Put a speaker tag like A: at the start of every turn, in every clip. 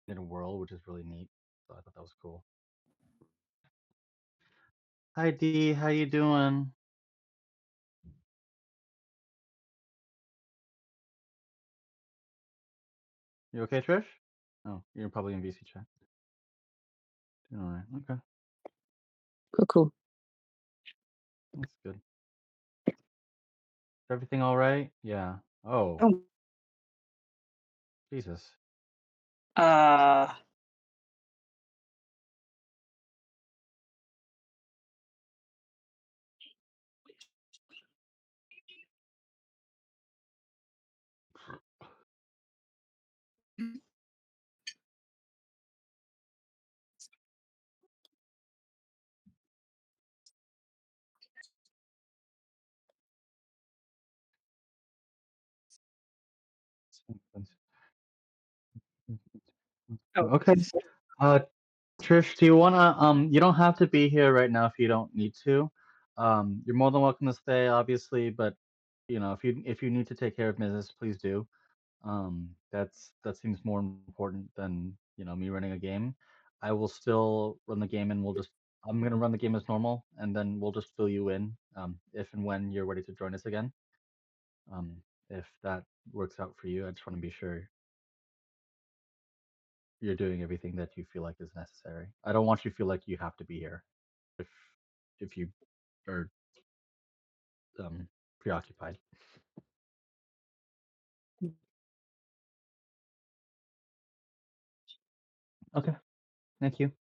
A: in a world, which is really neat. So I thought that was cool. Hi D, how you doing? You okay, Trish? Oh, you're probably in VC chat. Doing all right. Okay,
B: Cool, cool.
A: that's good. Everything all right? Yeah. Oh,
B: Oh,
A: Jesus.
B: uh, oh,
A: Okay. Uh, Trish, do you wanna you don't have to be here right now if you don't need to. You're more than welcome to stay, obviously, but if you need to take care of business, please do. That seems more important than, me running a game. I will still run the game and I'm gonna run the game as normal and then we'll just fill you in, if and when you're ready to join us again. If that works out for you, I just want to be sure you're doing everything that you feel like is necessary. I don't want you to feel like you have to be here if you are preoccupied. Okay, thank you.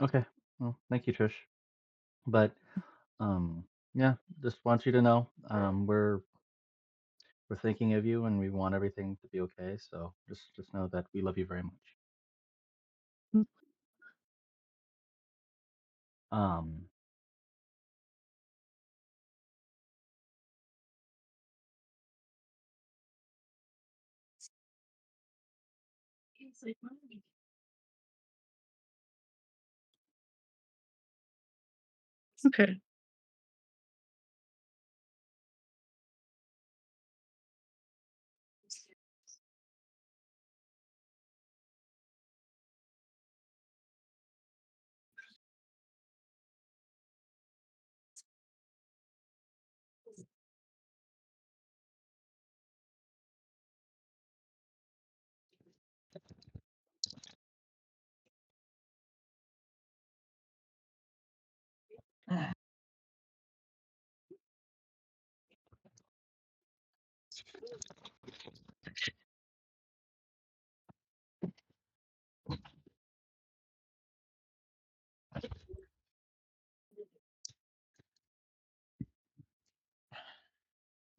A: Okay, well, thank you, Trish. But yeah, just want you to know, we're thinking of you and we want everything to be okay. So just know that we love you very much. Um,
B: okay.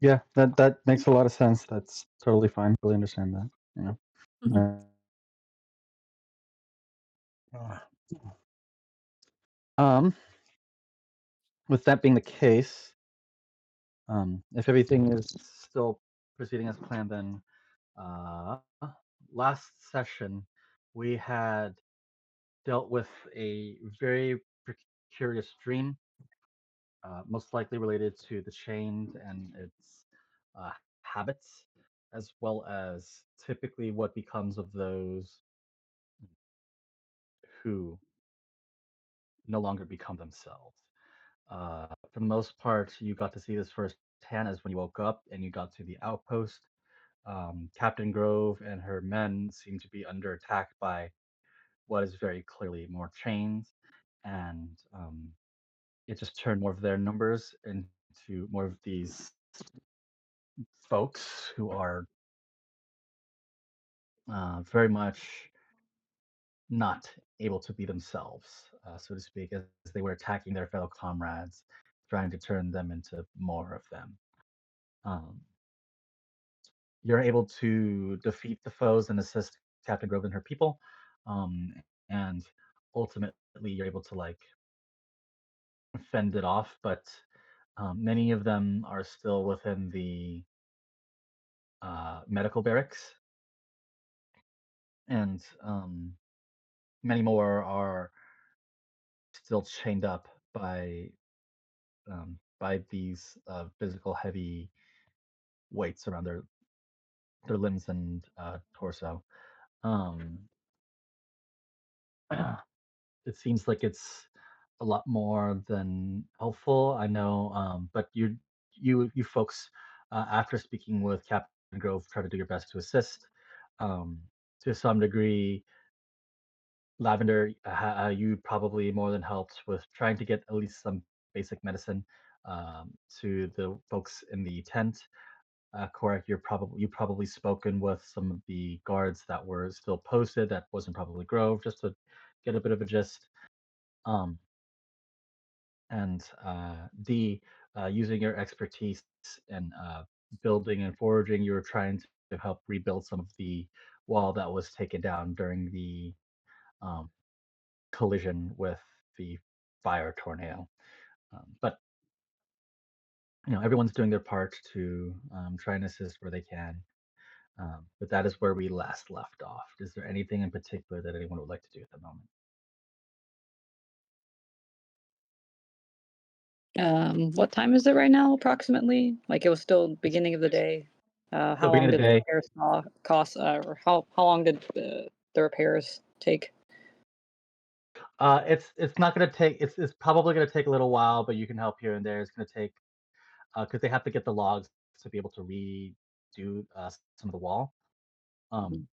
A: yeah, that makes a lot of sense. That's totally fine. Really understand that. You know.
B: Mhm.
A: Uh, Um, with that being the case, if everything is still proceeding as planned, then uh, last session we had dealt with a very precarious dream, most likely related to the chained and its uh, habits, as well as typically what becomes of those who no longer become themselves. For the most part, you got to see this firsthand as when you woke up and you got to the outpost. Captain Grove and her men seem to be under attack by what is very clearly more chains, and it just turned more of their numbers into more of these folks who are very much not able to be themselves, so to speak, as they were attacking their fellow comrades, trying to turn them into more of them. Um, you're able to defeat the foes and assist Captain Grove and her people, um, and ultimately you're able to like fend it off, but many of them are still within the medical barracks, and many more are still chained up by by these physical heavy weights around their limbs and torso. Um, it seems like it's a lot more than helpful. I know, but you folks, after speaking with Captain Grove, try to do your best to assist. Um, to some degree, Lavender, you probably more than helped with trying to get at least some basic medicine to the folks in the tent. Correct, you probably spoken with some of the guards that were still posted. That wasn't probably Grove, just to get a bit of a gist. Um, and using your expertise in building and foraging, you were trying to help rebuild some of the wall that was taken down during the um, collision with the fire tornado. But everyone's doing their part to try and assist where they can. But that is where we last left off. Is there anything in particular that anyone would like to do at the moment?
B: What time is it right now approximately? Like, it was still
A: It's
B: beginning of the day.
A: still
B: How long
A: beginning of
B: did
A: the
B: the
A: day.
B: repairs cost, or how long did the repairs take?
A: It's not gonna take. It's probably gonna take a little while, but you can help here and there. It's gonna take because they have to get the logs to be able to redo some of the wall.
B: Mhm.
A: Um,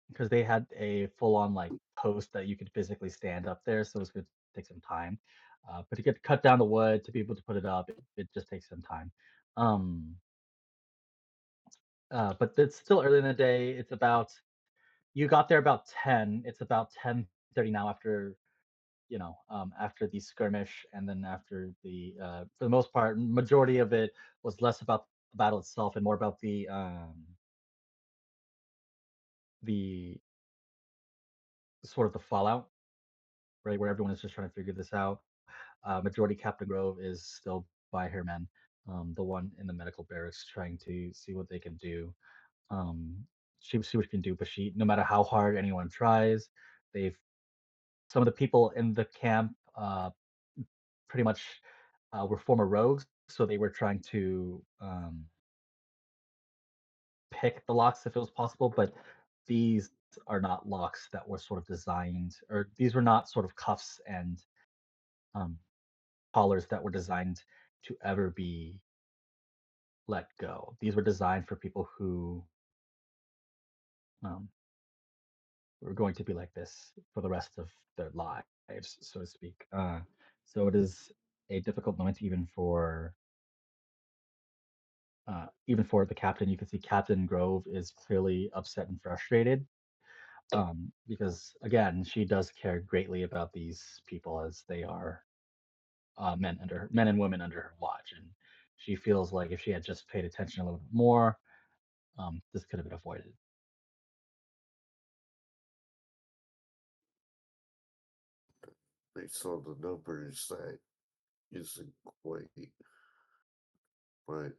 A: because they had a full on like post that you could physically stand up there, so it's gonna take some time. But to get cut down the wood to be able to put it up, it just takes some time. Um, but it's still early in the day. It's about you got there about 10. It's about 10:30 now after the skirmish and then after for the most part, majority of it was less about the battle itself and more about the sort of the fallout, right? Where everyone is just trying to figure this out. Majority Captain Grove is still by her men, the one in the medical barracks trying to see what they can do. Um, she see what she can do, but no matter how hard anyone tries, they've some of the people in the camp pretty much were former rogues, so they were trying to pick the locks if it was possible, but these are not locks that were sort of designed, or these were not sort of cuffs and um, collars that were designed to ever be let go. These were designed for people who um, were going to be like this for the rest of their lives, so to speak. So it is a difficult moment even for the captain. You can see Captain Grove is clearly upset and frustrated because again, she does care greatly about these people as they are men and women under her watch, and she feels like if she had just paid attention a little bit more, this could have been avoided.
C: Based on the numbers, that isn't quite right.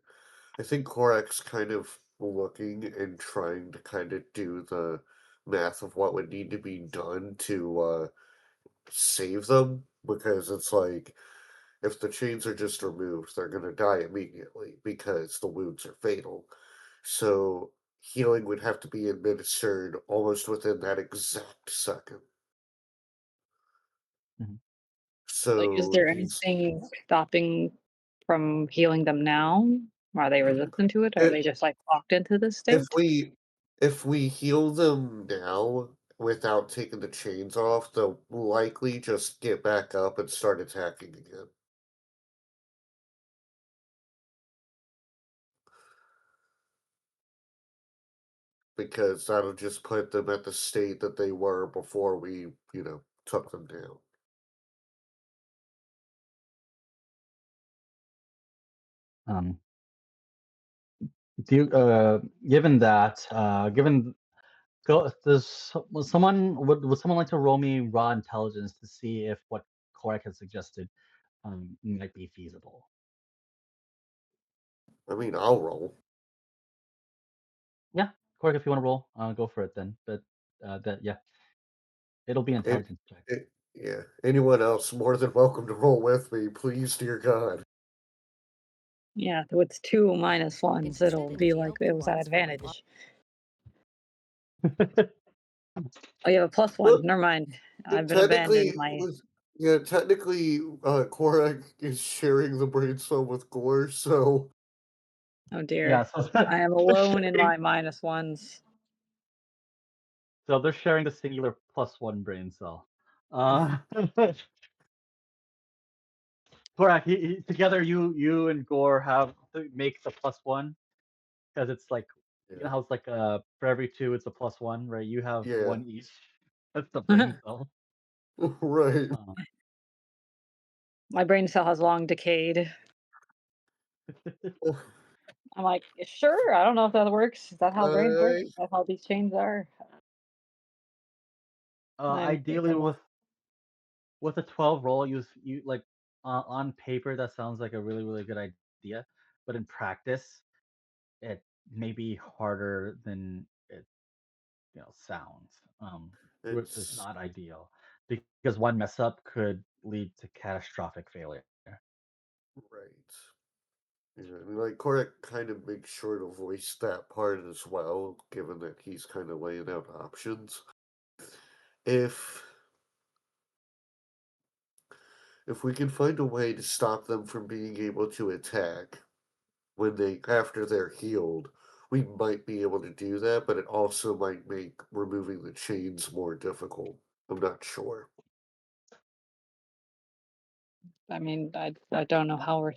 C: I think Korak's kind of looking and trying to kind of do the math of what would need to be done to save them because it's like if the chains are just removed, they're going to die immediately because the wounds are fatal. So healing would have to be administered almost within that exact second.
A: Mhm.
B: Like, is
C: So
B: there
C: he's
B: anything stopping from healing them now? Are they resistant to it? Or are they
C: it,
B: just, like, locked into this
C: if
B: state?
C: we heal them now without taking the chains off, they'll likely just get back up and start attacking again. Because that'll just put them at the state that they were before we, took them down.
A: Um, do you, given that, given go, does would someone like to roll me raw intelligence to see if what Korak has suggested might be feasible?
C: I mean, I'll roll.
A: Yeah, Korak, if you want to roll, go for it then. But yeah, it'll be an
C: It,
A: intelligence check.
C: yeah. Anyone else more than welcome to roll with me, please, dear God.
B: Yeah, with 2 minus ones,
D: It's
B: it'll
D: distributing
B: be like it was at
D: GLP-1s for weight loss.
B: advantage. Oh, you have a plus
C: Well,
B: 1. Never mind. I've been abandoned
C: technically,
B: my
C: yeah, technically, Korak is sharing the brain cell with Gore, so
B: oh
A: Yeah,
B: dear.
A: so
B: I am
A: they're
B: alone in
A: sharing
B: my minus ones.
A: so they're sharing the singular +1 brain cell. Uh, Korak, together you and Gore have to make the +1 because it's like you
C: yeah,
A: know how it's like for every 2 it's a +1, right? You have
C: yeah,
A: 1 each. That's the brain cell.
C: right.
A: Uh,
B: My brain cell has long decayed. I'm like, "Sure, I don't know if that works. Is that how brains work?
C: I
B: Is that how these chains are?" I'm
A: ideally
B: thinking,
A: with a 12 roll, you like on paper that sounds like a really good idea, but in practice it may be harder than it sounds, which is
C: it's
A: not ideal because one mess up could lead to catastrophic failure.
C: right. Yeah, I mean, like Korak kind of makes sure to voice that part as well, given that he's kind of laying out options. If if we can find a way to stop them from being able to attack when they after they're healed, we might be able to do that, but it also might make removing the chains more difficult. I'm not sure.
B: I mean, I don't know how we're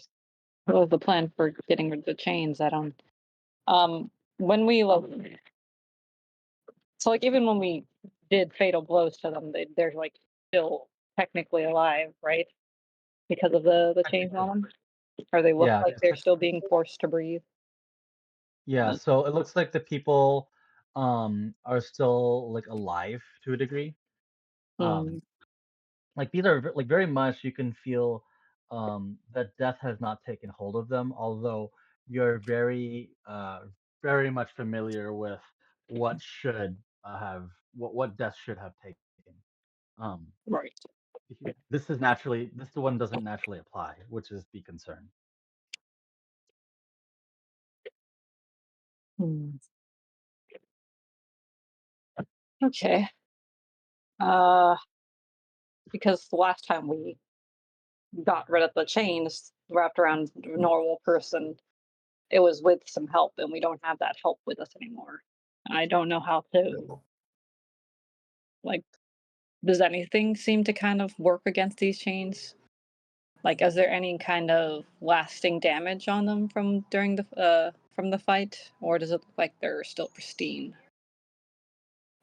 B: what was the plan for getting rid of the chains? I don't when we so like even when we did fatal blows to them, they're like still technically alive, right? Because of the chains on
A: Technically,
B: them? Or they look
A: yeah,
B: like they're still being forced to breathe?
A: yeah.
B: Uh,
A: So it looks like the people are still like alive to a degree. Um,
B: mm,
A: like these are like very much you can feel that death has not taken hold of them, although you're very much familiar with what should have what death should have taken. Um,
B: right.
A: this one doesn't naturally apply, which is the concern.
B: Hmm. Okay. Uh, because the last time we got rid of the chains wrapped around a normal person, it was with some help, and we don't have that help with us anymore. I don't know how to
C: No.
B: like. Does anything seem to kind of work against these chains? Like, is there any kind of lasting damage on them from the fight, or does it look like they're still pristine?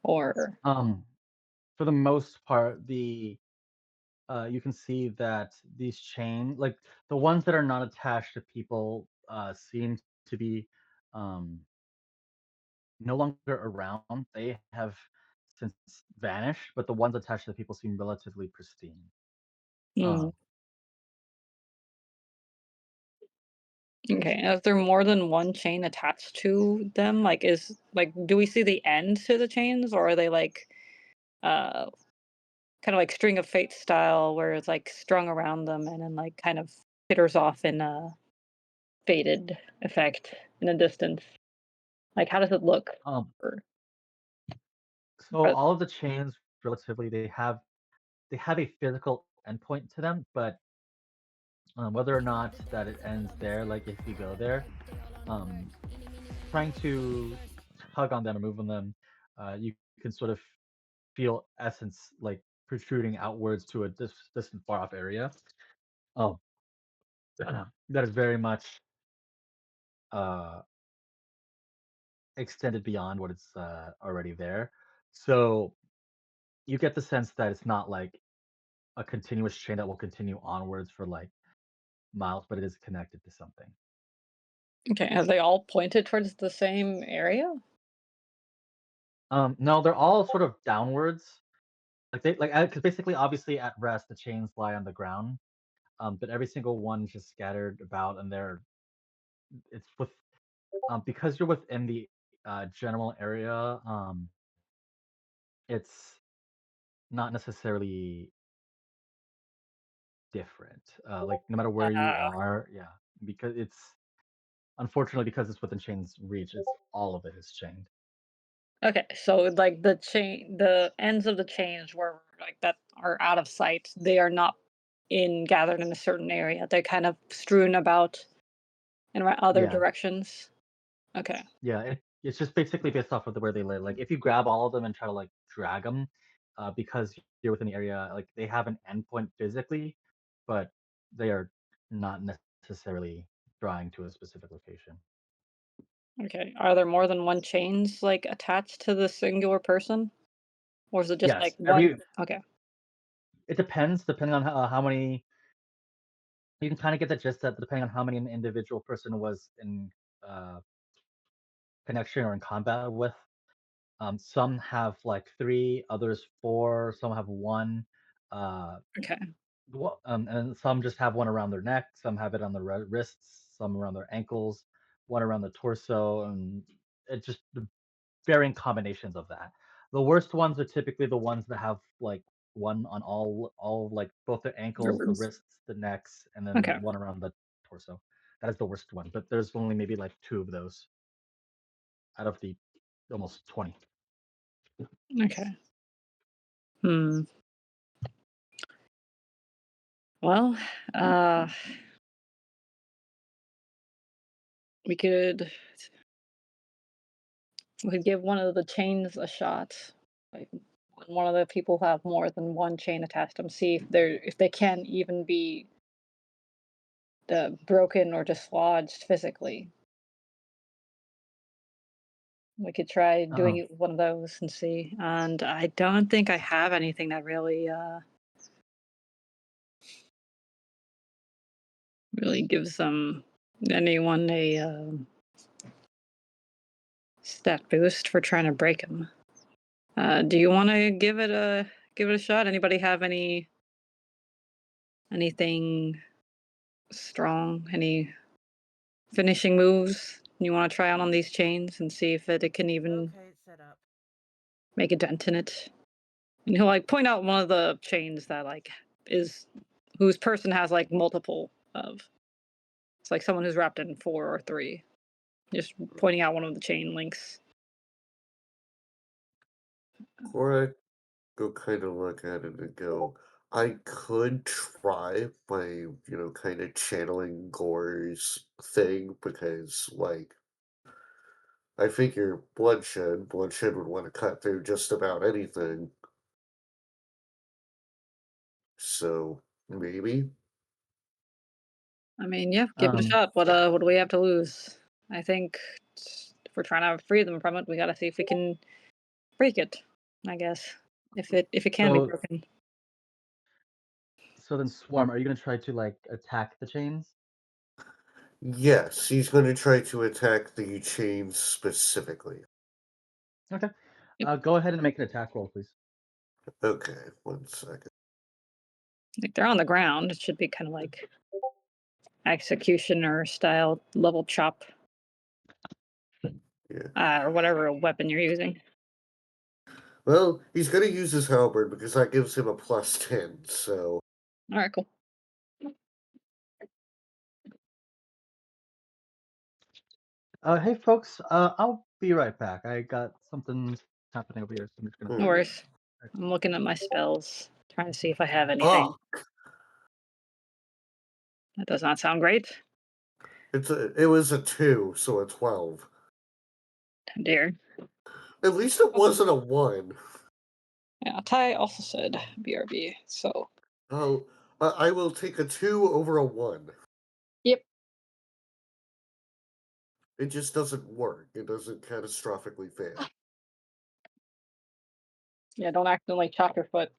B: Or
A: Um, for the most part, you can see that these like the ones that are not attached to people, seem to be um, no longer around. They have since vanished, but the ones attached to the people seem relatively pristine.
B: mm,
A: Um,
B: okay, and is there more than one chain attached to them? Like, do we see the end to the chains, or are they like uh kind of like String of Fate style, where it's like strung around them and then like kind of jitters off in a faded effect in the distance? Like, how does it look?
A: um,
B: Or,
A: so
B: or
A: all of the chains relatively they have a physical endpoint to them, but whether or not that it ends there, like if you go there, um, trying to tug on them or move on them, you can sort of feel essence like protruding outwards to a distant, far off area. Oh, that is very much uh, extended beyond what it's already there. So you get the sense that it's not like a continuous chain that will continue onwards for like miles, but it is connected to something.
B: okay, have they all pointed towards the same area?
A: No, they're all sort of downwards. Like they like because basically, obviously, at rest, the chains lie on the ground. But every single one's just scattered about, and it's with because you're within the general area. It's not necessarily different. Like no matter where you
B: Uh,
A: are, yeah, because it's unfortunately, because it's within chain's reach, it's all of it is chained.
B: Okay, so like the ends of the chains were like that are out of sight. They are not in gathered in a certain area. They're kind of strewn about in other
A: Yeah,
B: directions. Okay.
A: yeah. It's just basically based off of where they live. Like if you grab all of them and try to like drag them, because you're within the area, like they have an endpoint physically, but they are not necessarily drawing to a specific location.
B: Okay. Are there more than one chains like attached to the singular person, or is it just like
A: Yes,
B: one?
A: every
B: Okay.
A: it depends depending on how many. You can kind of get the gist that depending on how many an individual person was in uh, connection or in combat with. Some have like three, others four, some have one. Uh,
B: Okay.
A: and some just have one around their neck, some have it on their wrists, some around their ankles, one around the torso, and it just the varying combinations of that. The worst ones are typically the ones that have like one on all like both the ankles, the
B: Rivers.
A: wrists, the necks, and
B: Okay.
A: then one around the torso. That is the worst one, but there's only maybe like two of those out of the almost 20.
B: Okay. Hmm. Well, uh, we could we could give one of the chains a shot. Like when one of the people have more than one chain attached to them. See if they can even be broken or dislodged physically. We could try doing
A: Um,
B: it with one of those and see. And I don't think I have anything that really gives anyone a stat boost for trying to break them. Do you want to give it a shot? Anybody have anything strong? Any finishing moves you want to try out on these chains and see if it can even
D: Okay, it's set up.
B: make a dent in it? And he'll like point out one of the chains that like is whose person has like multiple of. It's like someone who's wrapped in four or three. Just pointing out one of the chain links.
C: Korak go kind of look at it and go, I could try by, kind of channeling Gore's thing because, like, I figure Bloodshed would want to cut through just about anything. So maybe.
B: I mean, yeah, give it a
A: um,
B: shot. What do we have to lose? I think if we're trying to free them from it, we gotta see if we can break it. I guess if it can be
A: so
B: broken.
A: so then Swarm, are you gonna try to like attack the chains?
C: Yes, he's going to try to attack the chains specifically.
A: Okay.
B: Yep.
A: Go ahead and make an attack roll, please.
C: Okay, 1 second.
B: Like they're on the ground. It should be kind of like executioner style level chop,
C: Yeah.
B: or whatever weapon you're using.
C: Well, he's going to use his halberd because that gives him a +10. So
B: All right, cool.
A: Hey folks, I'll be right back. I got something happening over here, so I'm just gonna.
B: No
C: hmm.
B: worries. I'm looking at my spells, trying to see if I have anything.
C: Ah,
B: That does not sound great.
C: it was a 2, so a 12.
B: Oh dear.
C: At least it wasn't a 1.
B: Yeah, Ty also said BRB. So
C: Oh, I will take a 2 over a 1.
B: yep.
C: It just doesn't work. It doesn't catastrophically fail.
B: Yeah, don't accidentally chop your foot.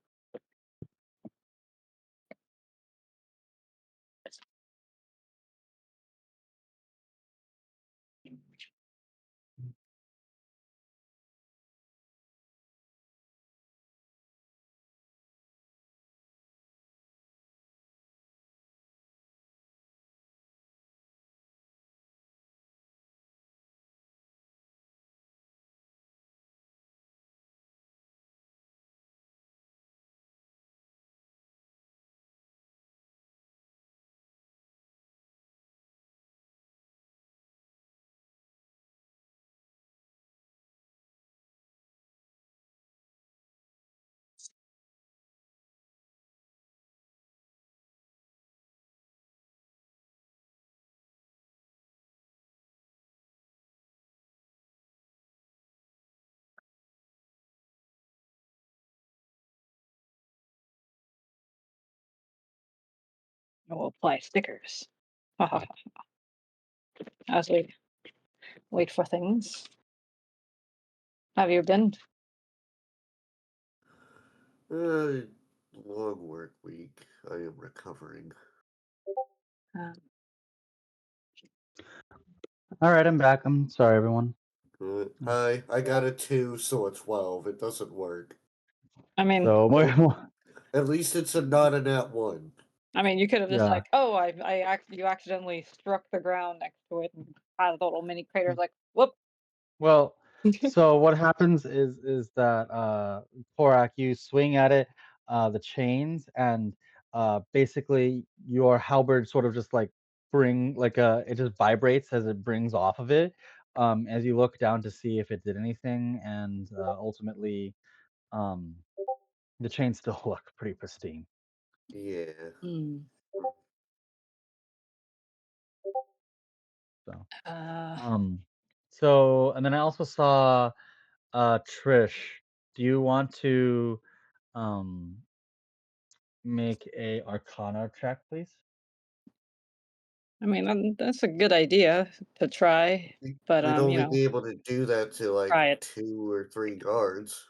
B: I will apply stickers. Ha ha ha. As we wait for things. Have you been?
C: Uh, long work week. I am recovering.
B: Uh,
A: All right, I'm back. I'm sorry, everyone.
C: Hi, I got a 2, so a 12. It doesn't work.
B: I mean,
A: So
C: At least it's not a nat 1.
B: you could have just
A: yeah.
B: like, oh, you accidentally struck the ground next to it and had a little mini crater. Like, whoop.
A: Well, so what happens is that Korak, you swing at it, the chains, and basically your halberd sort of just like it just vibrates as it brings off of it. As you look down to see if it did anything, and ultimately, um, the chains still look pretty pristine.
C: Yeah.
B: Hmm.
A: So,
B: Uh,
A: um, and then I also saw Trish. Do you want to um make a Arcana check, please?
B: that's a good idea to try, but
C: We'd only be able to do that to like
B: try it.
C: 2 or 3 guards.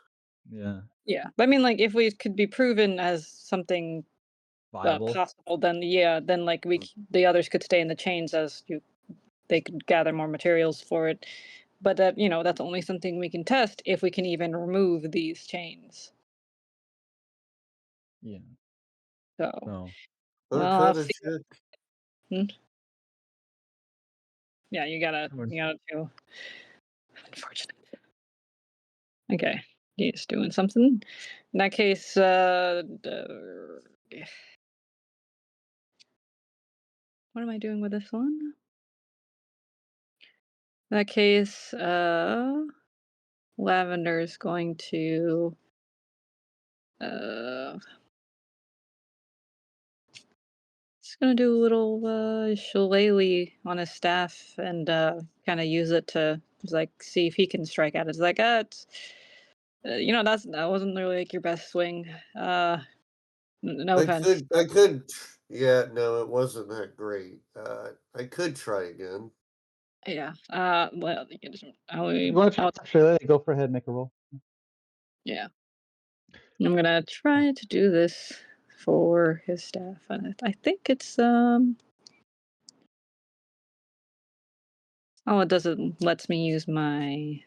A: Yeah,
B: Yeah, but like if we could be proven as something
A: viable.
B: possible, then yeah, then like the others could stay in the chains as they could gather more materials for it. But that's only something we can test if we can even remove these chains.
A: Yeah.
B: So,
A: So
B: well, I'll
C: Arcana
B: see.
C: check.
B: Hmm? Yeah,
A: that was-
B: you gotta do. Unfortunate. Okay, he's doing something. In that case, what am I doing with this one? In that case, Lavender's going to uh just gonna do a little shillelagh on his staff and kind of use it to just, like see if he can strike at it. It's like, that wasn't really like your best swing. No offense.
C: I could yeah, no, it wasn't that great. I could try again.
B: Yeah. Well,
A: if you want to try Australia, go for ahead, make a roll.
B: yeah. I'm gonna try to do this for his staff, and I think it's oh, it doesn't lets me use my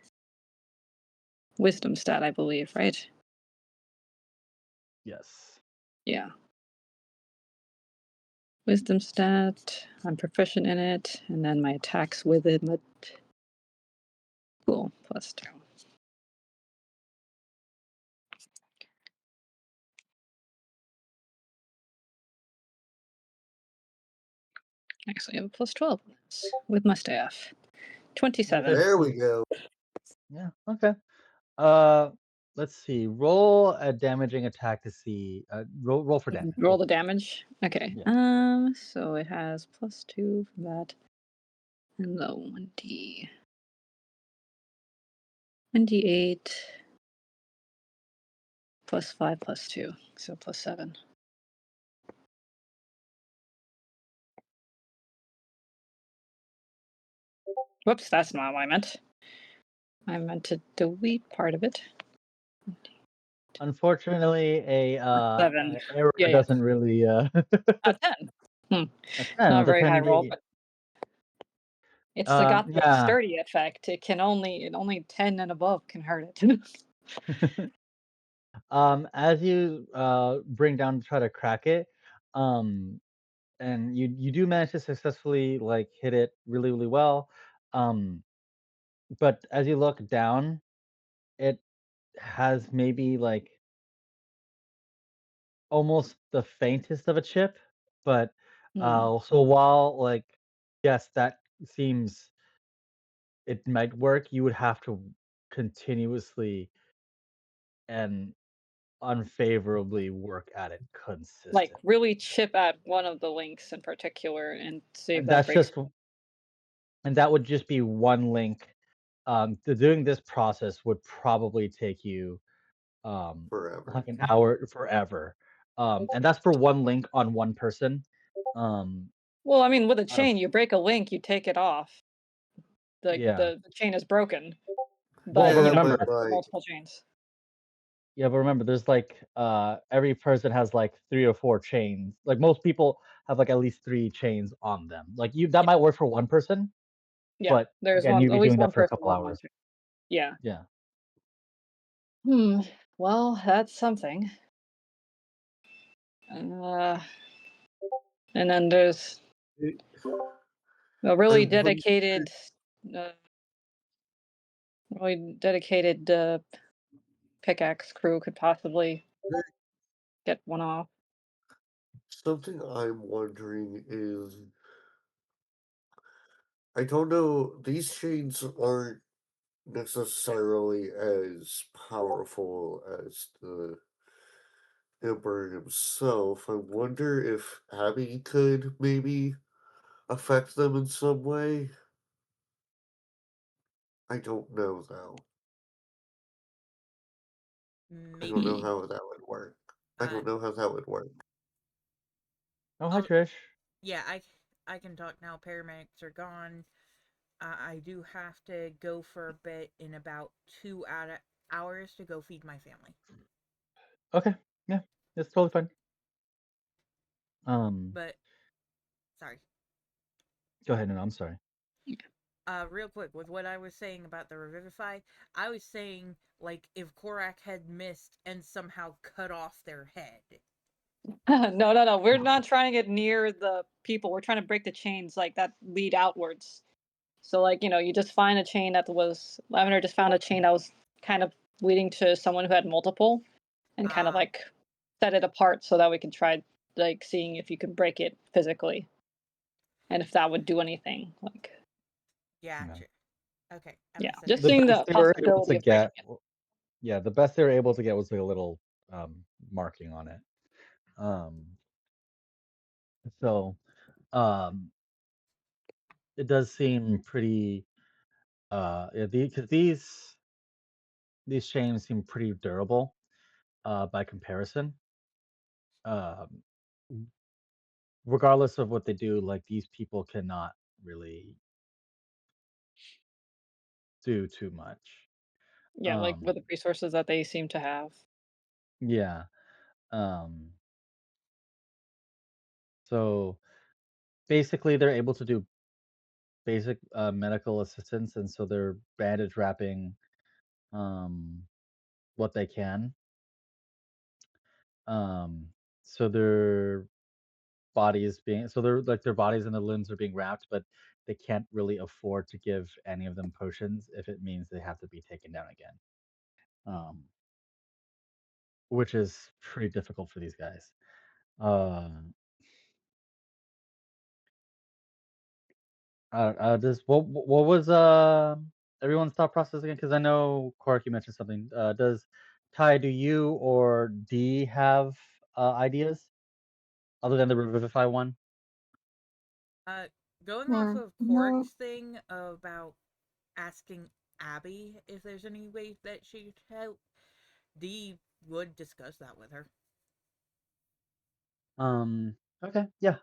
B: wisdom stat, I believe, right?
A: Yes.
B: Yeah. Wisdom stat. I'm proficient in it, and then my attacks with it. Cool. +2. Actually, I have a +12 on this with my staff. 27.
C: There we go.
A: Yeah. Okay. Uh, let's see. Roll a damaging attack to see. Roll for damage.
B: Roll the damage. Okay.
A: Yeah.
B: So it has +2 from that, and the 1d8 +5 +2, so +7. Whoops, that's not what I meant. I meant to delete part of it.
A: Unfortunately,
B: Seven.
A: error
B: Yeah, yeah.
A: doesn't really
B: 10. Hmm.
A: a 10
B: Not a
A: with a
B: very
A: 10
B: high
A: you
B: roll,
A: get
B: but it's got the
A: yeah.
B: sturdy effect. It only 10 and above can hurt it.
A: As you bring down to try to crack it, um and you do manage to successfully like hit it really really well. Um but as you look down, it has maybe like almost the faintest of a chip, but
B: Hmm.
A: so while like yes, that seems it might work, you would have to continuously and unfavorably work at it
B: Like
A: consistently.
B: really chip at one of the links in particular and see if
A: And
B: that
A: that's
B: breaks.
A: just and that would just be one link. Doing this process would probably take you
C: Forever.
A: like an hour forever. And that's for one link on one person. Um,
B: Well, I mean, with a
A: out of
B: chain, you break a link, you take it off. Like
A: yeah.
B: the chain is broken,
A: Well,
B: but
A: but
B: you
C: Yeah,
B: know
C: but
A: remember,
B: that's for
C: like,
B: multiple chains.
A: yeah, but remember, there's like every person has like 3 or 4 chains. Like most people have like at least 3 chains on them. Like you, that
B: Yeah,
A: might work for one person,
B: yeah.
A: but
B: There's
A: again,
B: one,
A: you'd
B: at
A: be
B: least
A: doing that
B: one
A: for a
B: person
A: couple
B: on one
A: hours.
B: chain. Yeah.
A: Yeah.
B: Hmm. Well, that's something. Uh, and then there's
C: it,
B: a
C: I
B: really
C: wonder,
B: uh, pickaxe crew could possibly get one off.
C: something I'm wondering is, I don't know, these chains aren't necessarily as powerful as the Emperor himself. I wonder if Abby could maybe affect them in some way. I don't know though. I don't know
D: Maybe.
B: Hmm.
C: how that would work. I
D: Uh,
C: don't know how that would work.
A: Oh, hi
D: oh,
A: Trish.
D: yeah, I can talk now. Paramedics are gone. I do have to go for a bit in about 2 hours to go feed my family.
A: Okay, yeah, it's totally fine. Um,
D: But sorry.
A: Go ahead. No, I'm sorry.
D: Real quick, with what I was saying about the revivify, I was saying like if Korak had missed and somehow cut off their head.
B: No, no, no. We're not trying to get near the people. We're trying to break the chains like that lead outwards. So, like, you just find a chain that was Lavender just found a chain that was kind of leading to someone who had multiple, and kind of
D: Ah,
B: like set it apart so that we could try like seeing if you could break it physically and if that would do anything. Like,
D: yeah,
A: Yeah.
D: okay, I
B: yeah, just
A: The
B: seeing
D: misunderstood.
A: best
B: the
A: they were able
B: possibility
A: to
B: of breaking
A: get,
B: it.
A: yeah, the best they were able to get was like a little marking on it. Um, so um, it does seem pretty yeah, because these chains seem pretty durable by comparison. Um, Regardless of what they do, like these people cannot really do too much.
B: Yeah, like
A: Um,
B: with the resources that they seem to have.
A: yeah. Um, so basically, they're able to do basic medical assistance, and so they're bandage wrapping um, what they can. Um, so their bodies being so they're like their bodies and their limbs are being wrapped, but they can't really afford to give any of them potions if it means they have to be taken down again. Um, which is pretty difficult for these guys. Um, just what was everyone's thought process again? Because I know Quark, you mentioned something. Does Ty, do you or D have ideas other than the Revivify one?
D: Uh, Going off
E: Hmm.
D: of
E: No.
D: Korg's thing about asking Abby if there's any way that she could help, Dee would discuss that with her.
A: Okay, yeah.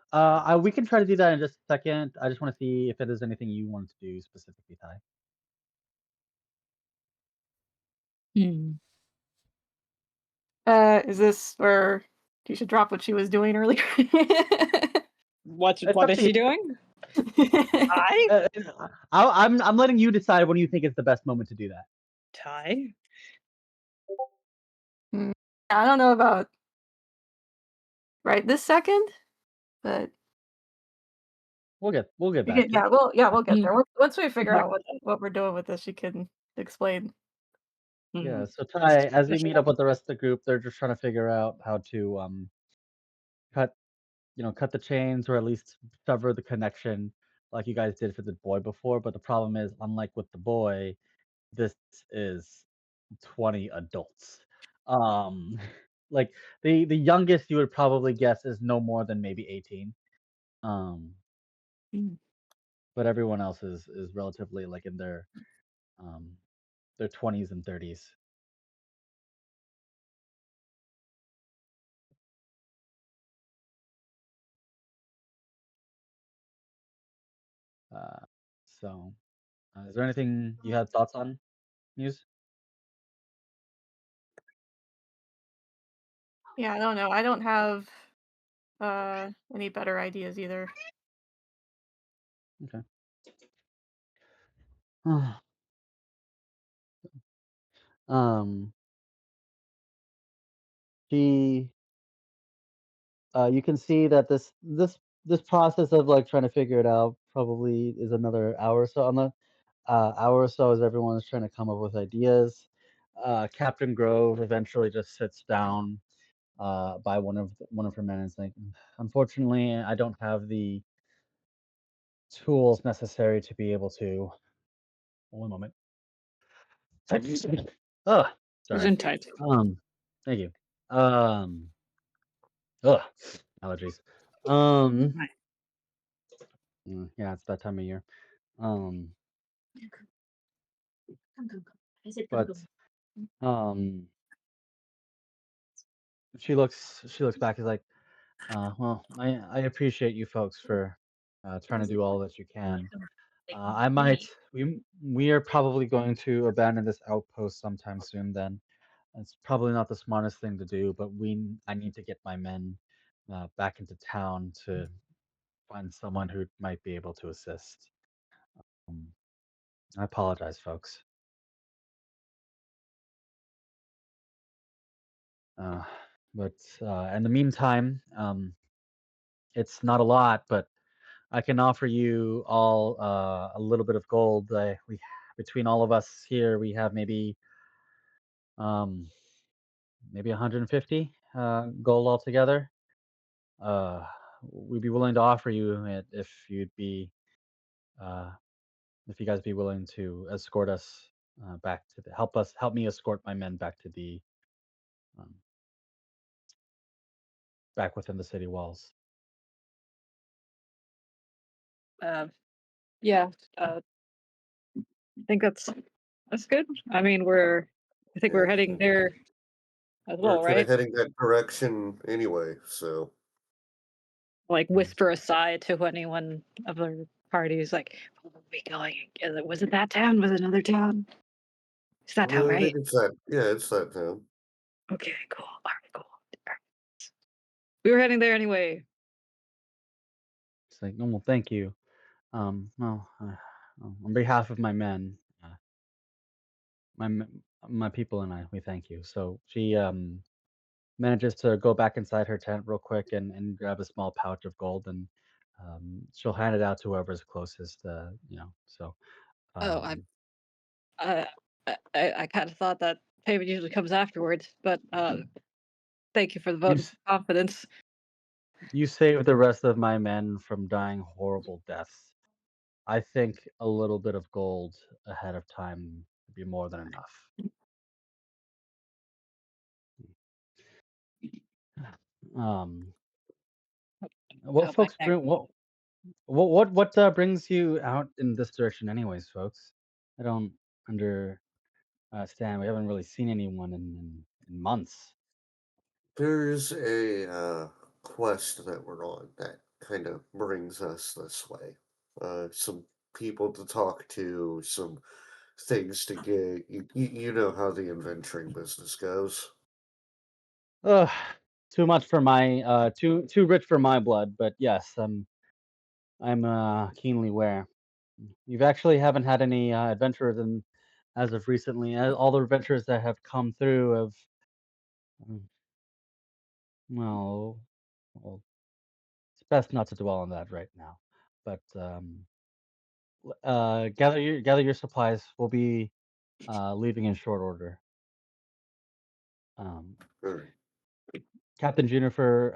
A: We can try to do that in just a second. I just want to see if there's anything you wanted to do specifically, Ty.
B: Hmm.
E: Is this where she should drop what she was doing earlier?
A: It's
B: What
A: up
B: is
A: to you.
B: she doing? Ty?
A: I'm letting you decide when you think is the best moment to do that.
B: Ty?
E: I don't know about right this second, but
A: We'll get back to it.
E: we'll get there. Once we figure
B: Like,
E: out what we're doing with this, she can explain.
A: Yeah,
B: hmm.
A: so Ty, as we
B: Does she
A: meet
B: have
A: up with the rest of the group, they're just trying to figure out how to cut cut the chains or at least sever the connection like you guys did for the boy before. But the problem is, unlike with the boy, this is 20 adults. Um like the youngest you would probably guess is no more than maybe 18. Um
B: Mm.
A: but everyone else is relatively like in their 20s and 30s. Uh, so, is there anything you had thoughts on, Muse?
E: Yeah, I don't know. I don't have any better ideas either.
A: Okay. um, she, you can see that this process of like trying to figure it out probably is another hour or so. On the hour or so as everyone's trying to come up with ideas. Captain Grove eventually just sits down by one of her men and is like, unfortunately, I don't have the tools necessary to be able to. One moment. Oh, sorry.
B: Gesundheit.
A: Thank you. Um, ugh, allergies. Um, yeah, it's that time of year. Um, but um, she looks back. Is like, well, I appreciate you folks for trying to do all that you can. I might. We are probably going to abandon this outpost sometime soon. Then it's probably not the smartest thing to do, but I need to get my men back into town to find someone who might be able to assist. Um, I apologize, folks. Uh, but in the meantime, it's not a lot, but I can offer you all a little bit of gold. We between all of us here, we have um, maybe 150 gold altogether. Uh, we'd be willing to offer you it uh, if you guys be willing to escort us back to help me escort my men back to the um, back within the city walls.
B: Uh, yeah. I think that's good. I mean, I think we're
C: Yeah,
B: heading there as
C: we're
B: well,
C: kind of
B: right?
C: heading that direction anyway. So
B: Like
A: Mm.
B: whisper aside to anyone of the parties, like, "Where are we going? Was it that town? Was it another town? It's that town,
C: no, I
B: right?
C: think it's that. Yeah, it's that town.
B: Okay, cool. All right, cool. All right. We were heading there anyway.
A: It's like, oh, well, thank you. Well, on behalf of my men, my people and I, we thank you. So she manages to go back inside her tent real quick and grab a small pouch of gold and she'll hand it out to whoever's closest. So
B: Oh, I
A: um,
B: I I kind of thought that payment usually comes afterwards, but thank you for the
A: you
B: vote of
A: s-
B: confidence.
A: you saved the rest of my men from dying horrible deaths. I think a little bit of gold ahead of time would be more than enough. Um, what
B: Oh, my
A: folks
B: neck.
A: bring? What brings you out in this direction, anyways, folks? I don't understand. We haven't really seen anyone in months.
C: There's a quest that we're on that kind of brings us this way. Some people to talk to, some things to get. You know how the adventuring business goes.
A: Ugh, too much for my too rich for my blood. But yes, I'm keenly aware. You've actually haven't had any adventurers in as of recently. All the adventurers that have come through have mm, well, well, it's best not to dwell on that right now. But gather your supplies. We'll be leaving in short order. Um,
C: All right.
A: Captain Juniper,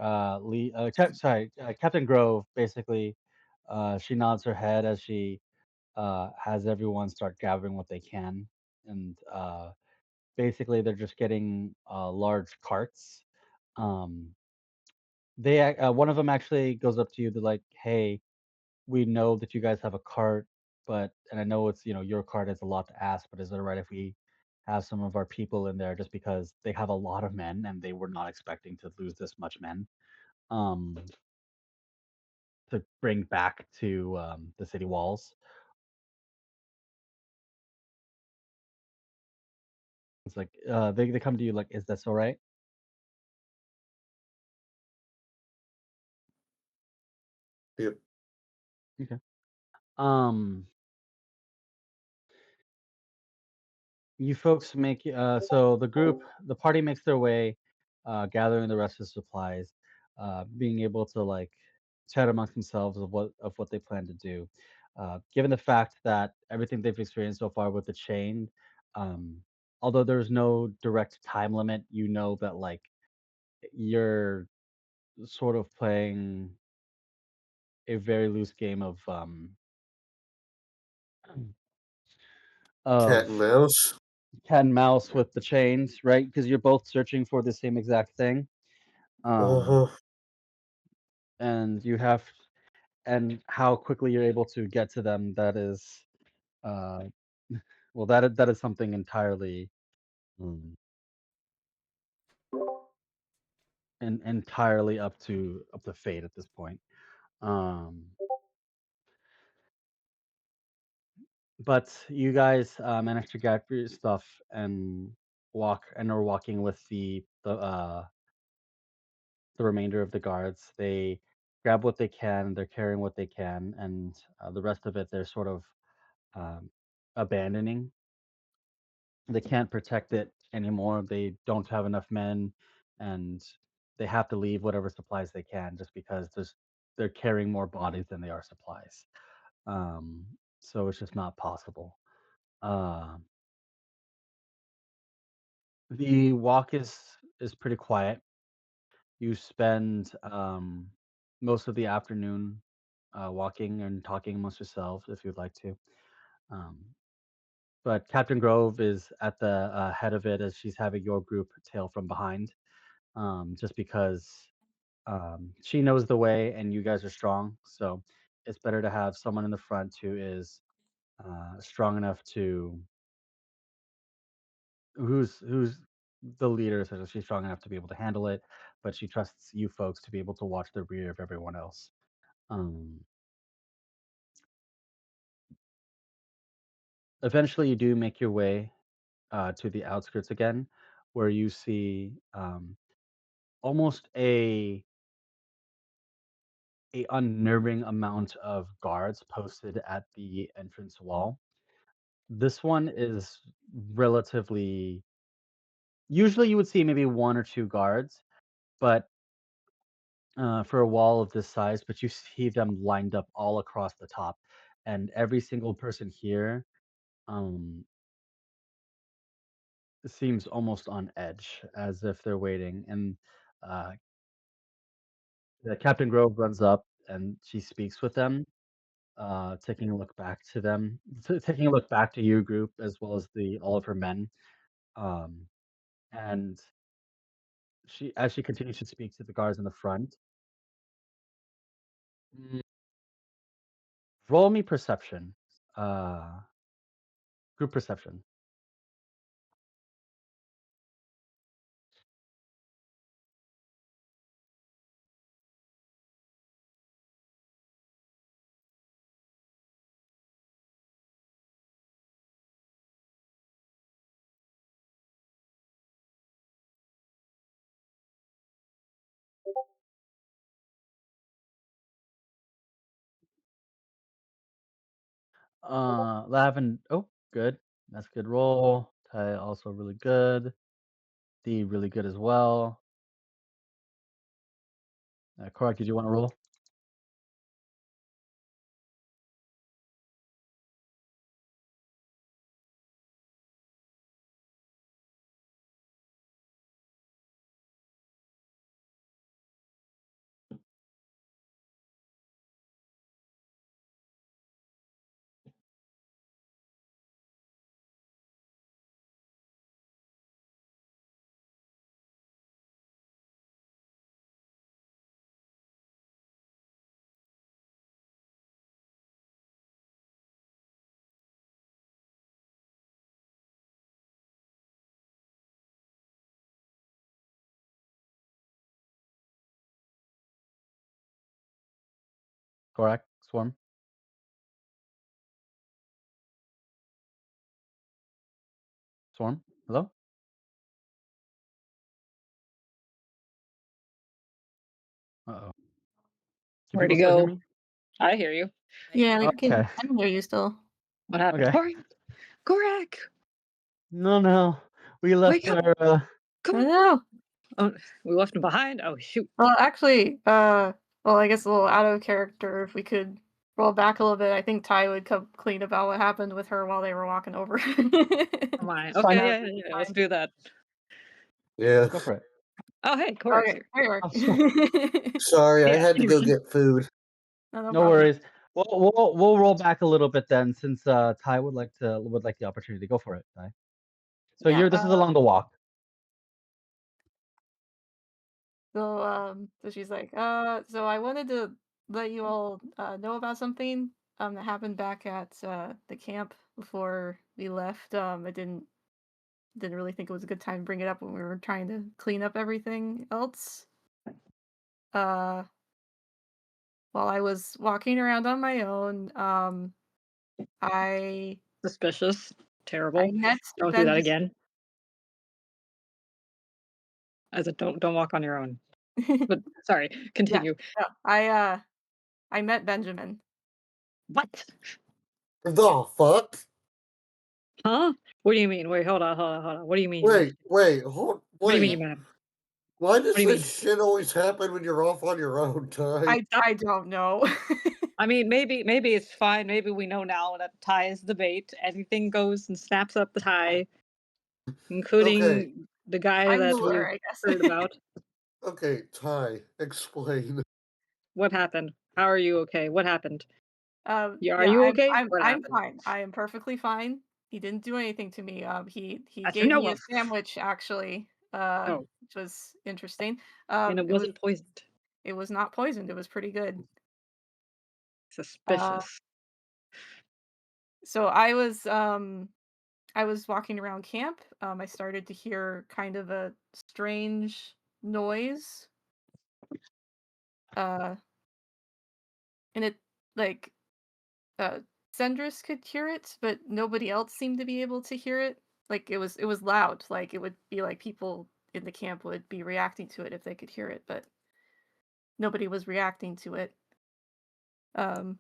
A: Captain Grove, basically, she nods her head as she has everyone start gathering what they can, and basically they're just getting large carts. Um, one of them actually goes up to you. They're like, "Hey, we know that you guys have a cart, and I know it's your cart is a lot to ask, but is it alright if we have some of our people in there just because they have a lot of men and they were not expecting to lose this much men?" Um, to bring back to the city walls. It's like they come to you like, "Is this all right?"
C: Yep.
A: Okay. Um, you folks make so the party makes their way, gathering the rest of the supplies, being able to like chat amongst themselves of what they plan to do. Given the fact that everything they've experienced so far with the chain, um, although there's no direct time limit, you know that like you're sort of playing a very loose game
C: Cat and
A: of
C: mouse.
A: cat and mouse with the chains, right? Because you're both searching for the same exact thing. Um,
C: Uh-huh.
A: and you have and how quickly you're able to get to them, that is uh well that is something entirely mm, entirely up to fate at this point. Um, but you guys managed to get your stuff and are walking with the remainder of the guards. They grab what they can, they're carrying what they can, and the rest of it they're sort of um, abandoning. They can't protect it anymore. They don't have enough men, and they have to leave whatever supplies they can just because they're carrying more bodies than they are supplies. Um, so it's just not possible. Uh, the walk is pretty quiet. You spend most of the afternoon walking and talking amongst yourselves if you'd like to. Um, but Captain Grove is at the head of it as she's having your group tail from behind, just because she knows the way and you guys are strong. So it's better to have someone in the front who is strong enough to who's the leader, so she's strong enough to be able to handle it, but she trusts you folks to be able to watch the rear of everyone else. Um, Eventually, you do make your way to the outskirts again, where you see almost a unnerving amount of guards posted at the entrance wall. This one is relatively. Usually, you would see maybe one or two guards, but for a wall of this size, but you see them lined up all across the top, and every single person here um, seems almost on edge, as if they're waiting. And uh, Captain Grove runs up and she speaks with them, taking a look back to them, taking a look back to your group as well as the all of her men. Um, and as she continues to speak to the guards in the front, mm, roll me perception, uh, group perception. Lavin. Oh, good. That's a good roll. Ty also really good. D really good as well. Korak, did you want to roll? Korak, Swarm. Swarm, hello? Uh-oh. Can
B: Where'd
A: people
B: he
A: still hear
B: go?
A: me?
B: I hear you.
E: Yeah, I
A: Okay.
E: can hear you still.
B: What happened?
A: Okay.
B: Korak! Korak!
A: No. We left
B: Wake up!
A: our,
E: I
B: Come on!
E: know.
B: Oh, we left him behind? Oh, shoot.
E: Well, actually, well, I guess a little out of character. If we could roll back a little bit, I think Ty would come clean about what happened with her while they were walking over.
B: Oh, my.
A: It's fine.
B: Okay, yeah. Let's do that.
C: Yeah.
A: Go for it.
B: Oh, hey, Korak's
E: Okay,
B: here.
E: there you are.
A: Oh, sure.
C: Sorry, I
B: Yeah,
C: had to go
B: anyway.
C: get food.
E: No
A: No
E: problem.
A: worries. We'll roll back a little bit then, since Ty would like the opportunity. Go for it, Ty. So
E: Yeah.
A: this is along the walk.
E: So she's like, so I wanted to let you all know about something that happened back at the camp before we left. I didn't really think it was a good time to bring it up when we were trying to clean up everything else. Uh, while I was walking around on my own, I
B: Suspicious.
E: I
B: Terrible.
E: met
B: Don't do that again. As a don't walk on your own. But sorry, continue.
E: no, I met Benjamin.
B: What?
C: The fuck?
B: Huh? What do you mean? Wait, hold on. What do you mean?
C: Wait,
B: What do you mean you
C: wait.
B: met him?
C: Why does
B: What do you mean?
C: this shit always happen when you're off on your own, Ty?
E: I don't know.
B: I mean, maybe it's fine. Maybe we know now that Ty is the bait. Anything goes and snaps up the Ty, including
C: Okay,
B: the guy
E: I'm the
B: that
E: lure,
B: we've
E: I guess.
B: heard about.
C: okay, Ty, explain.
B: What happened? How are you okay? What happened? Are
E: Yeah,
B: you okay? What
E: I'm
B: happened?
E: fine. I am perfectly fine. He didn't do anything to me. He
B: I should
E: gave
B: know
E: me a
B: of.
E: sandwich actually,
B: Oh,
E: which was interesting.
B: and it
E: It was
B: wasn't poisoned.
E: not poisoned. It was pretty good. Uh,
B: Suspicious.
E: so I was walking around camp. I started to hear kind of a strange noise. Uh, and it like uh Sendris could hear it, but nobody else seemed to be able to hear it. Like it was loud. Like it would be like people in the camp would be reacting to it if they could hear it, but nobody was reacting to it. Um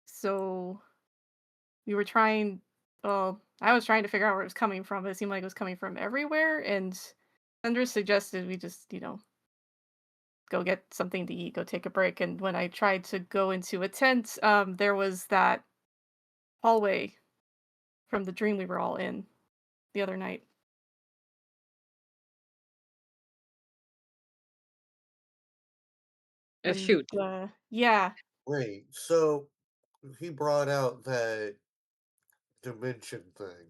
E: so we were trying well, I was trying to figure out where it was coming from, but it seemed like it was coming from everywhere, and Sendris suggested we just, go get something to eat, go take a break. And when I tried to go into a tent, there was that hallway from the dream we were all in the other night. And
B: Shoot.
E: yeah,
C: Wait, so he brought out that dimension thing.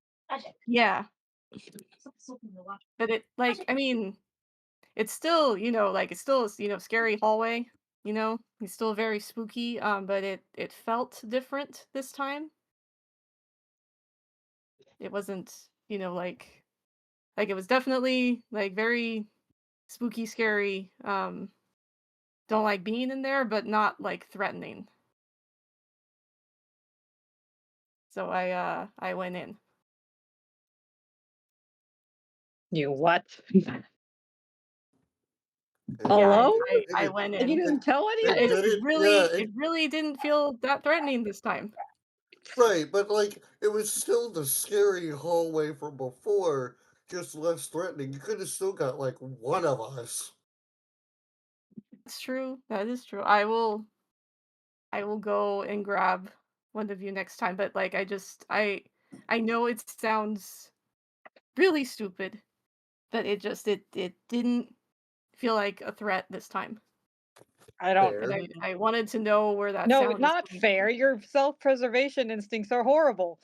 E: yeah. But it it's still, it's still, scary hallway, It's still very spooky, but it felt different this time. It wasn't, like it was definitely like very spooky, scary. Don't like being in there, but not like threatening. So I went in.
B: You what?
C: And
E: Yeah,
B: Hello?
E: I
C: it,
E: went
B: And you
E: in.
B: didn't tell any of
C: it
B: this?
C: didn't, yeah,
E: It really didn't feel that threatening this time.
C: right, but like, it was still the scary hallway from before, just less threatening. You could have still got like one of us.
E: That's true. That is true. I will go and grab one of you next time, but like I know it sounds really stupid, but it didn't feel like a threat this time.
B: I don't.
C: Fair.
E: And I wanted to know where that
B: No,
E: sound was
B: not
E: coming
B: fair.
E: from.
B: Your self-preservation instincts are horrible.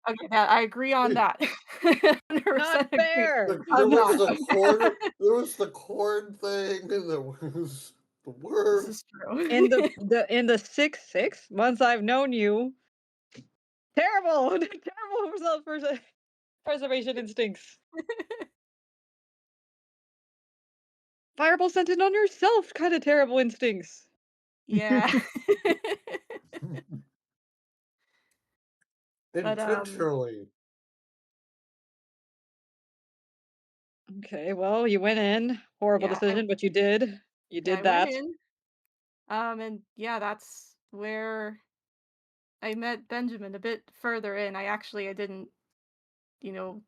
E: Okay, that I agree on that. 100%
B: Not
E: agree
B: fair.
C: There
E: on
C: was the corn,
E: that.
C: there was the corn thing, and there was the
E: This
C: worm.
E: is true.
B: In the 6 months I've known you, terrible, terrible self-preservation instincts. Fireball sent it on herself. Kind of terrible instincts.
E: Yeah. But
C: Intentionally.
B: Okay, well, you went in. Horrible
E: yeah,
B: decision, but you did. You
E: I
B: did
E: went
B: that.
E: in. And yeah, that's where I met Benjamin a bit further in. I didn't, you know,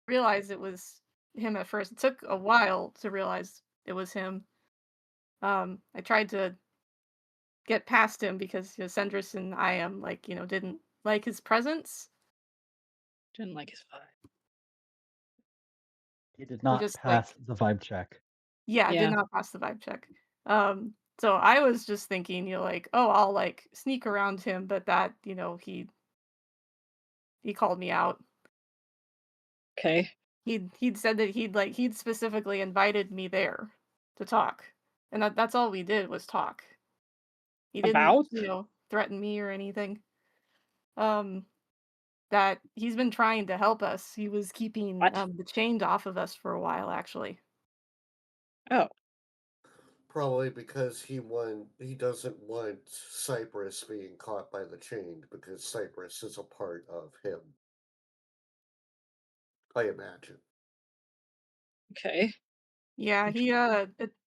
E: realize it was him at first. It took a while to realize it was him. I tried to get past him because Sendris and I am like, didn't like his presence.
B: Didn't like his vibe.
A: He did
E: We
A: not
E: just like,
A: pass the vibe check.
E: yeah, did
B: Yeah.
E: not pass the vibe check. So I was just thinking, like, oh, I'll like sneak around him, but that, he called me out.
B: Okay.
E: He'd said that he'd specifically invited me there to talk. And that's all we did was talk. He didn't,
B: About?
E: threaten me or anything. Um that he's been trying to help us. He was keeping
B: What?
E: the chain off of us for a while actually.
B: Oh,
C: Probably because he doesn't want Cypress being caught by the chain because Cypress is a part of him. I imagine.
B: okay.
E: Yeah,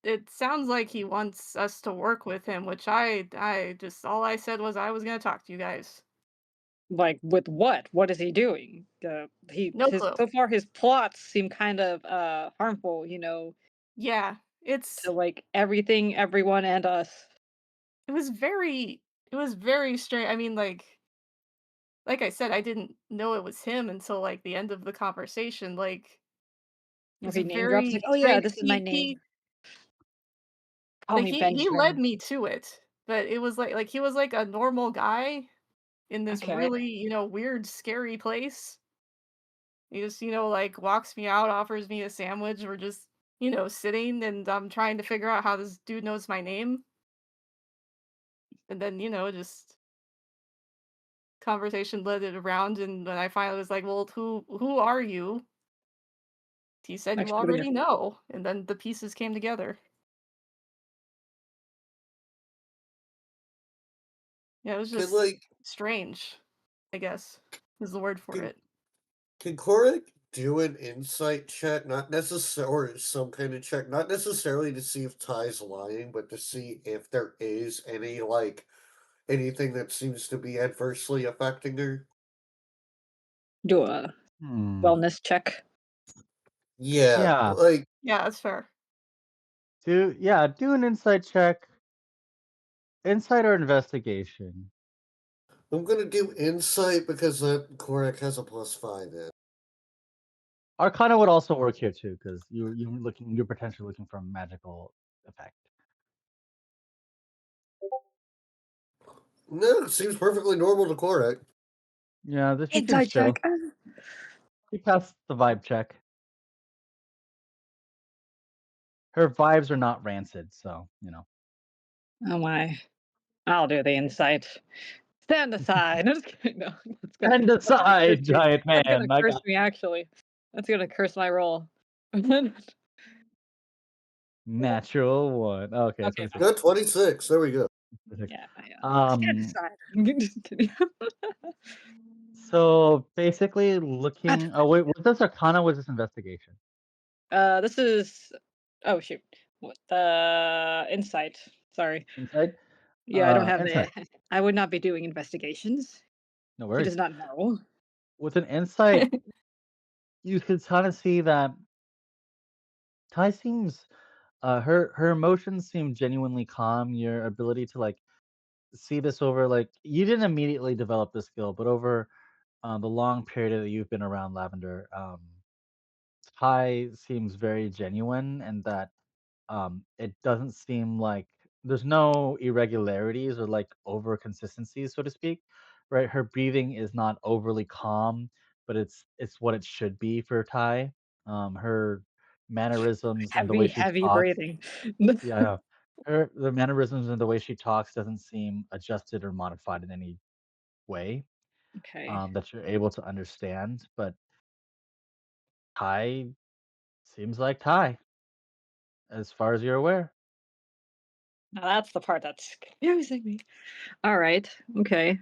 E: it sounds like he wants us to work with him, which I just all I said was I was going to talk to you guys.
B: Like with what? What is he doing? He
E: No
B: his
E: clue.
B: so far his plots seem kind of harmful,
E: Yeah,
B: to like everything, everyone, and us.
E: it was very strange. I mean, like I said, I didn't know it was him until like the end of the conversation. Like
B: If
E: it's
B: he name drops, like,
E: very
B: oh yeah,
E: strange.
B: this is my name.
E: He
B: Call
E: like
B: me
E: he led
B: Benjamin.
E: me to it, but it was like he was like a normal guy in this
B: Okay.
E: really, weird, scary place. He just, like walks me out, offers me a sandwich. We're just, sitting and I'm trying to figure out how this dude knows my name. And then, just conversation led it around and when I finally was like, "Well, who are you?" He said, "You
B: Actually, what are
E: already know." And then the pieces came together. Yeah, it was
C: Can
E: just
C: like
E: strange, I guess, is the word for
C: can,
E: it.
C: can Korak do an insight check, not necessarily or some kind of check, not necessarily to see if Ty's lying, but to see if there is any anything that seems to be adversely affecting her?
B: do a
A: Hmm.
B: wellness check?
C: Yeah,
A: Yeah.
C: like
E: Yeah, that's fair.
A: Do an insight check. Insight or investigation.
C: I'm gonna do insight because that Korak has a +5 in.
A: Arcana would also work here too, because you're potentially looking for a magical effect.
C: No, it seems perfectly normal to Korak.
A: Yeah, she seems
B: Insight
A: chill.
B: check.
A: She passed the vibe check. Her vibes are not rancid, so
B: Oh my. I'll do the insight. Stand aside. I'm just kidding. No,
A: Stand
B: that's gonna curse
A: aside,
B: me.
A: giant
B: That's gonna
A: man. I
B: curse
A: got
B: me actually. That's gonna curse my roll.
A: natural one. Okay,
B: Okay,
A: 26.
C: Got 26. There we go.
A: 26.
B: yeah, yeah. Stand
A: Um,
B: aside. I'm just kidding.
A: so basically
B: What?
A: looking. Oh wait, was this Arcana? Was this investigation?
B: This is. Oh shoot. What the insight? Sorry.
A: Insight.
B: Yeah, I don't have
A: Insight.
B: the. I would not be doing investigations.
A: No
B: He does
A: worries.
B: not know.
A: With an insight, you could kind of see that Ty seems. Her emotions seem genuinely calm. Your ability to like see this over like you didn't immediately develop this skill, but over the long period that you've been around Lavender, Ty seems very genuine, and that it doesn't seem like there's no irregularities or like over consistencies, so to speak. Right, her breathing is not overly calm, but it's what it should be for Ty. Her mannerisms and the way
B: Heavy,
A: she
B: heavy
A: talks,
B: breathing.
A: yeah, I know. The mannerisms and the way she talks doesn't seem adjusted or modified in any way,
B: Okay.
A: that you're able to understand, but Ty seems like Ty. as far as you're aware.
B: Now that's the part that's confusing me. All right. Okay.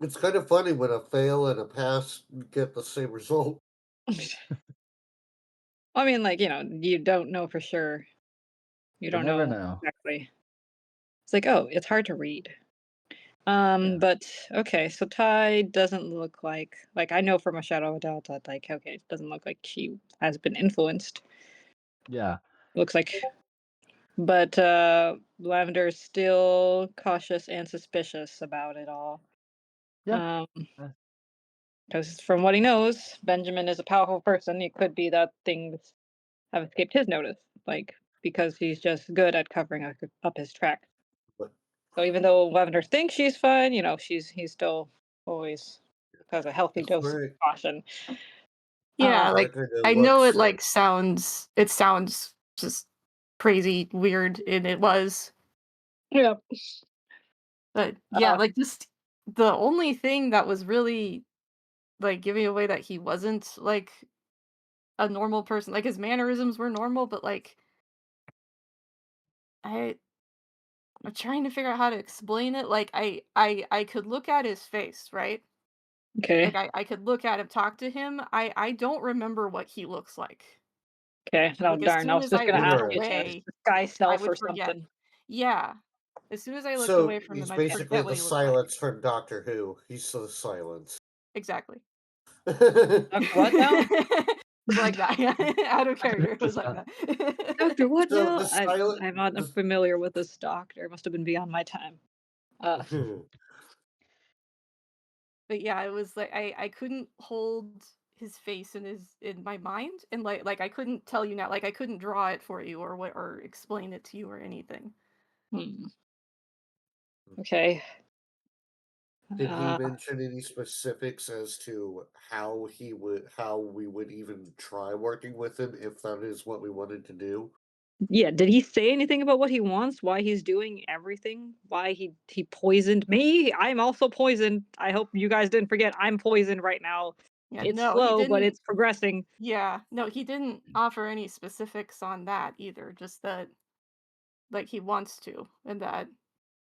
C: It's kind of funny when a fail and a pass get the same result.
B: I mean, like, you don't know for sure. You
A: You
B: don't
A: never
B: know
A: know.
B: exactly. It's like, oh, it's hard to read.
A: Yeah.
B: But okay, so Ty doesn't look like I know from a shadow of a doubt that like okay, it doesn't look like she has been influenced.
A: Yeah.
B: Looks like, but Lavender is still cautious and suspicious about it all.
A: Yeah.
B: Because from what he knows, Benjamin is a powerful person. It could be that things have escaped his notice, like because he's just good at covering up his tracks.
C: But
B: So even though Lavender thinks she's fine, he's still always has a healthy
C: that's
B: dose of
C: right.
B: caution.
E: Yeah, like
C: That kinda
E: I know it
C: looks
E: sounds just crazy weird, and it was.
B: Yeah.
E: But yeah,
B: Uh,
E: like just the only thing that was really like giving away that he wasn't like a normal person, like his mannerisms were normal, but like I'm trying to figure out how to explain it. Like I could look at his face, right?
B: okay.
E: Like I could look at him, talk to him. I don't remember what he looks like.
B: Okay. No,
E: Like as
B: darn. I
E: soon
B: was
E: as
B: just
E: I
B: gonna
E: look
B: ask
C: Sure.
B: you to
E: away,
B: disguise
E: I
B: self
E: would
B: or
E: forget.
B: something.
E: Yeah. As soon as I looked
C: So
E: away from
C: he's
E: him, I'd
C: basically
E: forget what
C: the
E: he looked like.
C: silence from Doctor Who. He's the silence.
E: Exactly.
B: What now?
E: It's like that. Yeah. Out of character. It was like
A: 100%.
E: that.
B: Doctor, what
C: So
B: now?
C: the silent
B: I'm not familiar with this doctor. It must have been beyond my time.
E: But yeah, it was like I couldn't hold his face in my mind, and like I couldn't tell you now, like I couldn't draw it for you or explain it to you or anything.
B: Hmm. Okay.
C: Did he
B: Uh,
C: mention any specifics as to how we would even try working with him if that is what we wanted to do?
B: yeah. Did he say anything about what he wants? Why he's doing everything? Why he poisoned me? I'm also poisoned. I hope you guys didn't forget. I'm poisoned right now.
E: Yeah,
B: It's
E: no, he
B: slow, but
E: didn't.
B: it's progressing.
E: Yeah, no, he didn't offer any specifics on that either. Just that, like, he wants to, and that,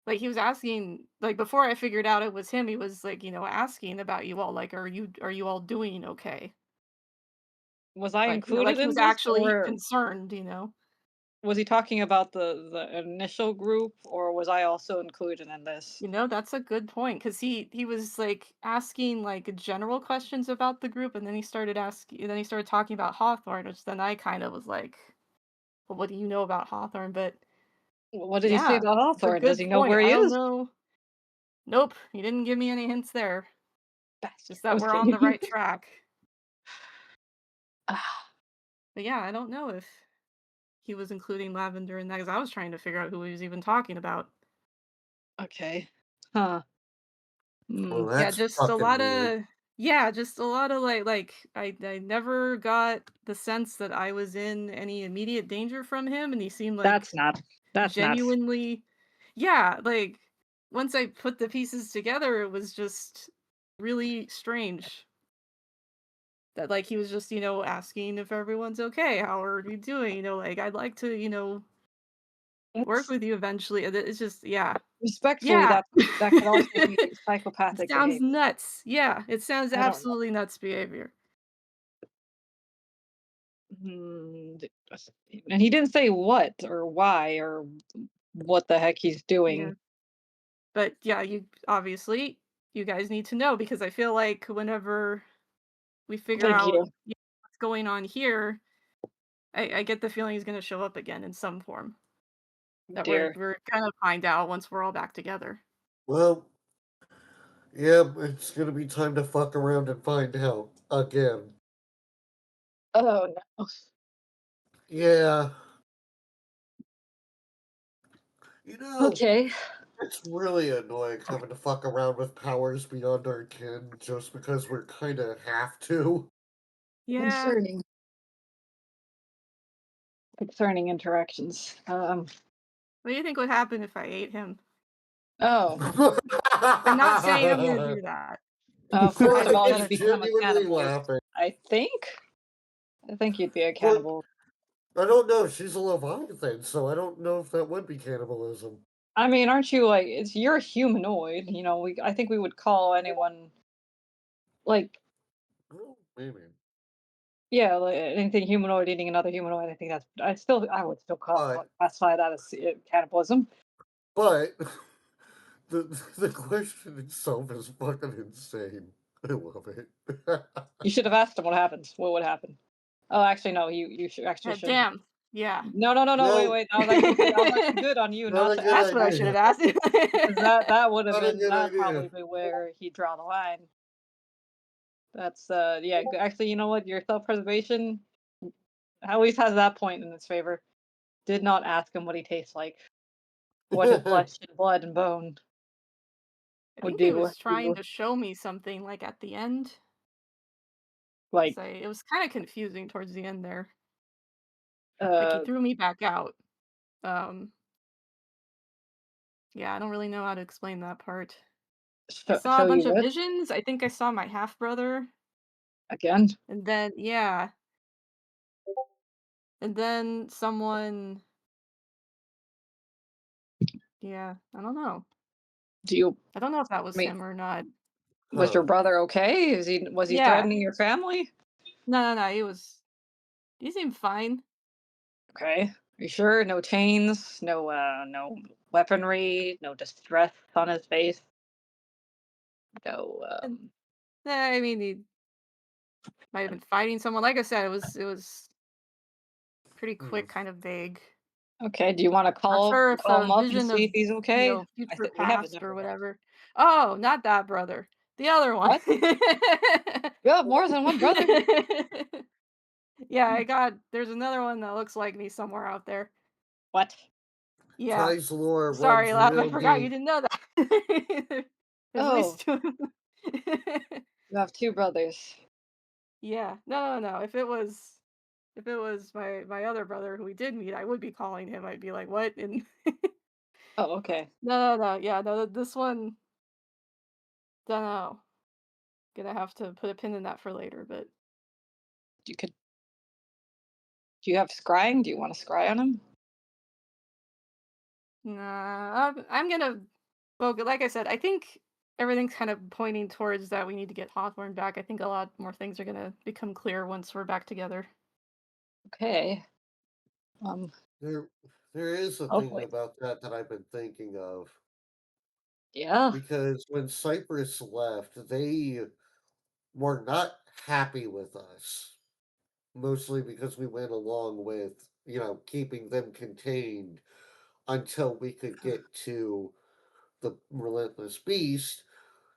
E: like, he was asking, like, before I figured out it was him. He was like, asking about you all, like, are you all doing okay?
B: Was I
E: Like,
B: included
E: like he
B: in
E: was
B: this,
E: actually
B: or
E: concerned.
B: was he talking about the initial group, or was I also included in this?
E: That's a good point because he was like asking like general questions about the group, and then he started talking about Hawthorne, which then I kind of was like, well, what do you know about Hawthorne? But
B: What did he say
E: yeah,
B: about
E: it's a
B: Hawthorne? Does
E: good
B: he know
E: point.
B: where he
E: I don't
B: is?
E: know. Nope, he didn't give me any hints there.
B: Bastard.
E: Just that we're on
B: Okay.
E: the right track.
B: Ah,
E: But yeah, I don't know if he was including Lavender in that because I was trying to figure out who he was even talking about.
B: okay. Huh.
C: Well,
B: Hmm.
E: Yeah,
C: that's fucking weird.
E: just a lot of like I never got the sense that I was in any immediate danger from him, and he seemed like
B: That's nuts.
E: genuinely, yeah, like once I put the pieces together, it was just really strange that like he was just asking if everyone's okay, how are we doing, like I'd like to work
B: That's
E: with you eventually, and it's just
B: respectfully,
E: yeah.
B: that could also be
E: It
B: psychopathic
E: sounds
B: behavior.
E: nuts. Yeah, it sounds
B: I don't know.
E: absolutely nuts behavior.
B: And he didn't say what or why or what the heck he's
E: Yeah.
B: doing.
E: But yeah, you guys need to know because I feel like whenever we figure
B: Thank
E: out
B: you,
E: what's going on here, I get the feeling he's going to show up again in some form. That
B: dear.
E: we're gonna find out once we're all back together.
C: Well, yeah, it's gonna be time to fuck around and find out again.
B: Oh no.
C: Yeah. You know,
B: Okay.
C: it's really annoying having to fuck around with powers beyond our kin just because we're kinda have to.
E: Yeah.
B: Concerning interactions.
E: What do you think would happen if I ate him?
B: Oh.
E: I'm not saying I'm gonna do that.
B: First of
E: I
B: all,
E: gotta
B: you'd
C: Corey's
E: try.
B: become a
C: genuinely
B: cannibalist,
C: laughing.
B: I think. I think you'd be a
C: Well,
B: cannibal.
C: I don't know. She's a Leviathan, so I don't know if that would be cannibalism.
B: I mean, aren't you like you're a humanoid? I think we would call anyone like
C: Oh, maybe.
B: yeah, like anything humanoid eating another humanoid. I think I would still classify that as cannibalism.
C: But the question itself is fucking insane. I love it.
B: You should have asked him what happens. What would happen? Oh, actually, no. You should actually should.
E: Damn. Yeah.
B: No.
C: No,
B: Wait. That was actually good. That was actually good on you
C: not
B: not
C: a
B: to
C: good
B: ask
E: That's what I should
C: idea.
E: have asked.
B: because that would have
C: Not a
B: been
C: good
B: that
C: idea.
B: probably be where he draw the line. That's yeah. Actually, you know what? Your self preservation at least has that point in its favor. Did not ask him what he tastes like, what his flesh and blood and bone
E: I
B: would
E: think he
B: do.
E: was trying to show me something like at the end. 'Cause
B: Like
E: it was kind of confusing towards the end there. Like he threw me back out. Um, yeah, I don't really know how to explain that part. I saw a
B: show you
E: bunch of
B: what
E: visions. I think I saw my half brother,
B: again?
E: and then yeah, and then someone. Yeah, I don't know.
B: Do you?
E: I don't know if that was
B: I mean,
E: him or not.
B: was your
C: Huh.
B: brother okay? Was he
E: Yeah,
B: threatening your family?
E: no. He seemed fine.
B: Okay. Are you sure? No chains, no weaponry, no distress on his face. No
E: And, I mean, he might have been fighting someone. Like I said, it was pretty
C: Hmm.
E: quick, kind of vague.
B: Okay, do you want to
E: Not sure if
B: call
E: a
B: him up and
E: vision
B: see
E: of
B: if he's okay? I
E: future
B: think we have his
E: past or
B: number, right?
E: whatever. Oh, not that brother. The other one.
B: What? You have more than one brother?
E: Yeah, there's another one that looks like me somewhere out there.
B: What?
E: Yeah.
C: Ty's lore
E: Sorry,
C: runs
E: Lab, I
C: real
E: forgot you
C: deep.
E: didn't know that. There's at
B: Oh,
E: least two.
B: you have two brothers.
E: Yeah. No. If it was my other brother who we did meet, I would be calling him. I'd be like, "What?" And
B: Oh, okay.
E: no. Yeah, no, this one, dunno. Gonna have to put a pin in that for later, but
B: You could. Do you have scrying? Do you want to scry on him?
E: nah, I'm gonna focus. Like I said, I think everything's kind of pointing towards that we need to get Hawthorne back. I think a lot more things are gonna become clear once we're back together.
B: Okay.
C: There, there is a thing
B: Hopefully.
C: about that I've been thinking of.
B: Yeah.
C: Because when Cyprus left, they were not happy with us. Mostly because we went along with, keeping them contained until we could get to the Relentless Beast,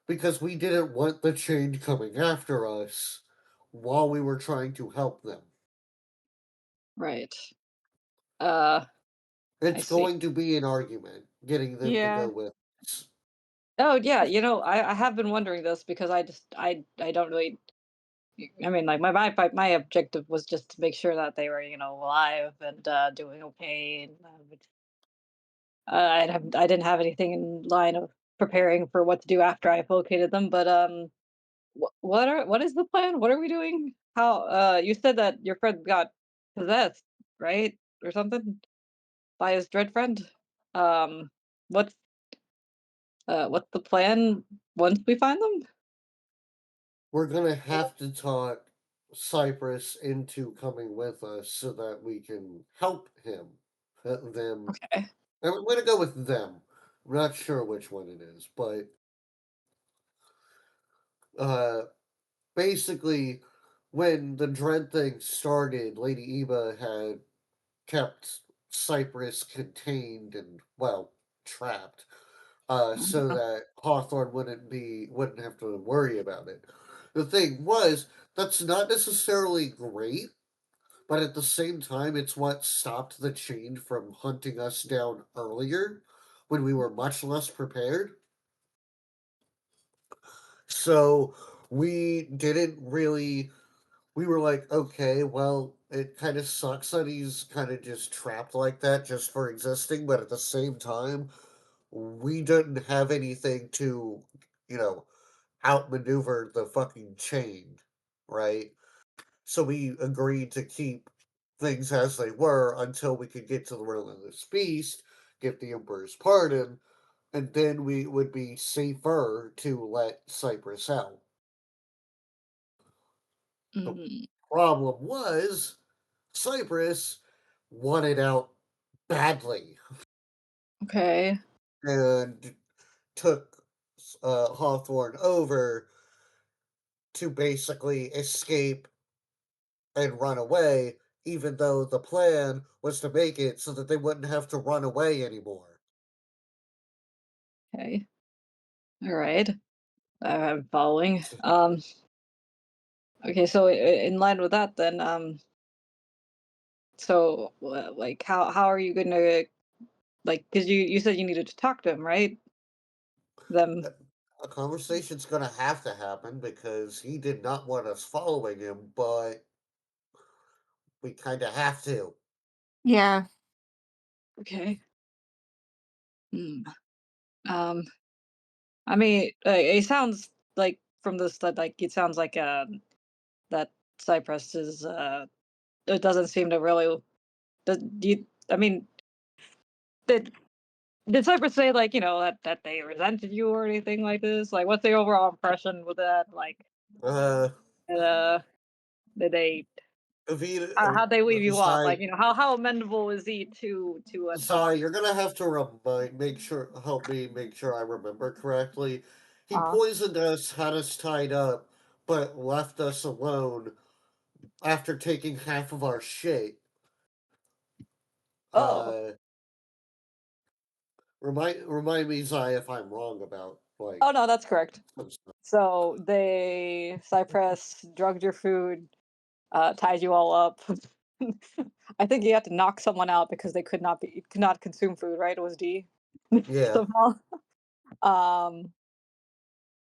C: because we didn't want the change coming after us while we were trying to help them.
B: Right. I
C: It's
B: see.
C: going to be an argument getting them to go
E: Yeah.
C: with us.
B: Oh yeah, I have been wondering this because I don't really. I mean, like my objective was just to make sure that they were alive and doing okay, and I didn't have anything in line of preparing for what to do after I've located them. But what is the plan? What are we doing? How you said that your friend got possessed, right, or something by his dread friend? Um, what's what's the plan once we find them?
C: We're going to have to talk Cyprus into coming with us so that we can help him. Them.
B: Okay.
C: I'm going to go with them. I'm not sure which one it is, but uh, basically, when the Dread thing started, Lady Eva had kept Cyprus contained and, well, trapped, so
B: Mhm.
C: that Hawthorne wouldn't have to worry about it. The thing was, that's not necessarily great, but at the same time, it's what stopped the change from hunting us down earlier when we were much less prepared. So we didn't really. We were like, okay, well, it kind of sucks that he's kind of just trapped like that just for existing, but at the same time, we didn't have anything to, you know, outmaneuver the fucking chain, right? So we agreed to keep things as they were until we could get to the Relentless Feast, get the Emperor's pardon, and then we would be safer to let Cyprus out. The
B: Mm,
C: problem was Cyprus wanted out badly
B: okay.
C: and took Hawthorne over to basically escape and run away, even though the plan was to make it so that they wouldn't have to run away anymore.
B: Okay. All right. I'm following. Okay, so in line with that, then, so like, how are you gonna like? Because you said you needed to talk to him, right? Them.
C: A conversation's gonna have to happen because he did not want us following him, but we kind of have to.
E: Yeah.
B: Okay. Hmm. Um. I mean, it sounds like from this that like it sounds like that Cyprus is it doesn't seem to really. Do you? I mean, did did Cyprus say like that they resented you or anything like this? Like, what's the overall impression with that? Like,
C: Uh,
B: uh, did they how'd they leave you off? Like,
C: Zai,
B: how amendable is he to
C: Zai,
B: talk?
C: you're gonna have to help me make sure I remember correctly. He
B: Uh,
C: poisoned us, had us tied up, but left us alone after taking half of our shit.
B: oh,
C: Uh, remind me, Zai, if I'm wrong about
B: oh no, that's correct.
C: some stuff.
B: So they Cypress drugged your food, tied you all up. I think you had to knock someone out because they could not consume food. Right? It was D
C: Yeah,
B: somehow. Um,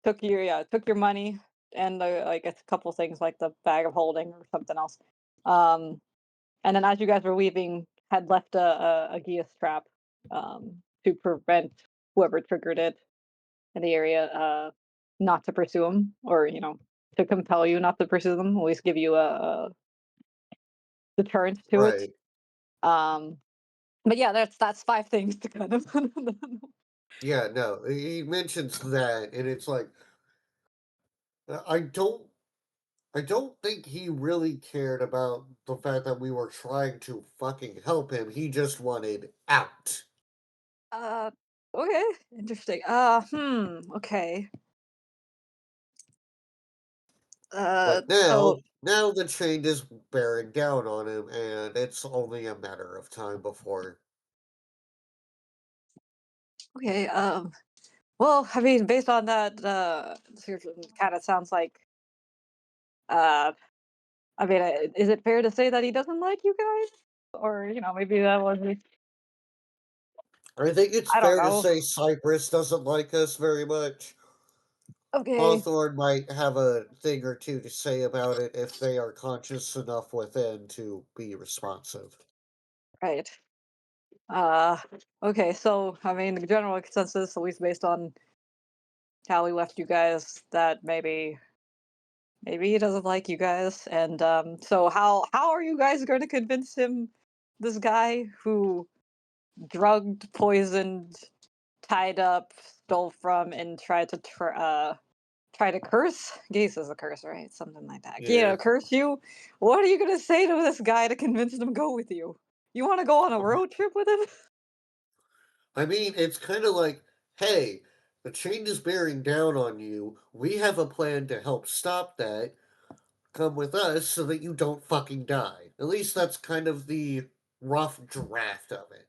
B: took your money and like a couple things like the bag of holding or something else. Um, and then as you guys were leaving, had left a Geas trap to prevent whoever triggered it in the area not to pursue him, or to compel you not to pursue them. At least give you a deterrent to it.
C: right.
B: Um, but yeah, that's five things to kind of.
C: Yeah, no, he mentions that, and it's like I don't I don't think he really cared about the fact that we were trying to fucking help him. He just wanted out.
B: uh, okay, interesting. Okay.
C: But
B: So
C: now the change is bearing down on him, and it's only a matter of time before.
B: okay. Well, I mean, based on that, kind of sounds like. Uh, I mean, is it fair to say that he doesn't like you guys, or maybe that was.
C: I think it's
B: I don't
C: fair to
B: know.
C: say Cyprus doesn't like us very much.
B: Okay,
C: Hawthorne might have a thing or two to say about it if they are conscious enough within to be responsive.
B: right. Uh, okay. So, I mean, the general consensus, at least based on how we left you guys, that maybe he doesn't like you guys, and so how are you guys going to convince him? This guy who drugged, poisoned, tied up, stole from, and tried to try to curse. Geese is a curse, right? Something like that.
C: Yeah.
B: Curse you. What are you gonna say to this guy to convince him to go with you? You want to go on a road trip with him?
C: I mean, it's kind of like, hey, the chain is bearing down on you. We have a plan to help stop that. Come with us so that you don't fucking die. At least that's kind of the rough draft of it.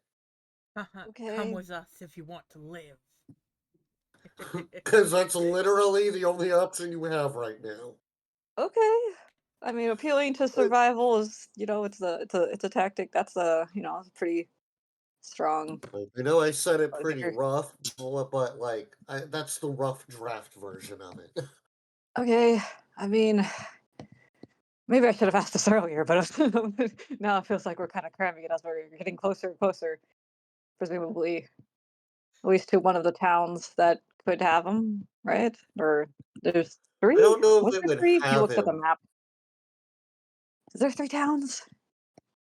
D: Come
B: Okay.
D: with us if you want to live.
C: Because that's literally the only option you have right now.
B: Okay. I mean, appealing to
C: But
B: survival is, it's a tactic. That's it's pretty strong.
C: I know I said it
B: If
C: pretty
B: you're-
C: rough, but like, that's the rough draft version of it.
B: Okay. I mean, maybe I should have asked this earlier, but now it feels like we're kind of cramming it as we're getting closer and closer, presumably at least to one of the towns that could have them, right? Or there's
C: I
B: three?
C: don't know if
B: Was
C: it
B: there
C: would
B: three? He
C: have
B: looks at the
C: him.
B: map. Is there 3 towns?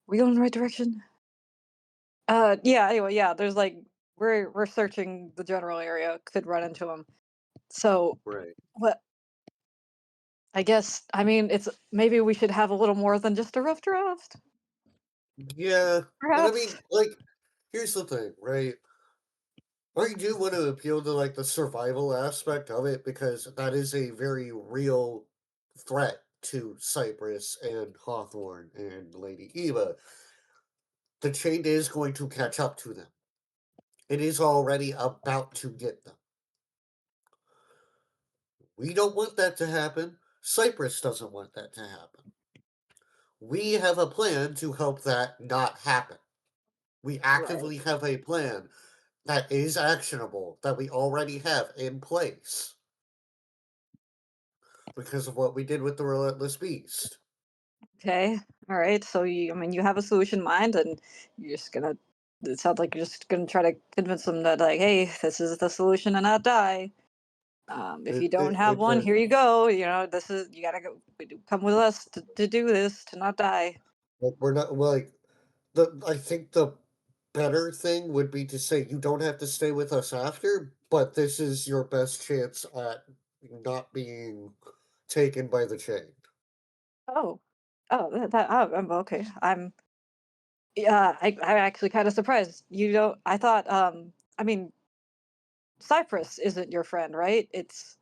B: We going in the right direction? Yeah, anyway, yeah, there's, like we're searching the general area, could run into them. So,
C: Right.
B: what I guess, I mean, it's maybe we should have a little more than just a rough draft,
C: Yeah, and I
B: perhaps?
C: mean, like, here's the thing, right? I do want to appeal to like the survival aspect of it because that is a very real threat to Cypress and Hawthorne and Lady Eva. The chain is going to catch up to them. It is already about to get them. We don't want that to happen. Cypress doesn't want that to happen. We have a plan to help that not happen. We
B: Right.
C: actively have a plan that is actionable, that we already have in place because of what we did with the Relentless Beast.
B: Okay. All right. So I mean, you have a solution in mind, and you're just gonna. It sounds like you're just gonna try to convince them that, like, hey, this is the solution and not die. If you don't have one, here
C: Exactly.
B: you go. This is you gotta go. Come with us to do this to not die.
C: Like, we're not like I think the better thing would be to say you don't have to stay with us after, but this is your best chance at not being taken by the chain.
B: Oh, I'm okay. I'm actually kind of surprised. You don't. I thought. I mean, Cypress isn't your friend, right? It's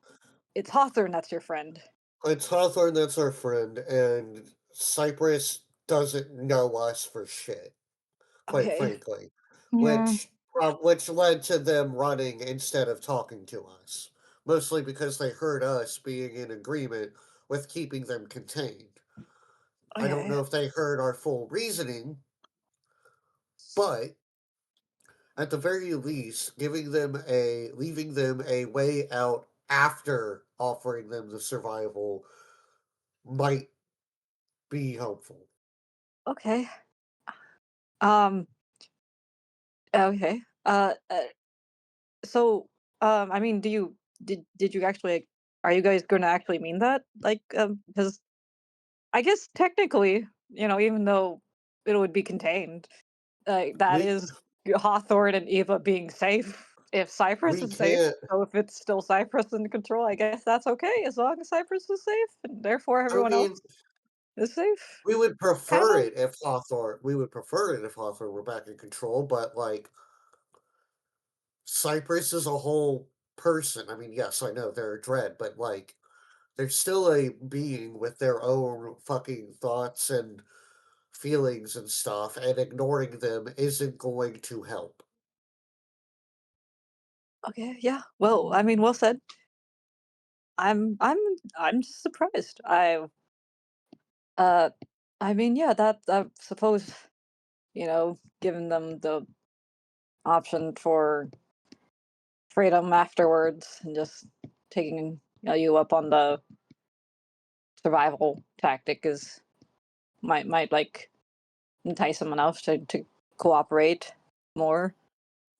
B: Hawthorne that's your friend.
C: It's Hawthorne that's our friend, and Cypress doesn't know us for shit, quite
B: Okay.
C: frankly,
E: Yeah.
C: which led to them running instead of talking to us, mostly because they heard us being in agreement with keeping them contained. I don't
B: Okay.
C: know if they heard our full reasoning, but at the very least, leaving them a way out after offering them the survival might be helpful.
B: Okay. Um. Okay. So, I mean, did you actually, like, are you guys gonna actually mean that? Like, because I guess technically, even though it would be contained, that
C: We
B: is Hawthorne and Eva being safe. If Cypress
C: we
B: is safe,
C: can't.
B: so if it's still Cypress in control, I guess that's okay as long as Cypress is safe, and therefore
C: I
B: everyone
C: mean,
B: else is safe.
C: we would
B: Kind
C: prefer
B: of.
C: it if Hawthorne were back in control, but like Cypress is a whole person. I mean, yes, I know they're a dread, but like they're still a being with their own fucking thoughts and feelings and stuff, and ignoring them isn't going to help.
B: Okay. Yeah. Well, I mean, well said. I'm surprised. Uh, I mean, yeah, that I suppose, giving them the option for freedom afterwards and just taking, you up on the survival tactic is might like entice someone else to cooperate more.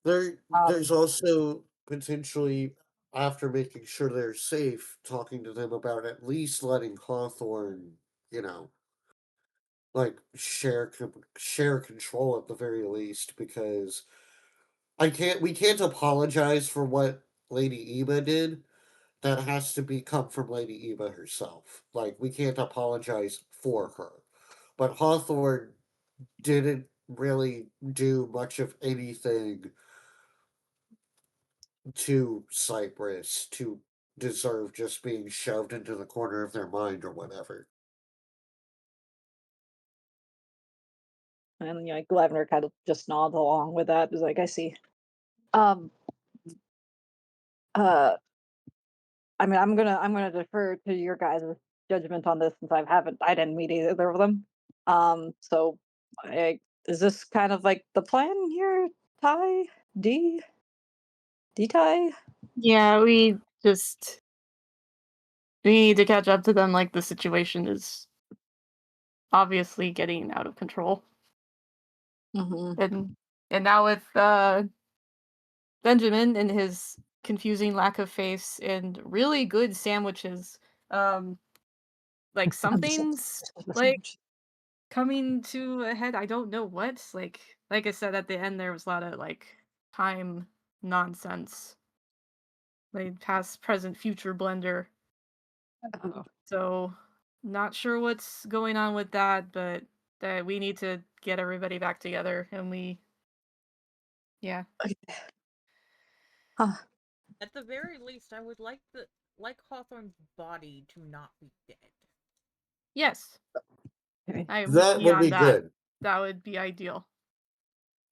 C: There's
B: Um,
C: also potentially, after making sure they're safe, talking to them about at least letting Hawthorne, you know, like share control at the very least, because we can't apologize for what Lady Eva did. That has to be come from Lady Eva herself. Like, we can't apologize for her. But Hawthorne didn't really do much of anything to Cypress to deserve just being shoved into the corner of their mind or whatever.
B: and like Lavender kind of just nods along with that. Is like, I see. Um, uh, I mean, I'm gonna defer to your guys' judgment on this since I didn't meet either of them. So, is this kind of like the plan here, Ty? D D Ty?
E: Yeah, we need to catch up to them, like, the situation is obviously getting out of control.
B: Mm-hmm.
E: And now with, Benjamin and his confusing lack of face and really good sandwiches, like,
B: I'm so
E: something's,
B: so
E: like,
B: much.
E: coming to a head. I don't know what. Like I said at the end, there was a lot of like time nonsense, like past, present, future blender.
B: Oh,
E: So not sure what's going on with that, but that we need to get everybody back together, and yeah.
B: huh.
D: At the very least, I would like Hawthorne's body to not be dead.
E: Yes,
B: Okay.
E: I would
C: That
E: be
C: would
E: on
C: be
E: that.
C: good.
E: That would be ideal.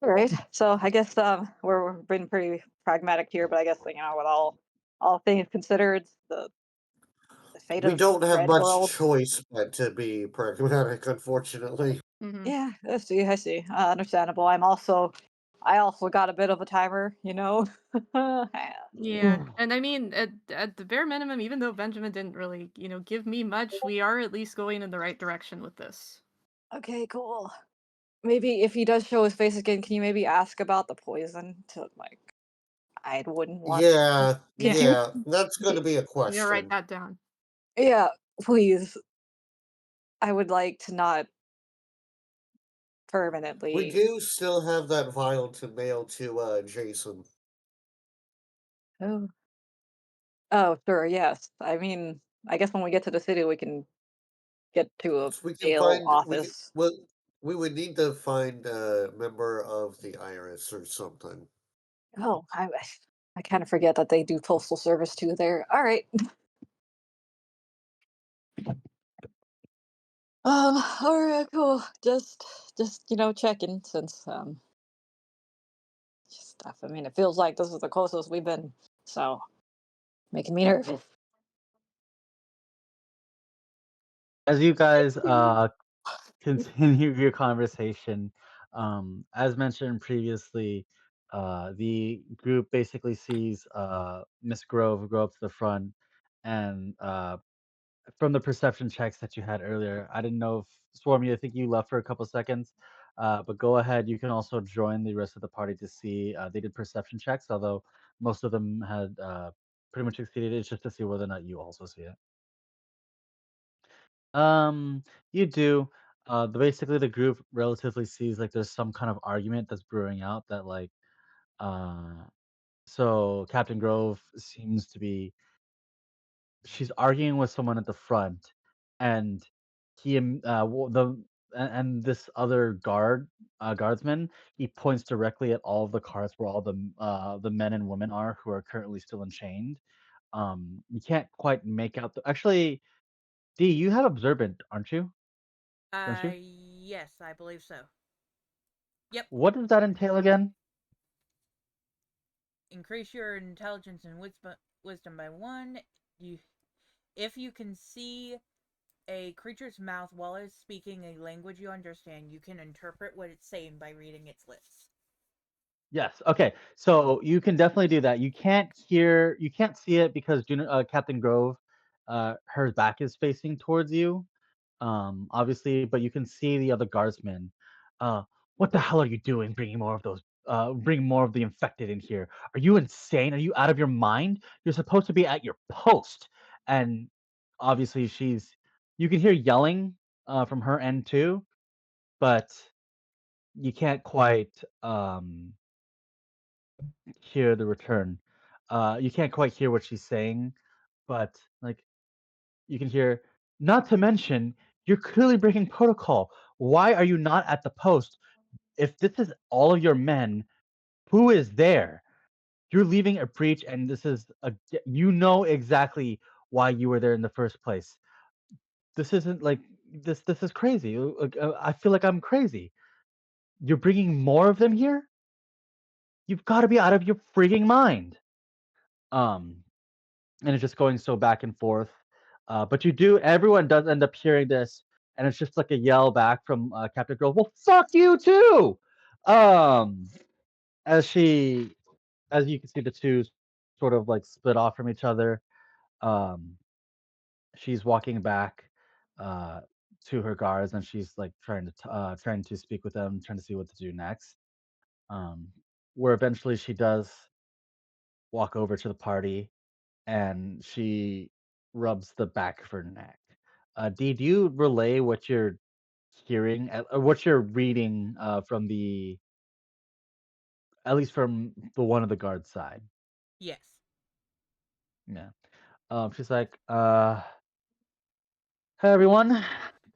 B: All right. So I guess we're been pretty pragmatic here, but I guess with all things considered, the fate
C: We
B: of
C: don't have
B: Red
C: much
B: World.
C: choice but to be pragmatic, unfortunately.
E: Hmm.
B: Yeah, I see. I see. Understandable. I also got a bit of a timer, you know.
E: Yeah, and I mean, at the bare minimum, even though Benjamin didn't really, give me much, we are at least going in the right direction with this.
B: Okay, cool. Maybe if he does show his face again, can you maybe ask about the poison? To like, I wouldn't want.
C: Yeah,
B: Could
E: Yeah,
B: you?
C: yeah, that's going to be a
E: I'm gonna write
C: question.
E: that down.
B: Yeah, please. I would like to not
C: We
B: permanently.
C: do still have that vial to mail to Jason.
B: Oh. Oh, sure. Yes. I mean, I guess when we get to the city, we can get to a
C: So we can
B: bail
C: find
B: office.
C: well, we would need to find a member of the Iris or something.
B: Oh, I kind of forget that they do postal service too there. All right. All right, cool. Just checking since stuff. I mean, it feels like this is the closest we've been, so making me nervous.
A: As you guys continue your conversation, as mentioned previously, the group basically sees Miss Grove go up to the front, and from the perception checks that you had earlier, I didn't know if Swarmy, I think you left for a couple seconds, but go ahead. You can also join the rest of the party to see. They did perception checks, although most of them had pretty much exceeded it. It's just to see whether or not you also see it. You do. Basically the group relatively sees like there's some kind of argument that's brewing out that like uh so Captain Grove seems to be she's arguing with someone at the front, and he and this other guardsman, he points directly at all of the cars where all the men and women are who are currently still enchained. You can't quite make out actually, D, you have observant, aren't you? Don't you?
D: Yes, I believe so. Yep.
A: What does that entail again?
D: Increase your intelligence and wisdom by 1. You, if you can see a creature's mouth while it's speaking a language you understand, you can interpret what it's saying by reading its lips.
A: Yes. Okay. So you can definitely do that. You can't see it because Captain Grove, her back is facing towards you, obviously, but you can see the other guardsmen. Uh, what the hell are you doing? Bringing more of the infected in here. Are you insane? Are you out of your mind? You're supposed to be at your post. And obviously, you can hear yelling, from her end too, but you can't quite, hear the return. You can't quite hear what she's saying, but like you can hear. Not to mention, you're clearly breaking protocol. Why are you not at the post? If this is all of your men, who is there? You're leaving a breach, and you know exactly why you were there in the first place. This isn't like this. This is crazy. I feel like I'm crazy. You're bringing more of them here. You've got to be out of your freaking mind. Um, and it's just going so back and forth. But everyone does end up hearing this, and it's just like a yell back from Captain Girl. Well, fuck you too. Um, as she, as you can see, the two sort of like split off from each other. Um, she's walking back uh, to her guards, and she's like trying to speak with them, trying to see what to do next. Um, where eventually she does walk over to the party, and she rubs the back of her neck. D, do you relay what you're hearing, or what you're reading from at least from the one of the guards side.
D: Yes.
A: Yeah. She's like, "Hi everyone.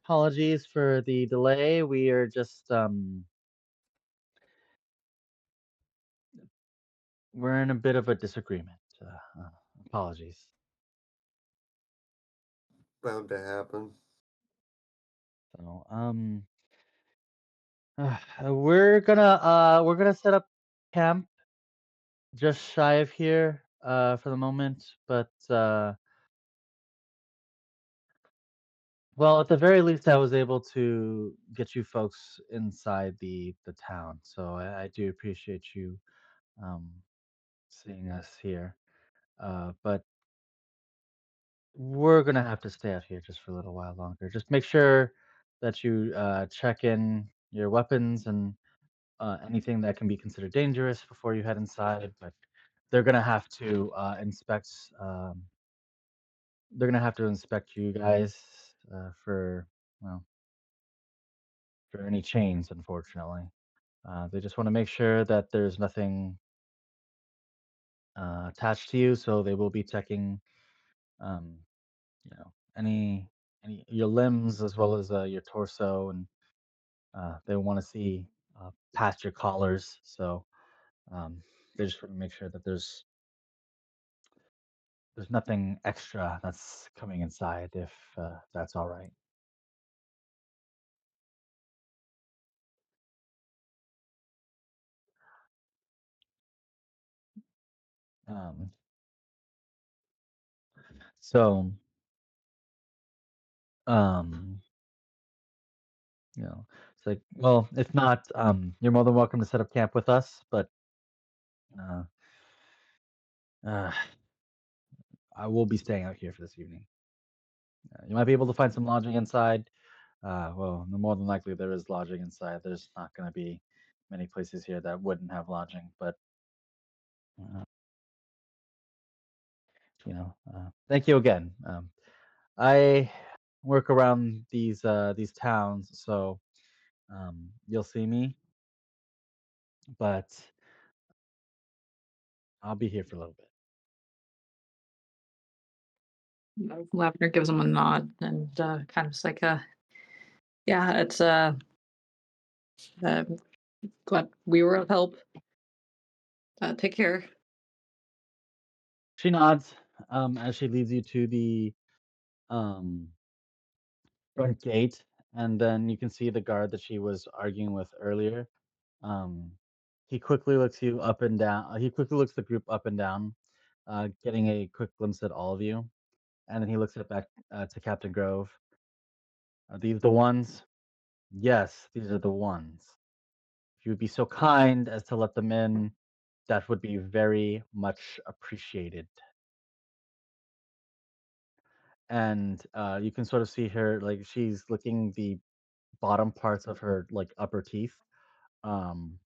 A: Apologies for the delay. We are just we're in a bit of a disagreement. Apologies."
C: Bound to happen.
A: So, we're gonna set up camp just shy of here for the moment, but well, at the very least, I was able to get you folks inside the town, so I do appreciate you um seeing us here. But we're gonna have to stay out here just for a little while longer. Just make sure that you check in your weapons and anything that can be considered dangerous before you head inside. But they're gonna have to inspect. They're gonna have to inspect you guys for well for any chains. Unfortunately, they just want to make sure that there's nothing attached to you. So they will be checking, um, any your limbs as well as your torso, and they want to see past your collars. So um, they just want to make sure that there's nothing extra that's coming inside, if that's all right. Um, so, um, it's like, well, if not, you're more than welcome to set up camp with us, but uh, uh, I will be staying out here for this evening. You might be able to find some lodging inside. Well, more than likely there is lodging inside. There's not going to be many places here that wouldn't have lodging, but uh, thank you again. I work around these towns, so you'll see me, but I'll be here for a little bit.
B: Lavender gives him a nod and kind of just like yeah, it's uh glad we were of help. Take care.
A: She nods as she leads you to the um, front gate, and then you can see the guard that she was arguing with earlier. Um, he quickly looks you up and down. He quickly looks the group up and down, getting a quick glimpse at all of you, and then he looks it back to Captain Grove. Are these the ones? Yes, these are the ones. If you would be so kind as to let them in, that would be very much appreciated. And you can sort of see her, like, she's licking the bottom parts of her like upper teeth. Um,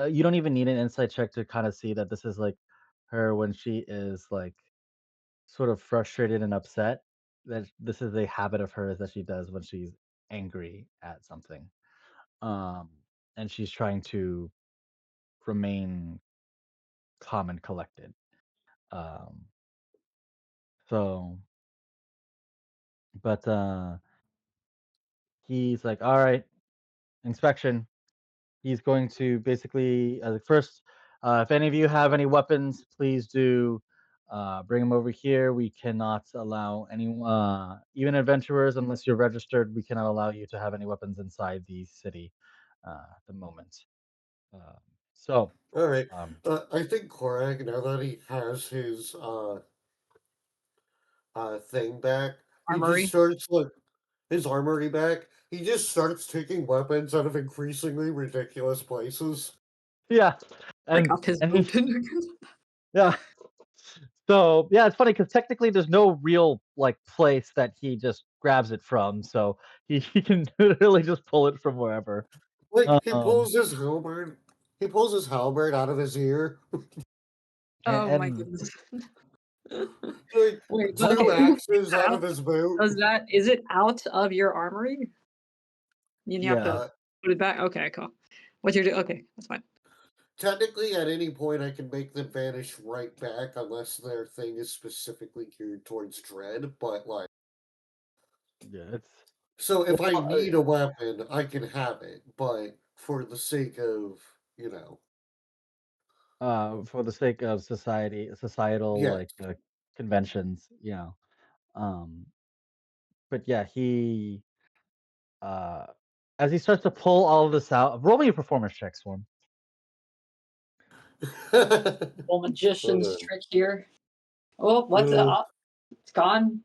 A: you don't even need an insight check to kind of see that this is like her when she is like sort of frustrated and upset. That this is a habit of hers that she does when she's angry at something. Um, and she's trying to remain calm and collected. Um, so, but he's like, all right, inspection. He's going to basically first, if any of you have any weapons, please do bring them over here. We cannot allow any, even adventurers, unless you're registered. We cannot allow you to have any weapons inside the city at the moment. Uh, so,
C: All right.
A: um,
C: I think Korak, now that he has his thing back, he just
B: Armory.
C: starts like his armory back. He just starts taking weapons out of increasingly ridiculous places.
A: yeah,
B: Like up his
A: and he
B: boot.
A: yeah. So yeah, it's funny because technically there's no real like place that he just grabs it from, so he can literally just pull it from wherever.
C: Like
A: Um,
C: he pulls his halberd out of his ear.
B: Oh my
A: and
B: goodness.
C: Like,
B: Wait,
C: 2
B: okay.
C: axes out of his boot.
B: Is it out of your armory? You have to
A: Yeah.
C: Uh,
B: put it back? Okay, cool. What you're doing? Okay, that's fine.
C: technically, at any point, I can make them vanish right back unless their thing is specifically geared towards dread. But like,
A: Yeah, it's
C: so if I
A: well,
C: need a weapon, I can have it. But for the sake of, you know,
A: for the sake of societal
C: yes.
A: like conventions, Um, but yeah, he uh as he starts to pull all of this out, roll me a performance check, Swarm.
B: Well, magician's
C: Hold
B: trick here. Oh, what's
C: on.
B: up? It's gone.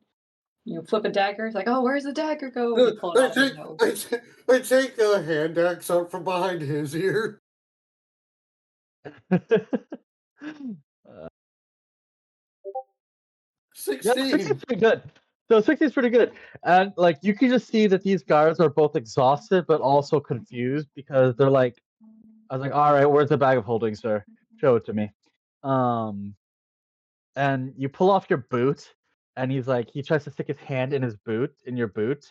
B: You flip a dagger. It's like, oh, where's the dagger go?
C: No,
B: You pull it out of his nose.
C: I take a hand axe out from behind his ear.
A: Uh, yeah, 60's
C: 16.
A: pretty good. So 60 is pretty good. And like you can just see that these guards are both exhausted but also confused because they're like, I was like, all right, where's the bag of holding, sir? Show it to me. And you pull off your boot, and he's like, he tries to stick his hand in his boot, in your boot.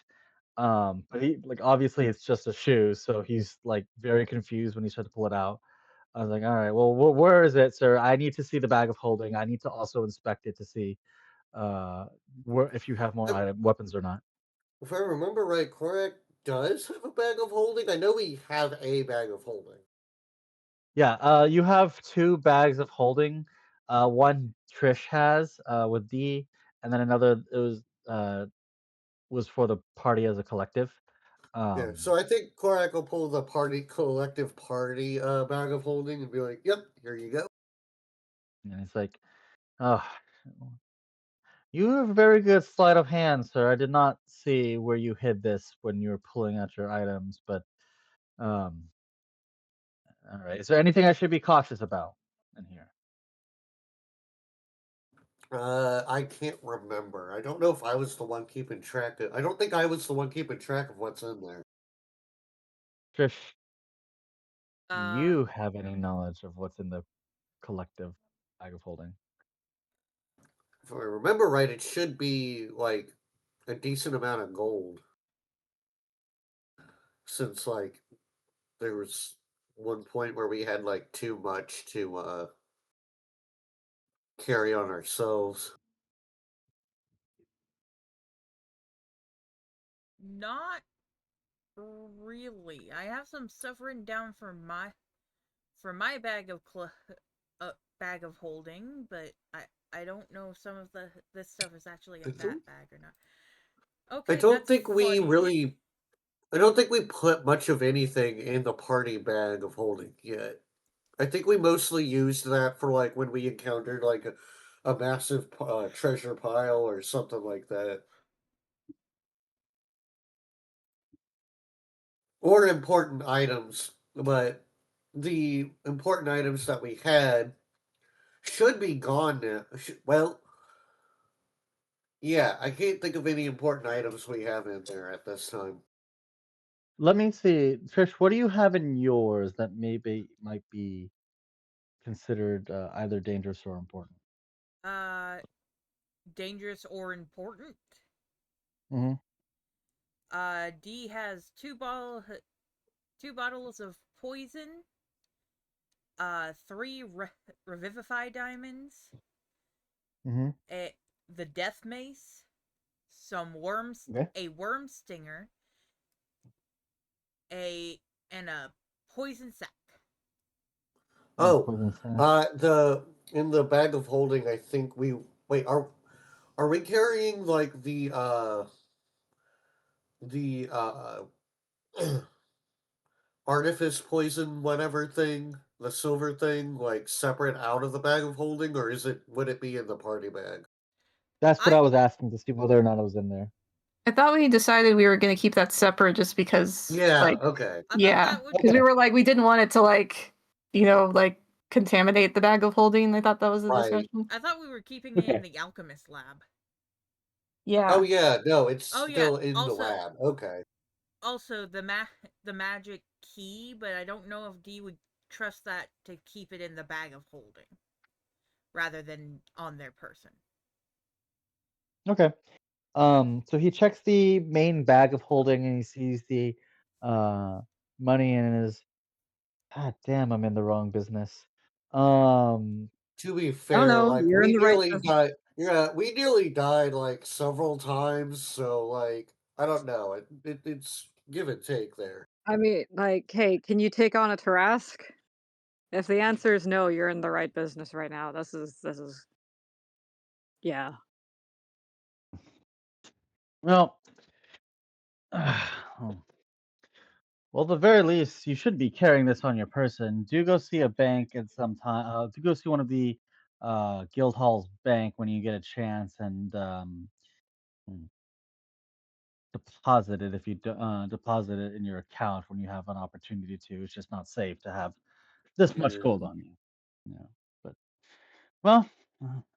A: But he like obviously it's just a shoe, so he's like very confused when he tries to pull it out. I was like, all right, well, where is it, sir? I need to see the bag of holding. I need to also inspect it to see where if you have more weapons or not.
C: If I remember right, Korak does have a bag of holding. I know we have a bag of holding.
A: Yeah, you have 2 bags of holding. One Trish has with D, and then another it was for the party as a collective.
C: Yeah,
A: Um,
C: so I think Korak will pull the collective party bag of holding and be like, "Yep, here you go."
A: and it's like, oh, you have a very good sleight of hand, sir. I did not see where you hid this when you were pulling out your items, but um, all right. Is there anything I should be cautious about in here?
C: I can't remember. I don't know if I was the one keeping track of. I don't think I was the one keeping track of what's in there.
A: Trish, do
D: Uh,
A: you have any knowledge of what's in the collective bag of holding?
C: If I remember right, it should be like a decent amount of gold, since like there was one point where we had like too much to carry on ourselves.
D: not really. I have some stuff written down for my bag of holding, but I don't know if some of this stuff is actually
C: I
D: in
C: don't.
D: that bag or not.
C: I
D: Okay,
C: don't
D: that's
C: think we
D: funny.
C: really. I don't think we put much of anything in the party bag of holding yet. I think we mostly used that for like when we encountered like a massive treasure pile or something like that, or important items. But the important items that we had should be gone now. Well, yeah, I can't think of any important items we have in there at this time.
A: Let me see, Trish. What do you have in yours that maybe might be considered either dangerous or important?
D: Uh, dangerous or important?
A: Hmm.
D: D has two bottles of poison, 3 revivify diamonds,
A: Hmm.
D: the death mace, some worms,
A: Okay.
D: a worm stinger, a and a poison sack.
C: Oh,
A: Poison sack.
C: the in the bag of holding, I think we wait. Are we carrying like the artifice poison whatever thing, the silver thing, like separate out of the bag of holding, or would it be in the party bag?
A: That's what
D: I
A: I was asking to see whether or not it was in there.
E: I thought we decided we were going to keep that separate just because,
C: Yeah,
E: like,
C: okay.
D: I thought
E: yeah,
D: that would
E: because we
A: Okay.
E: were like, we didn't want it to, like, like, contaminate the bag of holding. I thought that was the
C: Right.
E: discussion.
D: I thought we were keeping it in
A: Okay.
D: the alchemist lab.
C: Oh
E: Yeah.
C: yeah, no, it's
D: Oh yeah,
C: still in the lab. Okay.
D: also the magic key, but I don't know if D would trust that to keep it in the bag of holding rather than on their person.
A: Okay. So he checks the main bag of holding and he sees the uh money in his. God damn, I'm in the wrong business. Um,
C: To be
B: I don't
C: fair,
B: know.
C: like
B: You're in
C: we
B: the right
C: nearly
B: business.
C: died. Yeah, we nearly died like several times. So like, I don't know. It's give and take there.
B: I mean, like, hey, can you take on a Tarask? If the answer is no, you're in the right business right now. This is yeah.
A: well, oh, well, at the very least, you should be carrying this on your person. Do go see a bank at some time. Do go see one of the Guildhall's bank when you get a chance, and mm, deposit it if you deposit it in your account when you have an opportunity to. It's just not safe to have this much
C: Yeah.
A: gold on you. Yeah, but well,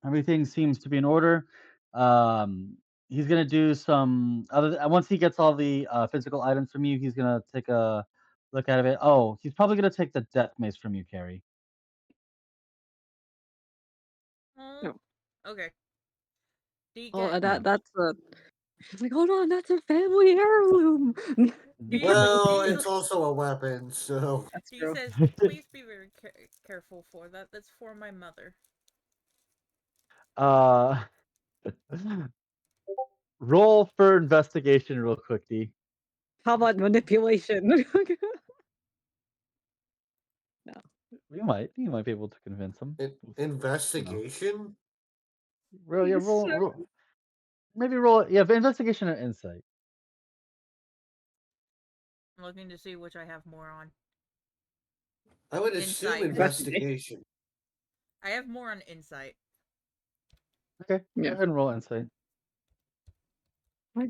A: everything seems to be in order. Um, he's gonna do some once he gets all the physical items from you. He's gonna take a look at it. Oh, he's probably gonna take the death mace from you, Carrie.
D: Oh,
B: No.
D: okay. Do you
B: Well,
D: get?
A: Yeah.
B: that's a. She's like, hold on, that's a family heirloom.
D: Do
B: You
D: you?
B: can't
C: Well,
D: Do
B: take
D: you?
C: it's
B: it.
C: also a weapon, so
B: That's
D: He
B: true.
D: says, "Please be very careful for that. That's for my mother."
A: uh, roll for investigation real quick, D.
B: How about manipulation? No.
A: You might be able to convince him. You know,
C: investigation.
A: yeah, maybe roll, yeah, but investigation or insight.
D: I'm looking to see which I have more on.
C: I would assume
D: Insight.
B: Investigate.
C: investigation.
D: I have more on insight.
A: Okay, go
B: Yeah.
A: ahead and roll insight.
B: My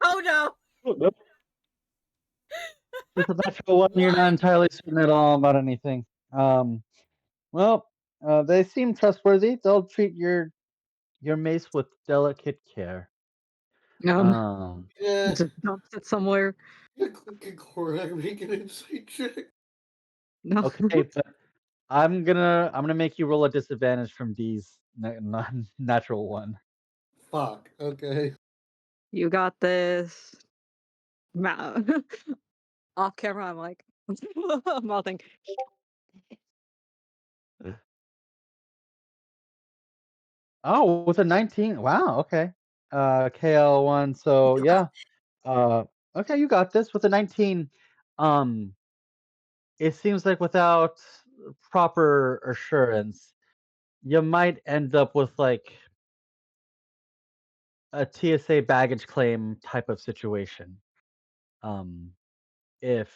D: Oh no!
A: Oh, nope. It's a natural one. You're not
D: What?
A: entirely certain at all about anything. Well, they seem trustworthy. They'll treat your mace with delicate care.
B: um
C: Yeah,
B: just dumps it somewhere.
C: you're clicking correct. Make an insight check.
B: No.
A: Okay, but I'm gonna make you roll a disadvantage from D's natural one.
C: Fuck. Okay.
B: You got this. Off camera, I'm like mouthing.
A: Oh, with a 19. Wow. Okay. KL1. So
B: You got
A: yeah. Okay, you got this with a 19. Um, it seems like without proper assurance, you might end up with like a TSA baggage claim type of situation. Um, if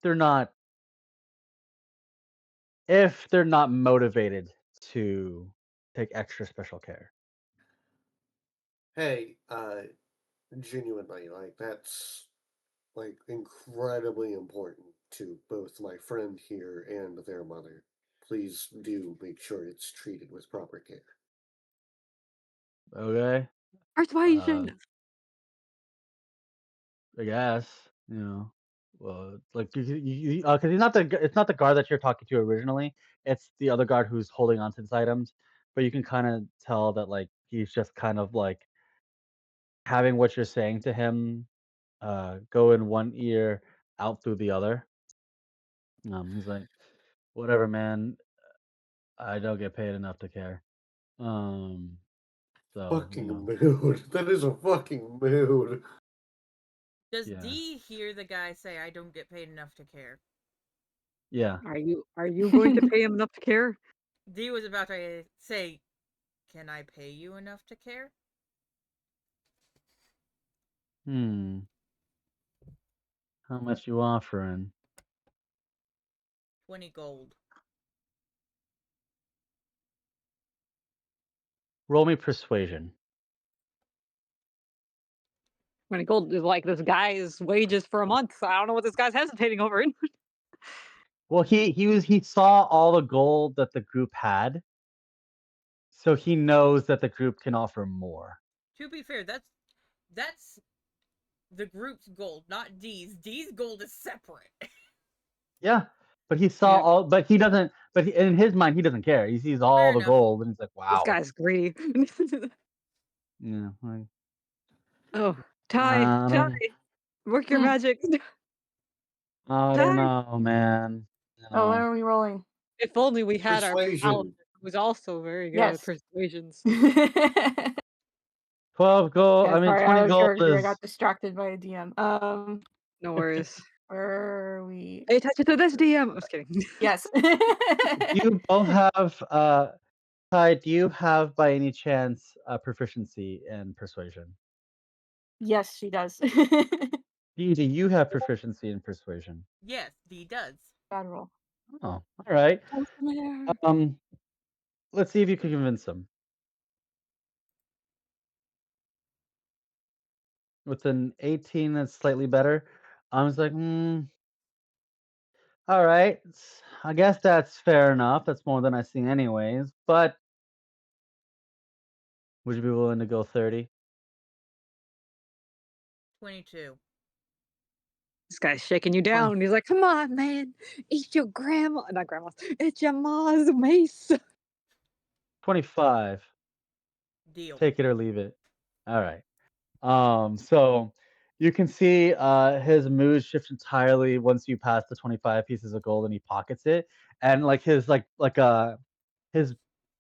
A: they're not if they're not motivated to take extra special care.
C: Hey, genuinely, like that's like incredibly important to both my friend here and their mother. Please do make sure it's treated with proper care.
A: Okay. Uh,
B: persuasion.
A: I guess, you know. Well, like because it's not the guard that you're talking to originally. It's the other guard who's holding on to these items, but you can kind of tell that like he's just kind of like having what you're saying to him go in one ear, out through the other. He's like, whatever, man. I don't get paid enough to care. Um, so
C: Fucking mood. That is a fucking mood.
D: Does
A: yeah,
D: D hear the guy say, "I don't get paid enough to care"?
A: yeah.
B: Are you going to pay him enough to care?
D: D was about to say, "Can I pay you enough to care?"
A: Hmm. How much you offering?
D: 20 gold.
A: Roll me persuasion.
B: When gold is like this guy's wages for a month. I don't know what this guy's hesitating over.
A: Well, he saw all the gold that the group had, so he knows that the group can offer more.
D: To be fair, that's the group's gold, not D's. D's gold is separate.
A: Yeah, but he saw
B: Yeah.
A: all. But he doesn't. But in his mind, he doesn't care. He sees all
D: Fair
A: the
D: enough.
A: gold, and he's like,
B: This
A: "Wow."
B: guy's greedy.
A: Yeah.
B: Oh, Ty,
A: I
B: Ty,
A: don't.
B: work your
E: Hmm.
B: magic.
A: I
B: Ty.
A: don't know, man. You
E: Oh, what
A: know.
E: are we rolling?
B: If only we had our
C: Persuasion.
B: paladin, who was also very good
E: Yes.
B: at persuasions.
A: 12 gold.
E: Yeah,
A: I mean,
E: sorry,
A: 20
E: I was
A: gold
E: I
A: is.
E: got distracted by a DM.
B: No worries.
E: Where are we?
B: Pay attention to this DM. I'm just kidding.
E: Yes.
A: Do you both have? Ty, do you have by any chance proficiency in persuasion?
E: Yes, she does.
A: Dee, do you have proficiency in persuasion?
D: Yes, D does.
E: Bad roll.
A: Oh, all right.
B: Awesome.
A: Let's see if you can convince him. With an 18, that's slightly better. I was like, all right. I guess that's fair enough. That's more than I see anyways. But would you be willing to go 30?
D: 22.
B: This guy's shaking you down. He's like, come on, man. Eat your not grandma's. Eat your ma's mace.
A: 25.
D: Deal.
A: Take it or leave it. All right. So you can see his mood shift entirely once you pass the 25 pieces of gold and he pockets it. And like his his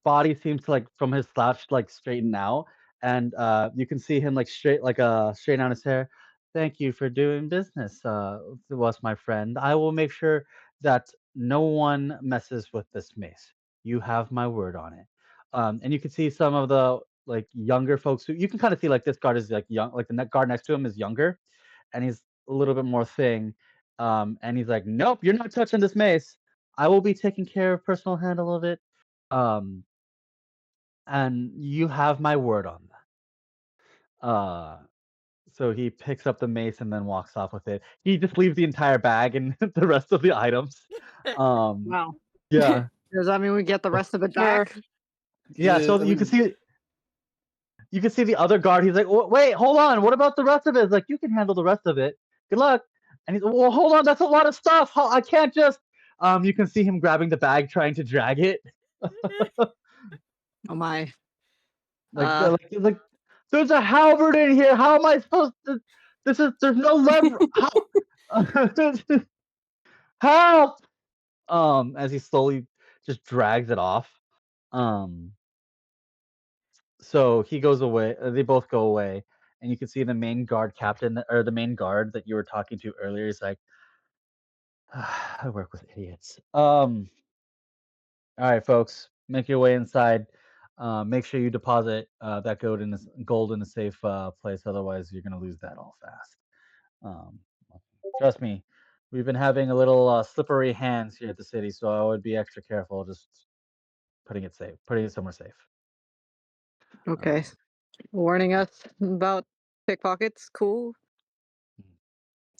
A: body seems to like from his slouch like straighten out. And you can see him like straighten out his hair. Thank you for doing business, with us, my friend. I will make sure that no one messes with this mace. You have my word on it. And you can see some of the like younger folks who you can kind of see like this guard is like young, like the guard next to him is younger, and he's a little bit more thing. And he's like, nope, you're not touching this mace. I will be taking care of personal handle of it. Um, and you have my word on that. So he picks up the mace and then walks off with it. He just leaves the entire bag and the rest of the items.
B: Wow.
A: Yeah,
B: Does that mean we get the rest of it
E: Sure.
B: back?
A: yeah. So
C: I
A: you can
C: mean,
A: see. You can see the other guard. He's like, "Wait, hold on. What about the rest of it?" It's like, you can handle the rest of it. Good luck. And he's, well, hold on. That's a lot of stuff. I can't just. You can see him grabbing the bag, trying to drag it.
B: Oh my.
A: Like, there's a halberd in here. How am I supposed to? There's no lever. Help! As he slowly just drags it off. So he goes away. They both go away, and you can see the main guard captain or the main guard that you were talking to earlier. Is like, I work with idiots. All right, folks, make your way inside. Make sure you deposit that gold in a safe place. Otherwise, you're gonna lose that all fast. Um, Trust me, we've been having a little slippery hands here at the city, so I would be extra careful. Just putting it somewhere safe.
B: Okay. Warning us about pickpockets. Cool.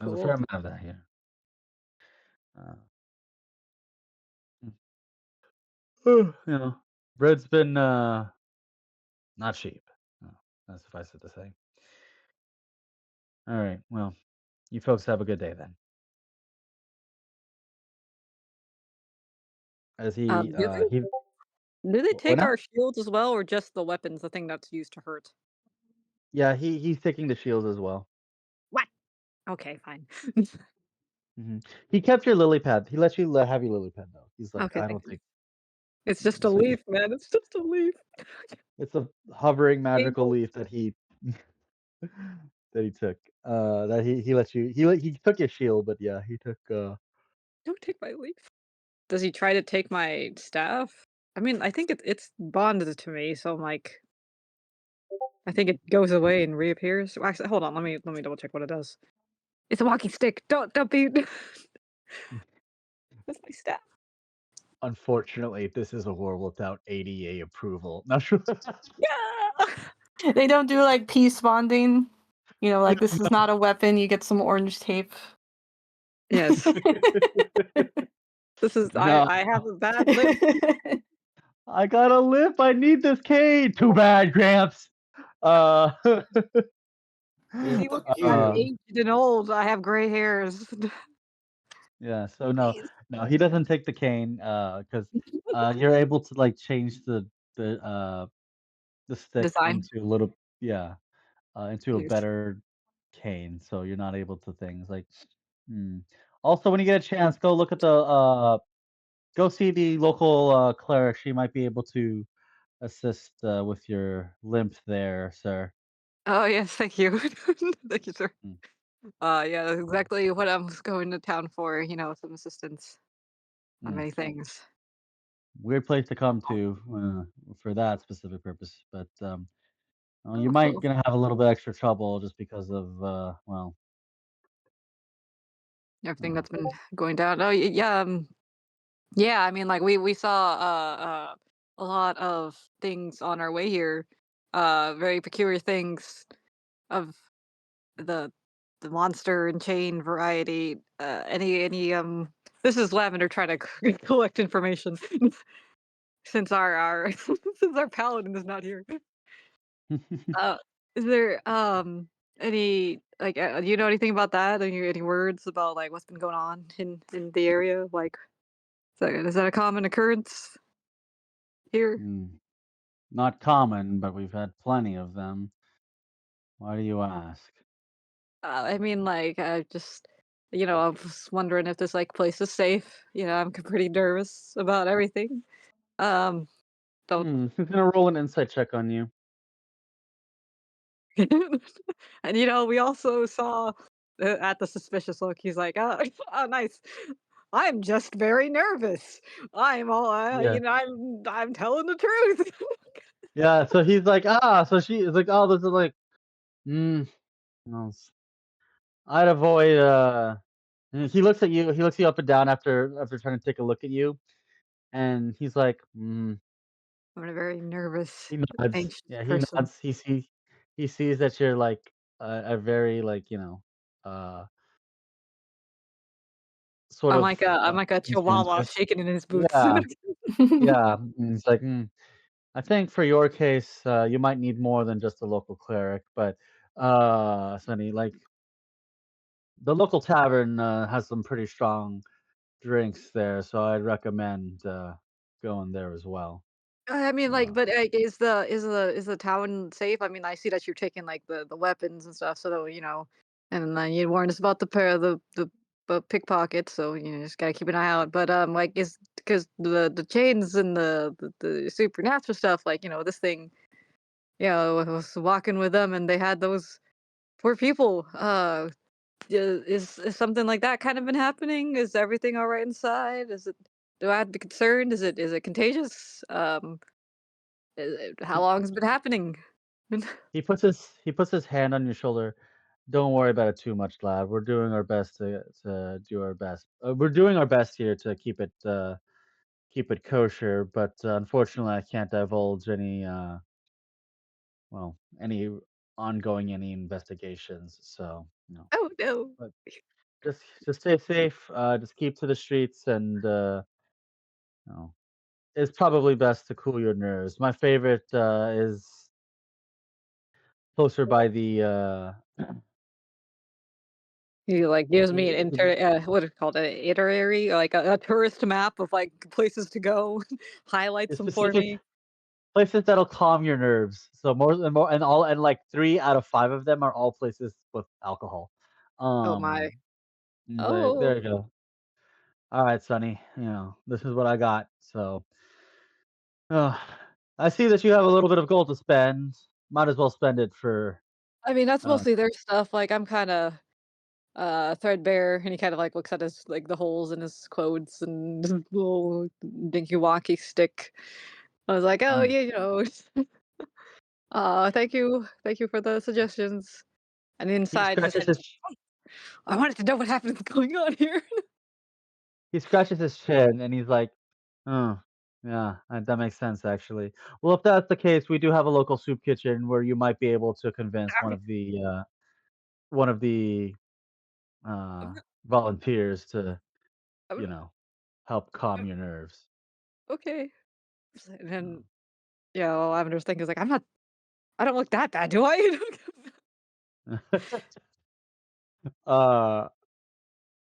A: There's a
B: Cool.
A: fair amount of that here. You know, bread's been not cheap. That's suffice it to say. All right. Well, you folks have a good day then. As he
B: Do they
A: what
B: take
A: now?
B: our shields as well, or just the weapons, the thing that's used to hurt?
A: Yeah, he's taking the shields as well.
B: What? Okay, fine.
A: He kept your lily pad. He let you have your lily pad though. He's like,
B: Okay,
A: I
B: thank
A: don't
B: you.
A: think
B: It's just a
A: it's okay.
B: leaf, man. It's just a leaf.
A: It's a hovering magical
B: Painful.
A: leaf that he that he took. That he let you he took your shield, but yeah, he took
B: Don't take my leaf. Does he try to take my staff? I mean, I think it's bonded to me, so I'm like, I think it goes away and reappears. Well, actually, hold on. Let me double check what it does. It's a walking stick. Don't be. That's my staff.
A: unfortunately, this is a war without ADA approval. Not sure.
B: Yeah.
E: They don't do like peace bonding. You know, like this is not a weapon. You get some orange tape.
B: Yes. This is
A: No.
B: I have a bad lip.
A: I got a lip. I need this cane. Too bad, Gramps. uh,
C: Yeah,
B: He
C: but
B: looks
C: here,
B: aged and old. I have gray hairs.
A: yeah. So no,
B: Please.
A: no, he doesn't take the cane. Because you're able to like change the the stick
B: Design.
A: into a little, yeah, into a
B: Yes.
A: better cane. So you're not able to things like. Hmm. Also, when you get a chance, go look at the go see the local cleric. She might be able to assist with your limp there, sir.
B: Oh yes, thank you. Thank you, sir.
A: Mm,
B: Yeah, that's
A: mm,
B: exactly what I'm going to town for, some assistance on
A: mm.
B: many things.
A: Weird place to come to for that specific purpose, but you
B: Oh,
A: might
B: well,
A: gonna have a little bit extra trouble just because of well,
B: everything
A: uh,
B: that's been going down. Oh, yeah, yeah. I mean, like we saw a lot of things on our way here, very peculiar things of the the monster and chain variety. Any. This is Lavender trying to collect information since our since our paladin is not here. Uh, is there any like do you know anything about that? Any words about like what's been going on in the area? Like, is that a common occurrence here?
A: mm, not common, but we've had plenty of them. Why do you ask?
B: I mean, like, I just, I was wondering if this like place is safe. I'm pretty nervous about everything. Um, don't.
A: Who's gonna roll an insight check on you?
B: And we also saw at the suspicious look. He's like, "Oh, oh, nice. I'm just very nervous. I'm all,
A: Yeah,
B: I'm telling the truth."
A: yeah. So he's like, ah. So she is like, oh, this is like, mm, no, I'd avoid. And he looks at you. He looks you up and down after trying to take a look at you, and he's like,
B: I'm a very nervous,
A: he nods.
B: anxious
A: Yeah, he
B: person.
A: nods. He sees that you're like a very like uh sort of
B: I'm like a chihuahua
A: conscientious.
B: shaking in his boots.
A: Yeah, yeah. And it's like, I think for your case, you might need more than just a local cleric, but Sonny, like the local tavern has some pretty strong drinks there, so I'd recommend going there as well.
B: I mean, like,
A: Uh,
B: but like, is the town safe? I mean, I see that you're taking like the weapons and stuff, so that and then you warned us about the pair of the pickpockets, so just gotta keep an eye out. But like, is because the chains and the supernatural stuff, like this thing, I was walking with them, and they had those poor people. Is something like that kind of been happening? Is everything all right inside? Do I have to be concerned? Is it contagious? How long has it been happening?
A: he puts his hand on your shoulder. Don't worry about it too much, lad. We're doing our best to do our best. We're doing our best here to keep it kosher, but unfortunately, I can't divulge any any ongoing any investigations. So
B: Oh, no.
A: but just stay safe. Just keep to the streets, and you know, it's probably best to cool your nerves. My favorite is closer by the
B: He, like, gives me an
A: the
B: what is it called? An itinerary, like a tourist map of, like, places to go, highlights
A: the
B: them for
A: specific
B: me.
A: places that'll calm your nerves. So more and all and like 3 out of 5 of them are all places with alcohol.
B: Oh my.
A: But there
B: Oh,
A: you go. All right, Sonny. This is what I got. So, uh, I see that you have a little bit of gold to spend. Might as well spend it for.
B: I mean, that's
A: Uh,
B: mostly their stuff, like, I'm kinda, threadbare, and he kinda, like, looks at his like, the holes in his clothes and his little dinky walkie stick. I was like, "Oh,
A: uh,
B: yeah, thank you for the suggestions." And
A: he
B: inside, his
A: scratches
B: head
A: his
B: is, "I wanted to know what happened going on here."
A: he scratches his chin and he's like, "Oh, yeah, that makes sense actually." Well, if that's the case, we do have a local soup kitchen where you might be able to convince one of the
B: I'm
A: uh,
B: not
A: volunteers to,
B: I'm
A: you
B: not
A: know, help calm
B: I'm
A: your nerves.
B: okay. And
A: Uh,
B: then, yeah, well, Lavender's thing is like, I don't look that bad, do I?
A: uh,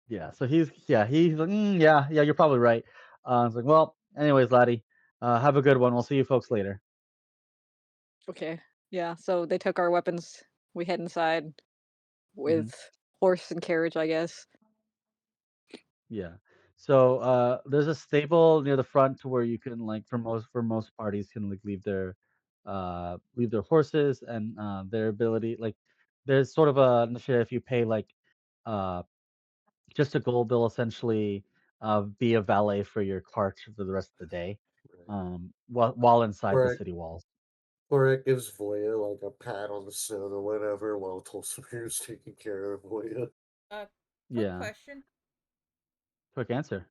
A: yeah. So he's like, yeah, you're probably right. It's like, well, anyways, laddie, have a good one. We'll see you folks later.
B: Okay. Yeah, so they took our weapons. We head inside
A: Mhm.
B: with horse and carriage, I guess.
A: Yeah. So there's a stable near the front to where you can like for most parties can like leave their horses and their ability like there's sort of a initiative if you pay like uh just a gold they'll essentially be a valet for your cart for the rest of the day
C: Right.
A: while inside the
C: Correct.
A: city walls.
C: Or it gives Voya like a pat on the stone or whatever while Tolstomir's taking care of Voya.
D: Quick
A: Yeah.
D: question.
A: Quick answer.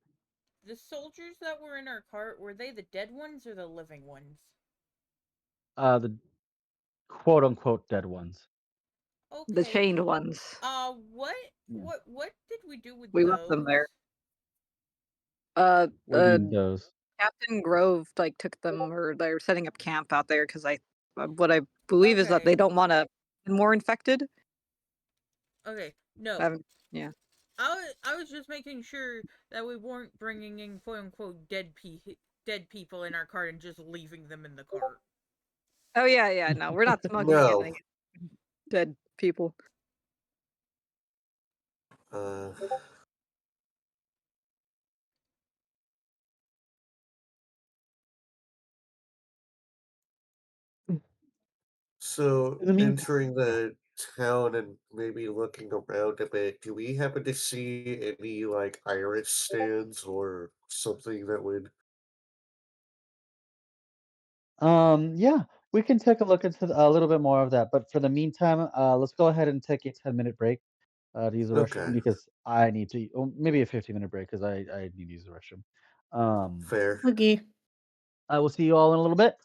D: The soldiers that were in our cart, were they the dead ones or the living ones?
A: The quote unquote dead ones.
B: The
D: Okay.
B: chained ones.
D: What
A: Yeah.
D: what did we do with
B: We left them
D: those?
B: there.
A: What do you mean those?
B: Captain Grove, like, took them or they're setting up camp out there because what I believe is that
D: Okay.
B: they don't wanna more infected.
D: Okay. No.
B: I haven't yeah.
D: I was just making sure that we weren't bringing in quote unquote dead people in our cart and just leaving them in the cart.
B: Oh, yeah, no, we're not smuggling
C: No.
B: any dead people.
C: Uh, so
A: In the meantime,
C: entering the town and maybe looking around a bit, do we happen to see any like iris stands or something that would
A: yeah, we can take a look into a little bit more of that. But for the meantime, let's go ahead and take a 10-minute break to use the restroom
C: okay,
A: because I need to, or maybe a 15-minute break because I need to use the restroom.
C: fair.
E: Okay.
A: I will see you all in a little bit.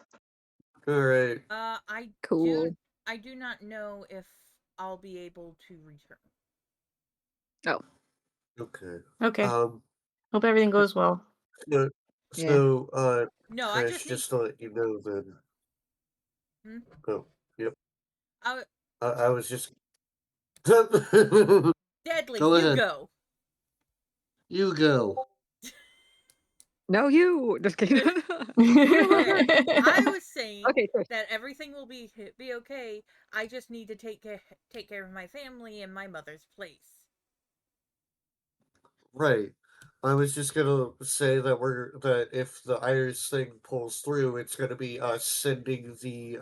C: All right.
D: I
B: Cool.
D: do not know if I'll be able to return.
B: Oh,
C: Okay.
E: Okay.
C: Um
E: Hope everything goes well.
C: so,
B: yeah.
D: No, I
C: Trish,
D: just need.
C: just to let you know then.
D: Hmm?
C: Oh, yep.
D: I,
C: I was just Go
D: Deadly, you
C: ahead.
D: go.
C: You go.
B: No, you. Just kidding.
D: Okay, I was saying
B: Okay, Trish.
D: that everything will be okay. I just need to take care of my family in my mother's place.
C: Right. I was just gonna say that if the Iris thing pulls through, it's gonna be us sending the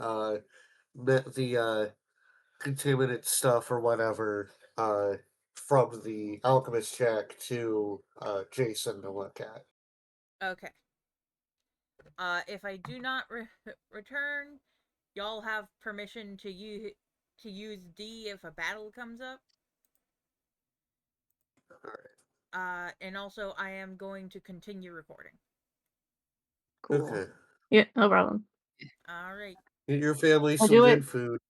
C: contaminant stuff or whatever from the alchemist check to Jason to look at.
D: Okay. If I do not return, y'all have permission to use D if a battle comes up.
C: Alright.
D: And also I am going to continue recording.
B: Cool.
C: Okay.
E: Yeah, no problem.
D: All right.
C: Get your family
E: I'll
C: some
E: do
C: good
E: it.
C: food.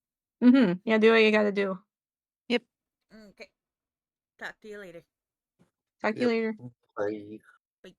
E: Yeah, do what you gotta do.
B: Yep.
D: Okay. Talk to you later.
E: Talk to you
C: Yep.
E: later.
C: Bye.
D: Bye.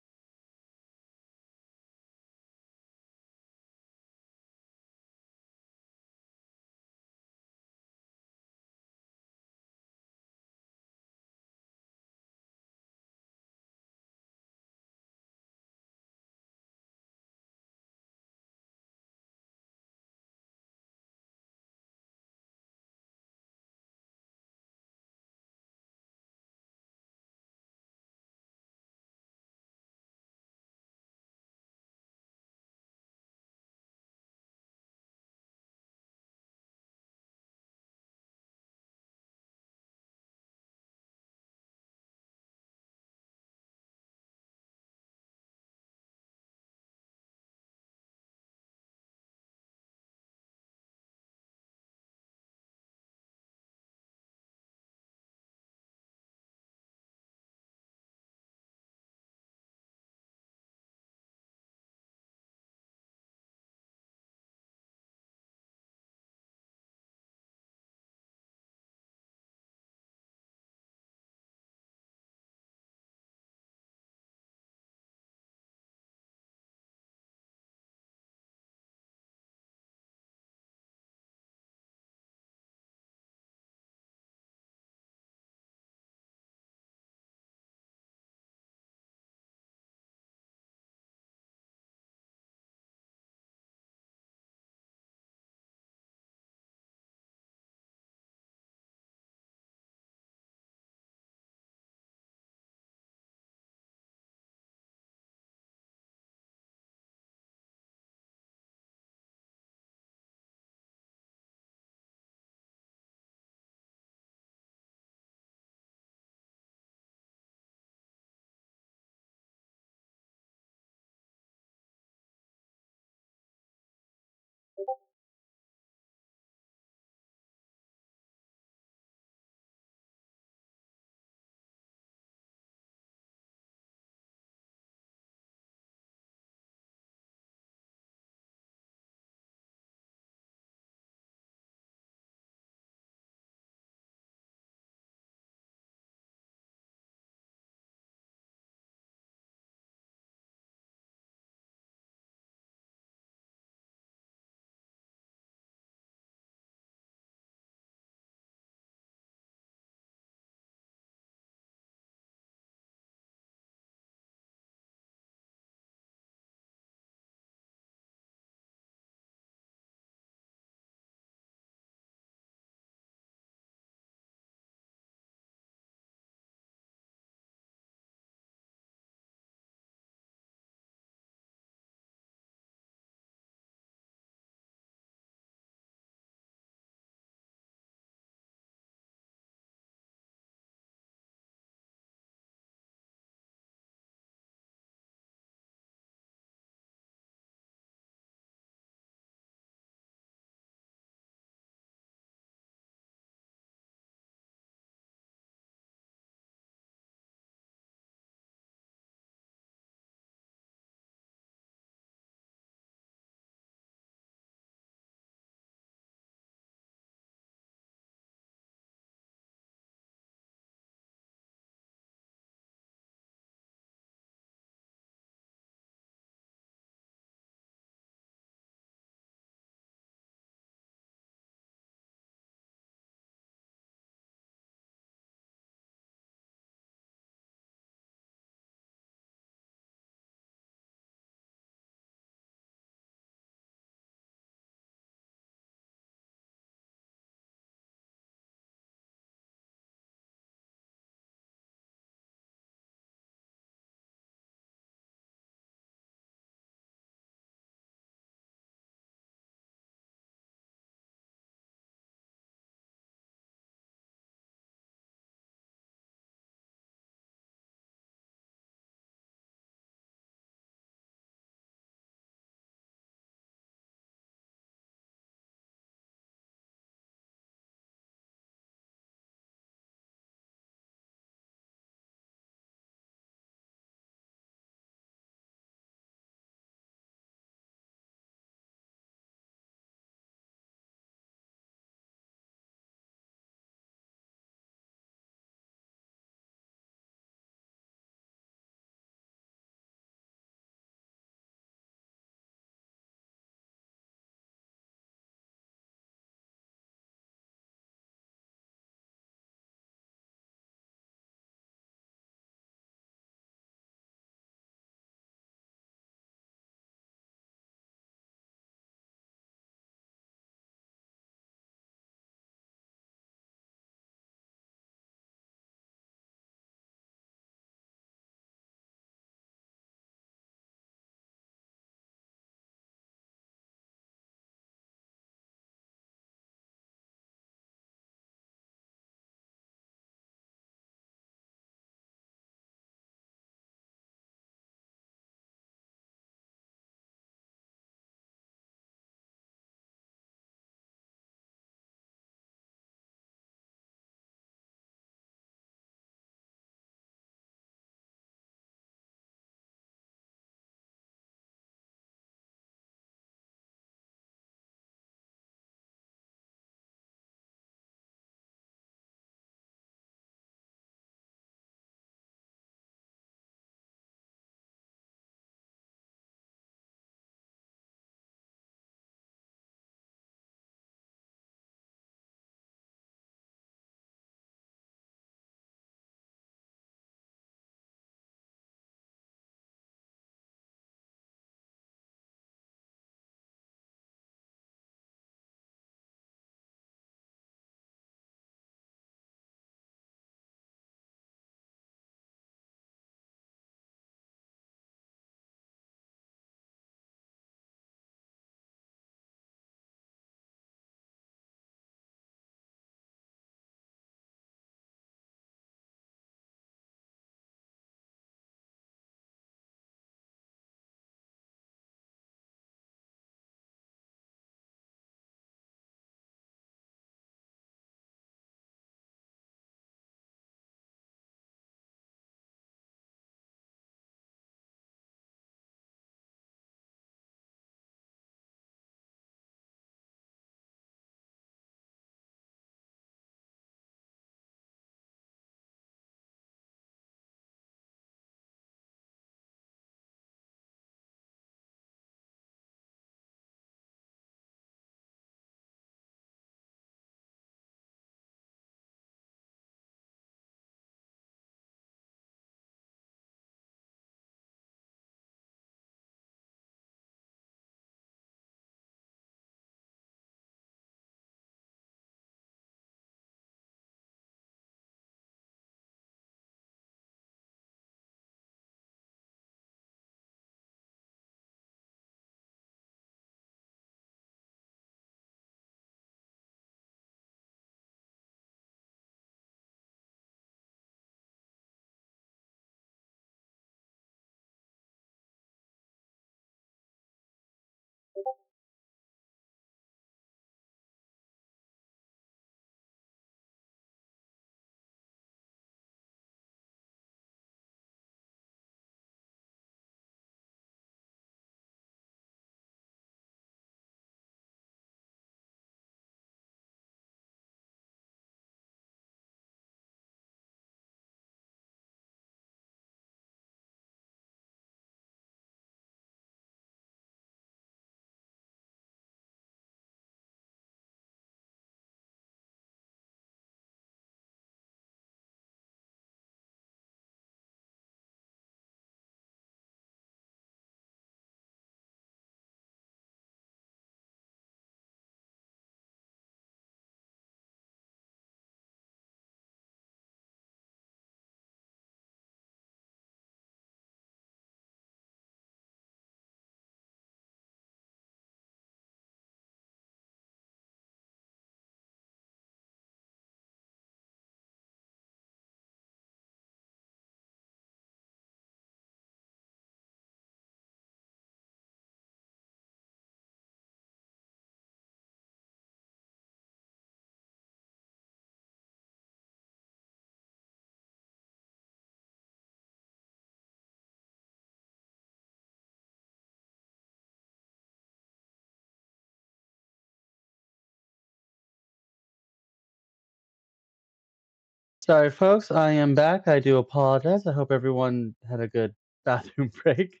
A: Sorry, folks. I am back. I do apologize. I hope everyone had a good bathroom break.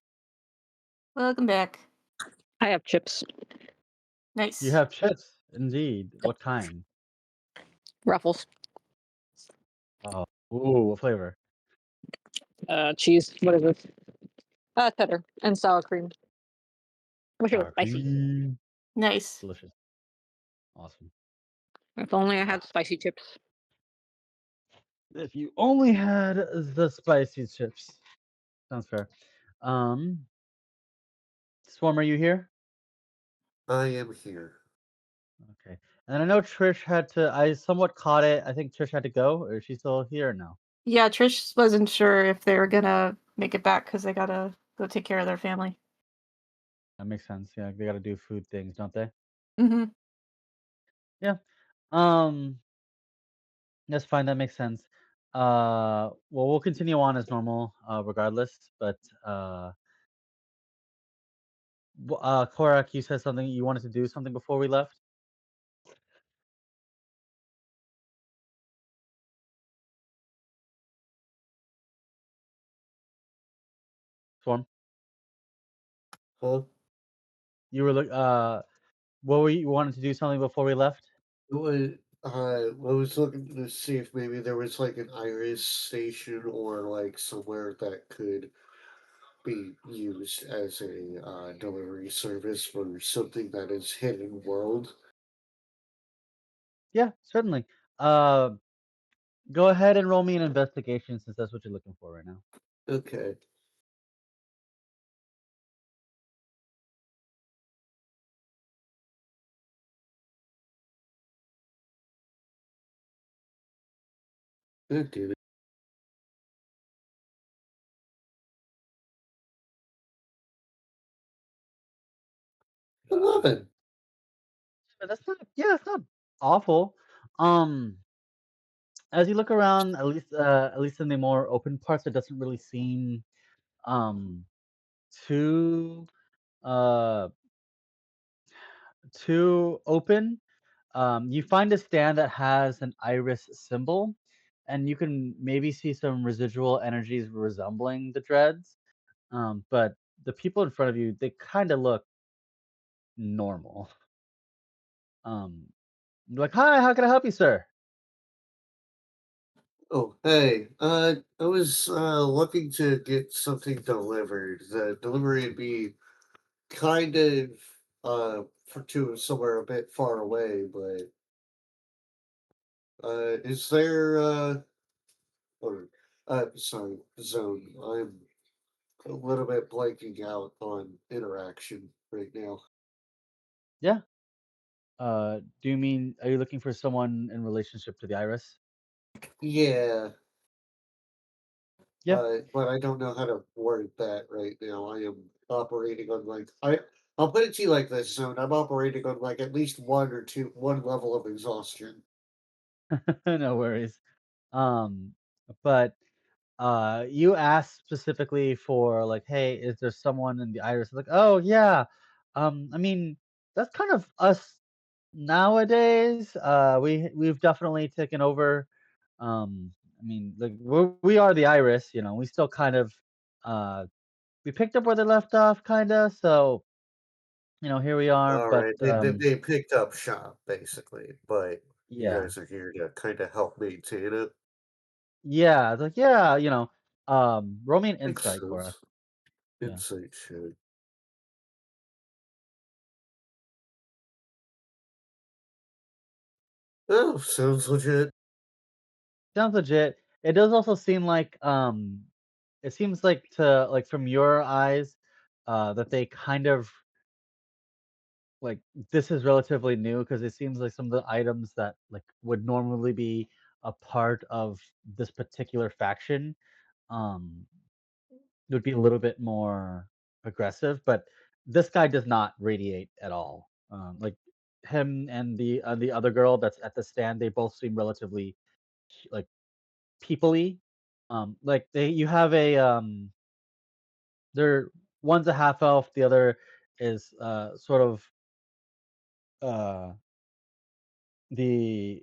E: Welcome back.
B: I have chips.
A: You
E: Nice.
A: have chips, indeed. What kind?
B: Ruffles.
A: Oh, ooh, what flavor?
B: Cheese. What is this? Cheddar and sour cream. I wish it was
A: Sour
B: spicy.
A: cream.
E: Nice.
A: Delicious. Awesome.
B: If only I had
A: Ah,
B: spicy chips.
A: if you only had the spicy chips. Sounds fair. Um, Swarm, are you here?
C: I am here.
A: Okay. And I know Trish had to. I somewhat caught it. I think Trish had to go. Or is she still here or no?
E: Yeah, Trish wasn't sure if they were gonna make it back because they gotta go take care of their family.
A: That makes sense. Yeah, they got to do food things, don't they?
E: Mm-hmm.
A: Yeah. Um, that's fine. That makes sense. Well, we'll continue on as normal, regardless. But Korak, you said something. You wanted to do something before we left. Swarm,
C: Huh?
A: you were what were you wanted to do something before we left?
C: I was looking to see if maybe there was like an Iris station or like somewhere that could be used as a delivery service for something that is hidden world.
A: Yeah, certainly. Uh, Go ahead and roll me an investigation since that's what you're looking for right now.
C: Okay. Oh, damn it. 11.
A: But that's not. Yeah, it's not awful. Um, as you look around, at least in the more open parts, it doesn't really seem um too uh too open. You find a stand that has an iris symbol, and you can maybe see some residual energies resembling the dreads. But the people in front of you, they kind of look normal. Um, like, hi, how can I help you, sir?
C: Oh, hey. I was looking to get something delivered. The delivery would be kind of for to somewhere a bit far away, but is there or sorry, zone. I'm a little bit blanking out on interaction right now.
A: Yeah. Do you mean are you looking for someone in relationship to the iris?
C: Yeah,
A: Yeah.
C: but I don't know how to word that right now. I am operating on like I'll put it to you like this, Zone. I'm operating on like at least one level of exhaustion.
A: No worries. Um, but you asked specifically for like, hey, is there someone in the iris? Like, oh yeah. I mean, that's kind of us nowadays. We've definitely taken over. I mean, like we are the iris, you know, we still kind of uh we picked up where they left off, kinda. So, you know, here we are.
C: All
A: But
C: right, they picked up shop basically, but you
A: yeah.
C: guys are here to kind of help maintain it.
A: Yeah, it's like, yeah, roll me an
C: Makes
A: insight, Cora.
C: sense.
A: Yeah.
C: Insight check. Oh, sounds legit.
A: Sounds legit. It does also seem like it seems like to like from your eyes that they kind of like this is relatively new because it seems like some of the items that like would normally be a part of this particular faction um would be a little bit more aggressive, but this guy does not radiate at all. Like him and the other girl that's at the stand, they both seem relatively like peoply. Like they you have a they're one's a half elf, the other is sort of uh the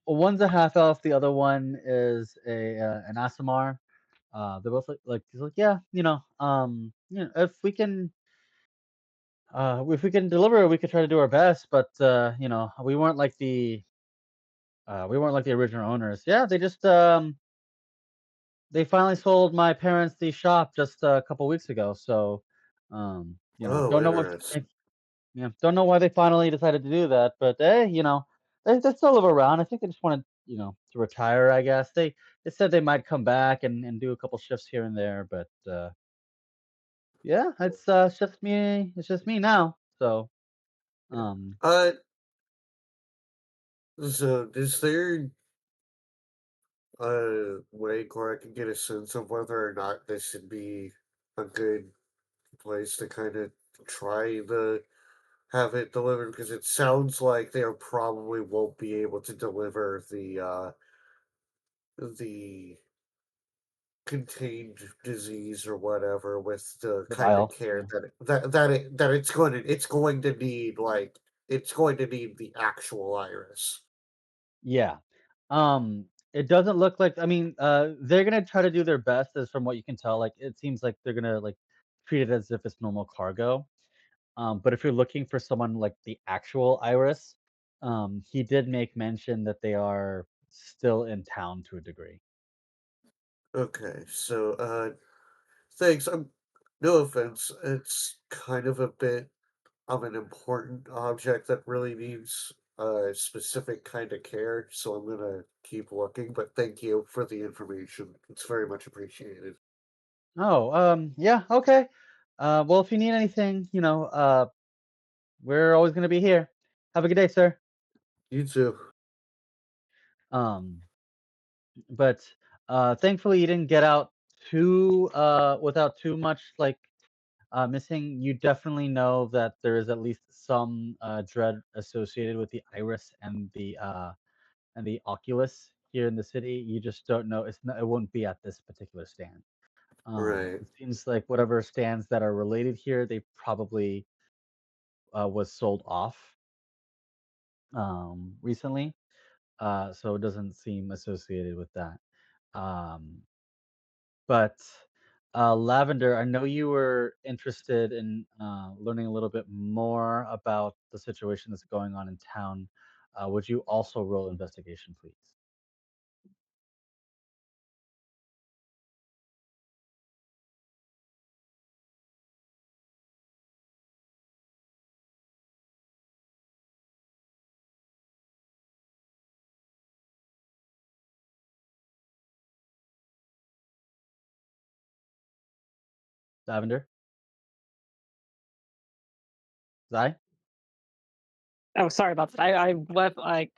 A: one's a half elf, the other one is an Asimar. They're both he's like, yeah, if we can deliver, we could try to do our best, but we weren't like the original owners. Yeah, they finally sold my parents the shop just a couple weeks ago. So,
C: Oh,
A: don't know what,
C: interesting.
A: yeah, don't know why they finally decided to do that, but they still live around. I think they just wanted, to retire. I guess they said they might come back and do a couple shifts here and there, but yeah, it's just me now. So, um,
C: Uh, so is there a way where I can get a sense of whether or not this should be a good place to kind of try the have it delivered? Because it sounds like they probably won't be able to deliver the contained disease or whatever with the
A: the
C: kind of
A: vial.
C: care
A: Yeah.
C: that it's going to need, like it's going to need the actual iris.
A: Yeah. It doesn't look like, I mean, they're gonna try to do their best as from what you can tell. Like it seems like they're gonna like treat it as if it's normal cargo. But if you're looking for someone like the actual Iris, he did make mention that they are still in town to a degree.
C: Okay, so thanks. No offense. It's kind of a bit of an important object that really needs a specific kind of care, so I'm gonna keep looking. But thank you for the information. It's very much appreciated.
A: Oh, yeah, okay. Well, if you need anything, we're always gonna be here. Have a good day, sir.
C: You too.
A: Um, but thankfully you didn't get out too without too much like missing. You definitely know that there is at least some dread associated with the Iris and the Oculus here in the city. You just don't know. It won't be at this particular stand.
C: Right.
A: It seems like whatever stands that are related here, they probably was sold off recently. So it doesn't seem associated with that. Um, but Lavender, I know you were interested in learning a little bit more about the situation that's going on in town. Would you also roll investigation, please? Lavender? Zai?
B: Oh, sorry about that. I left like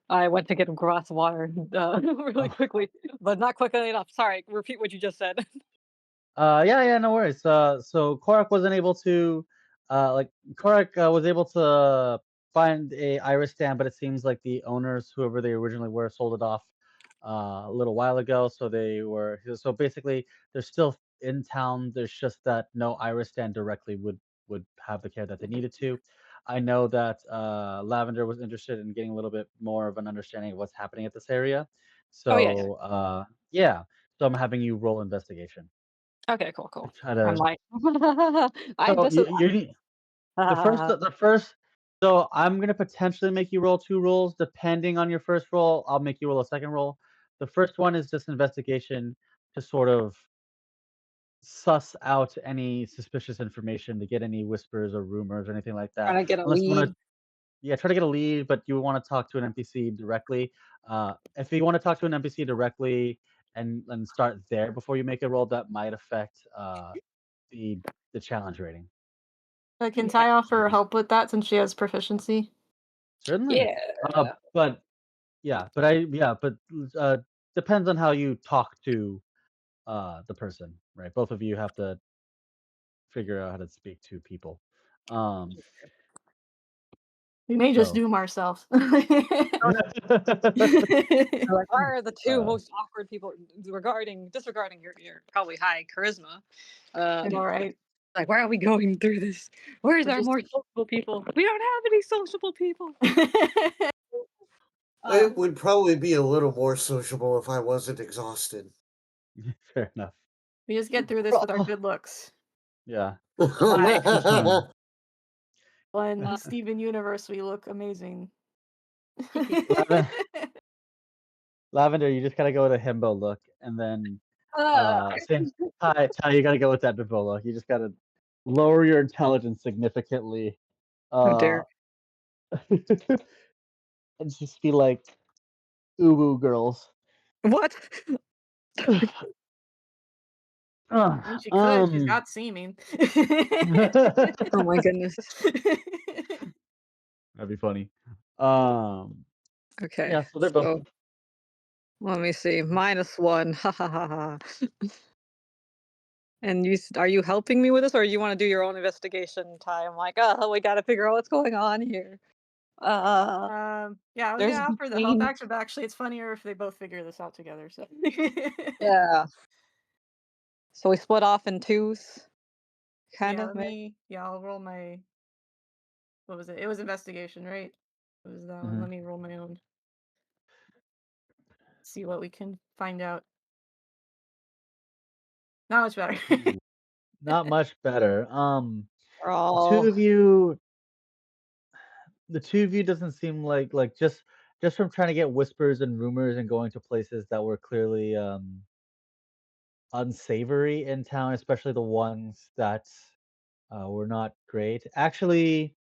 B: I went to get a glass of water really
A: Oh,
B: quickly, but not quickly enough. Sorry, repeat what you just said.
A: yeah, yeah, no worries. So Korak wasn't able to, Korak was able to find a iris stand, but it seems like the owners, whoever they originally were, sold it off a little while ago. So basically they're still in town. There's just that no iris stand directly would have the care that they needed to. I know that Lavender was interested in getting a little bit more of an understanding of what's happening at this area.
B: Oh yeah, yeah.
A: So yeah, so I'm having you roll investigation
B: Okay, cool,
A: to
B: cool.
A: try
B: I'm
A: to.
B: like, I
A: So
B: this is
A: you need the first. So I'm gonna potentially make you roll two rolls depending on your first roll. I'll make you roll a second roll. The first one is just investigation to sort of suss out any suspicious information, to get any whispers or rumors or anything like that.
B: trying to get a
A: Unless you want
B: lead.
A: to, yeah, try to get a lead, but you want to talk to an NPC directly. If you want to talk to an NPC directly and start there before you make a roll, that might affect the the challenge rating.
E: Can
B: Yeah,
E: Ty offer help with that since she has proficiency?
A: Certainly.
B: yeah.
A: But but uh, depends on how you talk to the person, right? Both of you have to figure out how to speak to people. Um,
E: We may just
A: so
E: doom ourselves.
B: They're like, why are the two
A: uh,
B: most awkward people disregarding your probably high charisma?
E: You know,
B: Um,
E: right?
B: like, why are we going through this? Where's
E: We're
B: our
E: just
B: more sociable people? We don't have any sociable people.
C: It would probably be a little more sociable if I wasn't exhausted.
A: Fair enough.
E: We just get through this with our good looks.
A: Yeah.
B: My
A: Um,
E: Well, in
B: Uh,
E: Steven Universe, we look amazing.
A: Laven- Lavender, you just gotta go with a himbo look, and then same Ty, you gotta go with that bimbo look. You just gotta lower your intelligence significantly,
B: oh dear.
A: and just be like uwu girls.
B: What?
A: Uh,
E: I mean, she could. She's
A: um,
E: got seeming.
B: Oh my goodness.
A: that'd be funny. Um,
B: Okay.
A: yeah, so they're both.
B: So let me see. -1. Ha ha ha ha. And are you helping me with this, or you want to do your own investigation, Ty? I'm like, oh, we got to figure out what's going on here.
E: Yeah, I was
B: There's
E: gonna offer the help
B: main.
E: action, but actually, it's funnier if they both figure this out together. So.
B: Yeah. So we split off in twos, kind
E: Yeah,
B: of.
E: I'll roll my. What was it? It was investigation, right? It was that one.
A: Mhm.
E: Let me roll my own. See what we can find out. Not much better.
A: Ooh, not much better.
B: We're
A: The two
B: all
A: of you, the two of you doesn't seem like just from trying to get whispers and rumors and going to places that were clearly unsavory in town, especially the ones that were not great. Actually,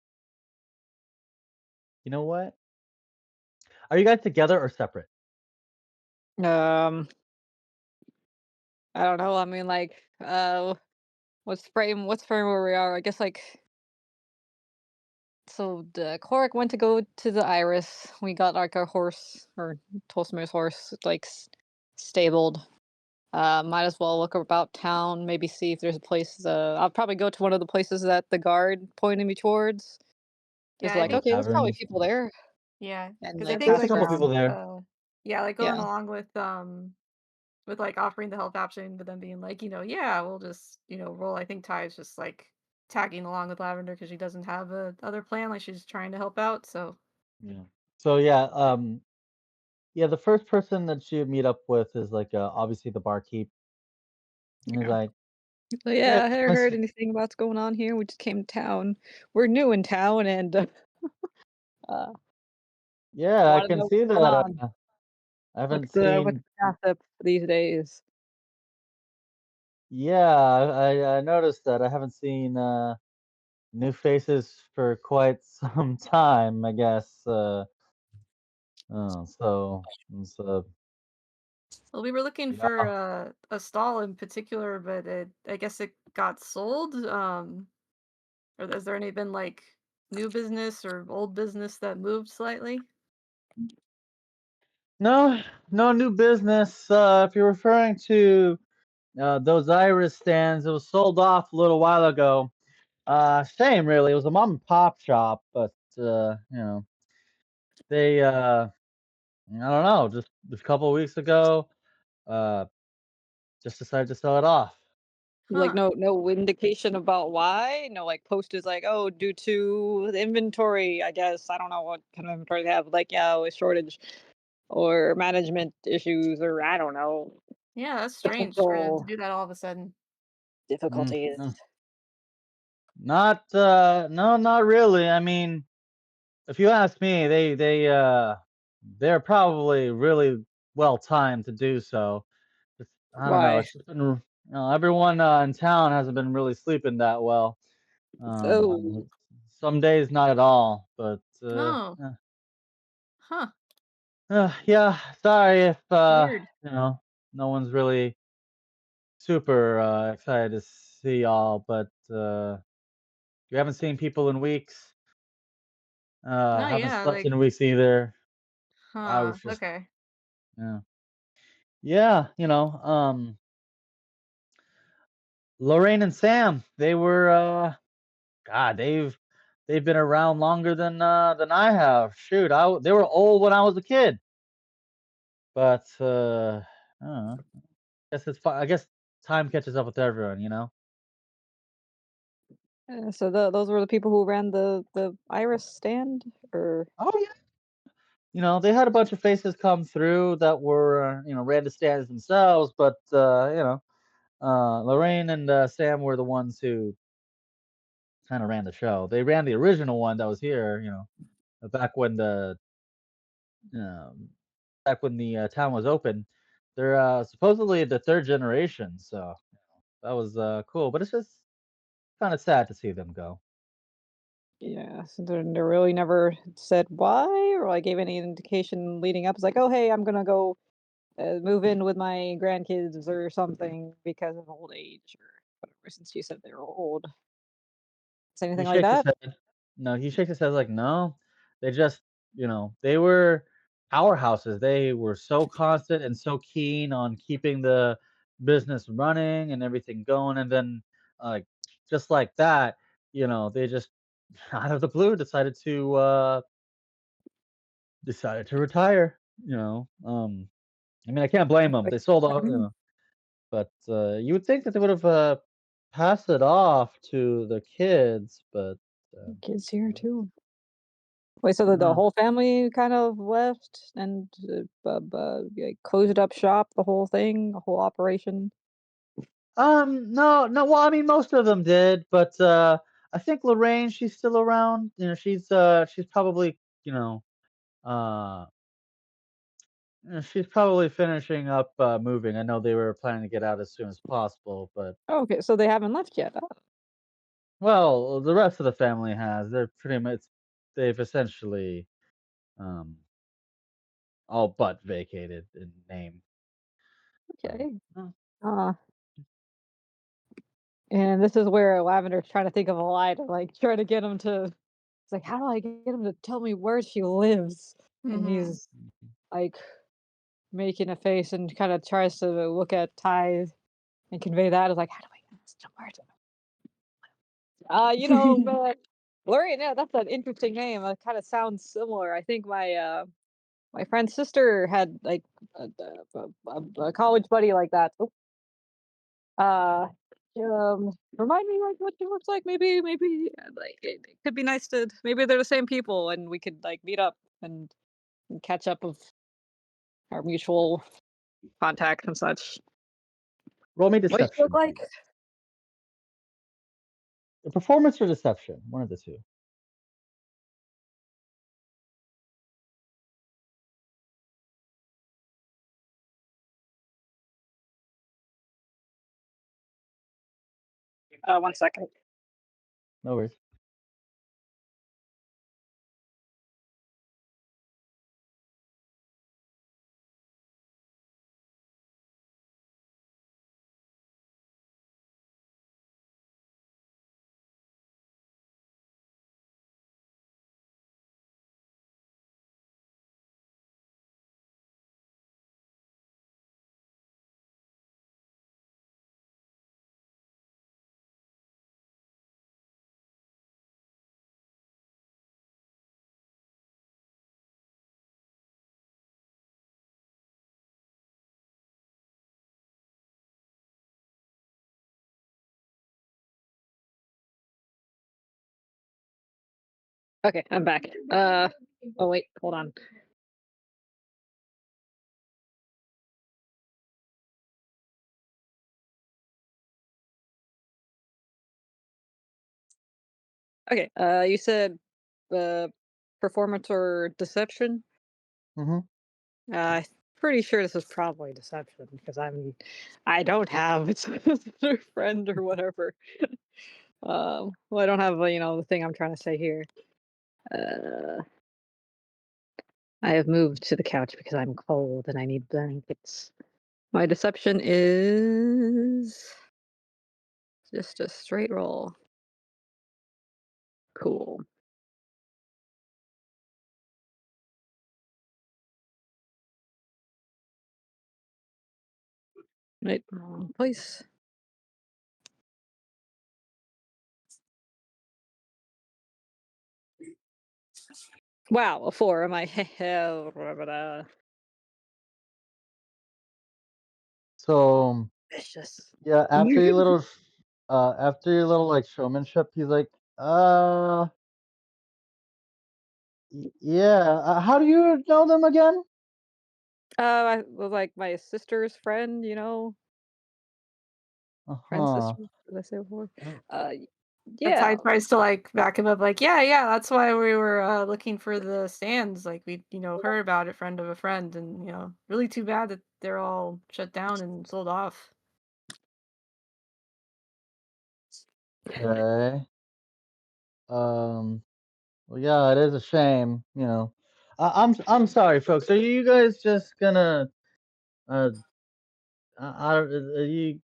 A: you know what? Are you guys together or separate?
B: um. I don't know. I mean, like, what's frame where we are? I guess like. So the Korik went to go to the Iris. We got like our horse or Tolsmir's horse like stabled. Might as well look about town, maybe see if there's a place. I'll probably go to one of the places that the guard pointed me towards. Just
E: Yeah, I
B: like,
A: One of
E: think.
A: the
B: okay, there's probably
A: taverns.
B: people there,
E: Yeah,
B: and
E: because I
B: like
E: think
A: There's a
B: ask
A: couple people
B: around.
A: there.
E: yeah, like going
B: Yeah,
E: along with like offering the help option, but then being like, yeah, we'll just roll. I think Ty is just like tagging along with Lavender because she doesn't have a other plan. Like she's trying to help out. So
A: Yeah. So yeah, yeah, the first person that you meet up with is like obviously the barkeep. And he's
E: yeah,
A: like,
B: so
A: yeah,
B: yeah, I hadn't heard anything about what's going on here. We just came to town. We're new in town, and uh,
A: yeah, I
B: want to
A: can
B: know
A: see
B: what's going
A: that.
B: on.
A: I haven't
B: What's
A: seen.
B: the gossip these days?
A: Yeah, I noticed that. I haven't seen new faces for quite some time, I guess. So
E: well, we were looking for
A: yeah.
E: a stall in particular, but I guess it got sold. Or has there any been like new business or old business that moved slightly?
A: No, no new business. If you're referring to those Iris stands, it was sold off a little while ago. Shame, really. It was a mom and pop shop, but they I don't know, just a couple of weeks ago, uh, just decided to sell it off.
B: Like
E: Huh.
B: no indication about why. No like post is like, oh, due to the inventory. I guess I don't know what kind of inventory they have. Like yeah, a shortage or management issues or I don't know
E: Yeah, that's strange for to
B: technical
E: do that all of a sudden.
B: difficulties.
A: No, no, not really. I mean, if you ask me, they're probably really well timed to do so. I don't know.
B: Why?
A: It's just been, everyone in town hasn't been really sleeping that well.
B: Oh,
A: Some days not at all, but
E: Oh, huh.
A: yeah. Sorry if
E: Weird.
A: no one's really super excited to see y'all, but you haven't seen people in weeks.
E: No,
A: Haven't
E: yeah,
A: slept
E: like,
A: in weeks either. I
E: huh.
A: was just
E: Okay.
A: yeah, yeah. Lorraine and Sam, they were God, they've been around longer than I have. Shoot, they were old when I was a kid. But I don't know. Guess it's fine. I guess time catches up with everyone, you know.
B: so those were the people who ran the Iris stand, or
A: Oh yeah, they had a bunch of faces come through that were, ran the stands themselves, but Lorraine and Sam were the ones who kind of ran the show. They ran the original one that was here, back when the um, town was open. They're supposedly the third generation, so that was cool. But it's just kind of sad to see them go.
B: Yeah, so they really never said why or like gave any indication leading up. It's like, oh hey, I'm gonna go move in with my grandkids or something because of old age or whatever. Since you said they were old, say
A: He
B: anything like
A: shakes his
B: that?
A: head. No, he shakes his head like, no. They just, they were powerhouses. They were so constant and so keen on keeping the business running and everything going. And then, like, just like that, they just out of the blue decided to retire. I mean, I can't blame them.
B: Like,
A: They sold all, but you would think that they would have passed it off to the kids, but
B: kids here too. Wait, so the
A: no.
B: whole family kind of left and like closed up shop, the whole thing, the whole operation.
A: No, no. Well, I mean, most of them did, but I think Lorraine, she's still around. She's probably, uh, she's probably finishing up moving. I know they were planning to get out as soon as possible, but
B: Okay, so they haven't left yet. Oh,
A: well, the rest of the family has. They're pretty much, they've essentially um all but vacated in name. So,
B: okay.
A: oh,
B: Uh, and this is where Lavender's trying to think of a lie to like try to get him to. It's like, how do I get him to tell me where she lives? And
E: Mhm.
B: he's like making a face and kind of tries to look at Ty and convey that as like, how do I ask him where to? But Lorian, yeah, that's an interesting name. It kind of sounds similar. I think my friend's sister had like a college buddy like that. Oh, uh, remind me like what she looks like. Maybe like it could be nice to maybe they're the same people and we could like meet up and catch up with our mutual contacts and such.
A: roll me
B: What does she look
A: deception,
B: like?
A: please. The performance or deception, one of the two.
B: One second.
A: No worries.
B: Okay, I'm back. Oh wait, hold on. Okay, you said performance or deception?
A: Mm-hmm.
B: I'm pretty sure this is probably deception because I don't have it's a friend or whatever. Well, I don't have the thing I'm trying to say here. Uh, I have moved to the couch because I'm cold and I need blankets. My deception is just a straight roll. Cool. Right, wrong place. Wow, a 4. Am I?
A: So
B: Vicious.
A: yeah, after your little like showmanship, he's like, Yeah. How do you know them again?
B: I was like my sister's friend, you know,
A: Uh
B: friend's
A: huh.
B: sister. Did I say before?
A: Oh,
B: Uh,
E: And Ty
B: yeah.
E: tries to like back him up, like, yeah, yeah, that's why we were looking for the stands. Like we, heard about it, friend of a friend, and really too bad that they're all shut down and sold off.
A: okay. Um. Well, yeah, it is a shame. I'm sorry, folks. Are you guys just gonna uh? Are you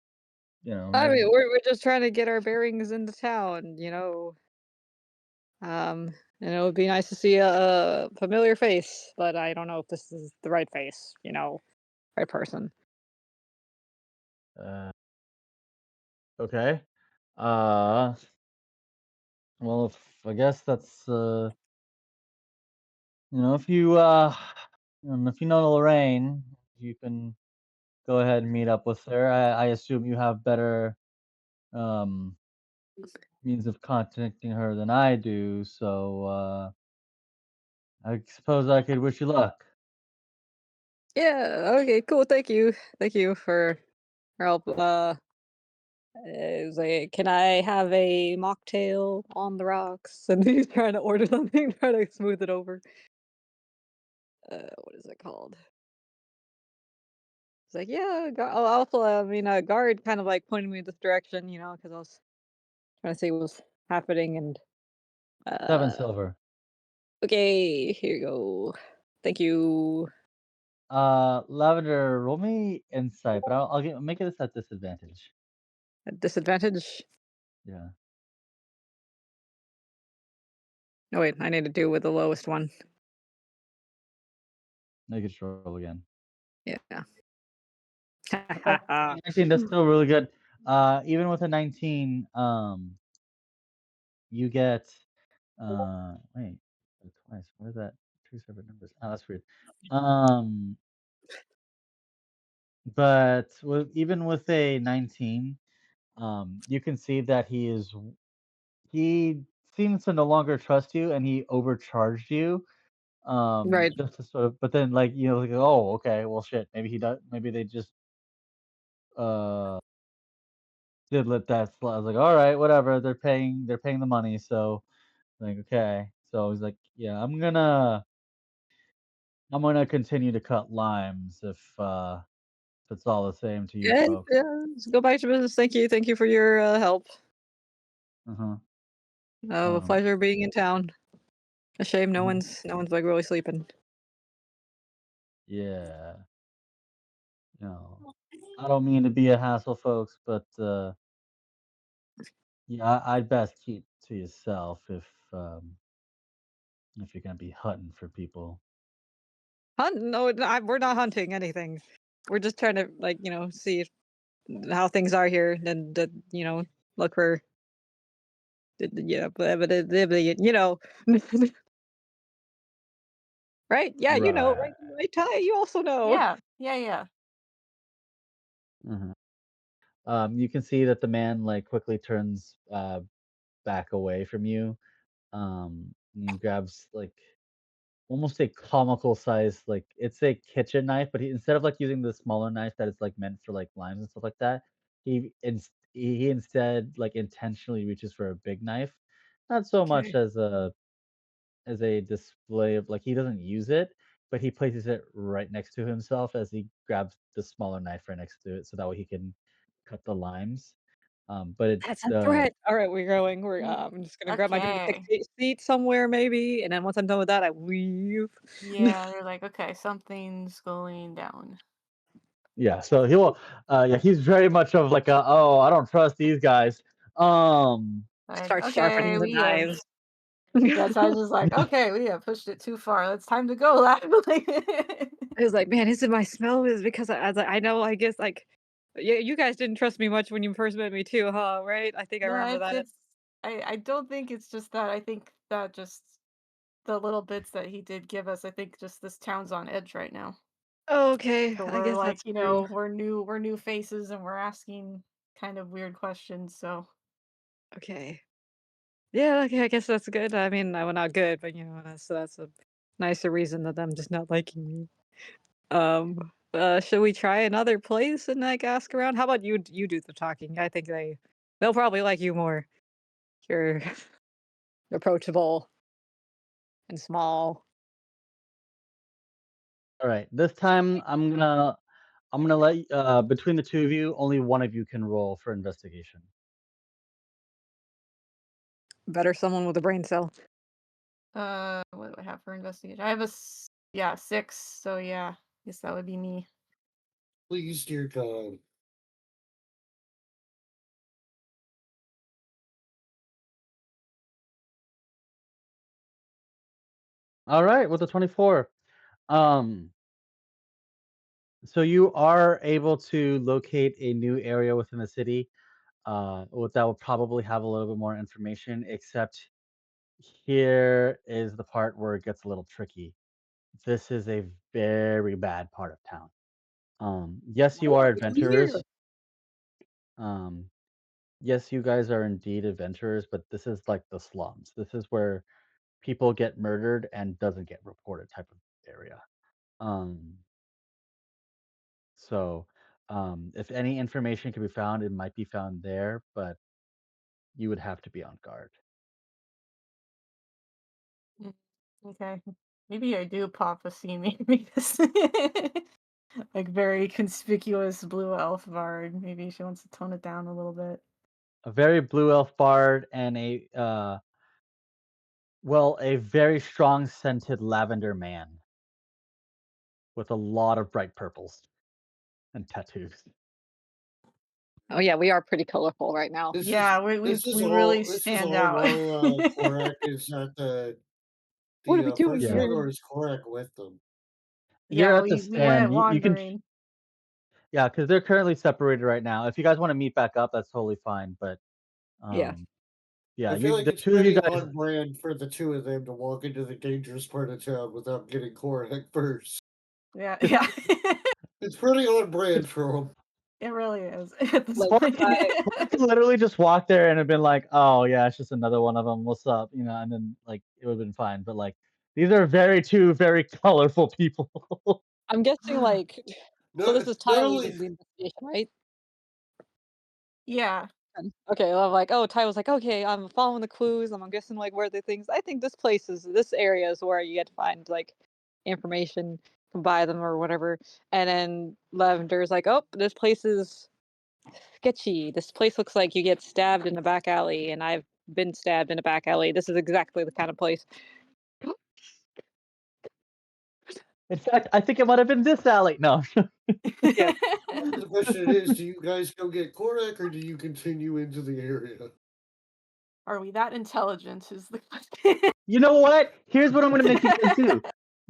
B: I
A: maybe
B: mean, we're just trying to get our bearings into town, you know. And it would be nice to see a familiar face, but I don't know if this is the right face, you know, right person.
A: uh okay. Uh. Well, I guess that's if you know Lorraine, you can go ahead and meet up with her. I assume you have better um means of contacting her than I do, so I suppose I could wish you luck.
B: Yeah, okay, cool. Thank you. Thank you for your help. It was like, can I have a mocktail on the rocks? And he's trying to order something, trying to smooth it over. What is it called? It's like, yeah. Also, I mean, a guard kind of like pointed me in this direction, you know, because I was trying to see what was happening. And
A: 7
B: uh,
A: silver.
B: okay, here you go. Thank you.
A: Lavender, roll me insight, but make it at disadvantage.
B: A disadvantage.
A: Yeah,
B: Oh wait, I need to do with the lowest one.
A: make it roll again.
B: Yeah.
A: Okay, 19. That's still really good. Even with a 19, you get wait, twice. What is that? Two separate numbers. Oh, that's weird. Um, but even with a 19, you can see that he seems to no longer trust you, and he overcharged you.
B: Right.
A: Just to sort of, but then like, oh, okay, well, shit, maybe he does. Maybe they just uh did let that slide. I was like, all right, whatever. They're paying the money, so like, okay. So he's like, yeah, I'm gonna continue to cut limes if it's all the same to you
B: Yeah,
A: folks.
B: yeah. Let's go back to business. Thank you. Thank you for your help.
A: Uh-huh.
B: A
A: Um,
B: pleasure being in town. A shame
A: mhm.
B: no one's like really sleeping.
A: Yeah. I don't mean to be a hassle, folks, but yeah, I'd best keep to yourself if you're gonna be hunting for people.
B: Hunt? No, we're not hunting anything. We're just trying to like see how things are here, and look for you know right? Yeah, you know,
A: Right.
B: right, Ty. You also know.
E: Yeah, yeah, yeah.
A: Mhm. You can see that the man like quickly turns back away from you. And he grabs like almost a comical size, like it's a kitchen knife, but instead of like using the smaller knife that is like meant for like limes and stuff like that, he instead like intentionally reaches for a big knife, not so much
B: Okay.
A: as a display of like he doesn't use it, but he places it right next to himself as he grabs the smaller knife right next to it, so that way he can cut the limes. But it
B: That's a threat. All right, we're going. I'm just gonna grab my drink, take
E: Okay.
B: a seat somewhere maybe, and then once I'm done with that, I leave.
E: Yeah, they're like, okay, something's going down.
A: Yeah, so he will. Yeah, he's very much of like a, oh, I don't trust these guys. Um,
E: Like,
B: Start sharpening
E: okay,
B: the
E: we have.
B: knives.
E: Yeah, so I was just like, okay, we have pushed it too far. It's time to go, lad.
B: I was like, man, is it my smell? Is it because I was like, I know, I guess like, yeah, you guys didn't trust me much when you first met me too, huh? Right? I think I
E: No,
B: remember
E: it's
B: that.
E: it's. I don't think it's just that. I think that just the little bits that he did give us. I think just this town's on edge right now.
B: Oh, okay,
E: So
B: I
E: we're
B: guess
E: like,
B: that's true.
E: we're new faces and we're asking kind of weird questions. So
B: Okay. Yeah, okay, I guess that's good. I mean, well, not good, but that's a nicer reason than them just not liking me. Should we try another place and like ask around? How about you do the talking? I think they'll probably like you more. You're approachable and small.
A: All right. This time I'm gonna let between the two of you, only one of you can roll for investigation.
B: Better someone with a brain cell.
E: What do I have for investigation? I have a 6, so yeah, guess that would be me.
C: Please, dear God.
A: All right, with a 24. Um, so you are able to locate a new area within the city. That will probably have a little bit more information, except here is the part where it gets a little tricky. This is a very bad part of town. Yes, you are adventurers. Um, yes, you guys are indeed adventurers, but this is like the slums. This is where people get murdered and doesn't get reported type of area. Um, so if any information can be found, it might be found there, but you would have to be on guard.
E: Mm, Okay, maybe I do pop a C maybe this like very conspicuous blue elf bard. Maybe she wants to tone it down a little bit.
A: A very blue elf bard and a very strong scented lavender man with a lot of bright purples and tattoos.
B: Oh yeah, we are pretty colorful right now.
C: This
E: Yeah, we really
C: is
E: stand
C: all
E: out.
C: while Korak is at
B: What are we
C: the
B: doing
C: first
A: Yeah.
C: floor,
B: here?
C: or is Korak with them?
A: You're
E: Yeah,
A: at the
E: we went
A: stand. You can,
E: wandering.
A: yeah, because they're currently separated right now. If you guys want to meet back up, that's totally fine. But
B: Yeah.
A: yeah,
C: I feel like
A: the
C: it's
A: two of you
C: pretty
A: guys.
C: on brand for the two of them to walk into the dangerous part of town without getting Korak first.
E: Yeah, yeah.
C: It's pretty on brand for them.
E: It really is at this
B: Like,
E: point.
A: I could literally just walk there and have been like, "Oh yeah, it's just another one of them. What's up?" And then like it would have been fine. But like these are two very colorful people.
B: I'm guessing like so this is
C: Not
B: Ty
C: only
B: leading the investigation, right?
E: Yeah.
B: Okay, I'm like, oh, Ty was like, okay, I'm following the clues. I'm guessing like where the things. I think this area is where you get to find like information, can buy them or whatever. And then Lavender's like, oh, this place is sketchy. This place looks like you get stabbed in a back alley, and I've been stabbed in a back alley. This is exactly the kind of place.
A: In fact, I think it might have been this alley. No.
B: Yeah.
C: the question is, do you guys go get Korak or do you continue into the area?
E: Are we that intelligent is the question.
A: You know what? Here's what I'm gonna make you guys do.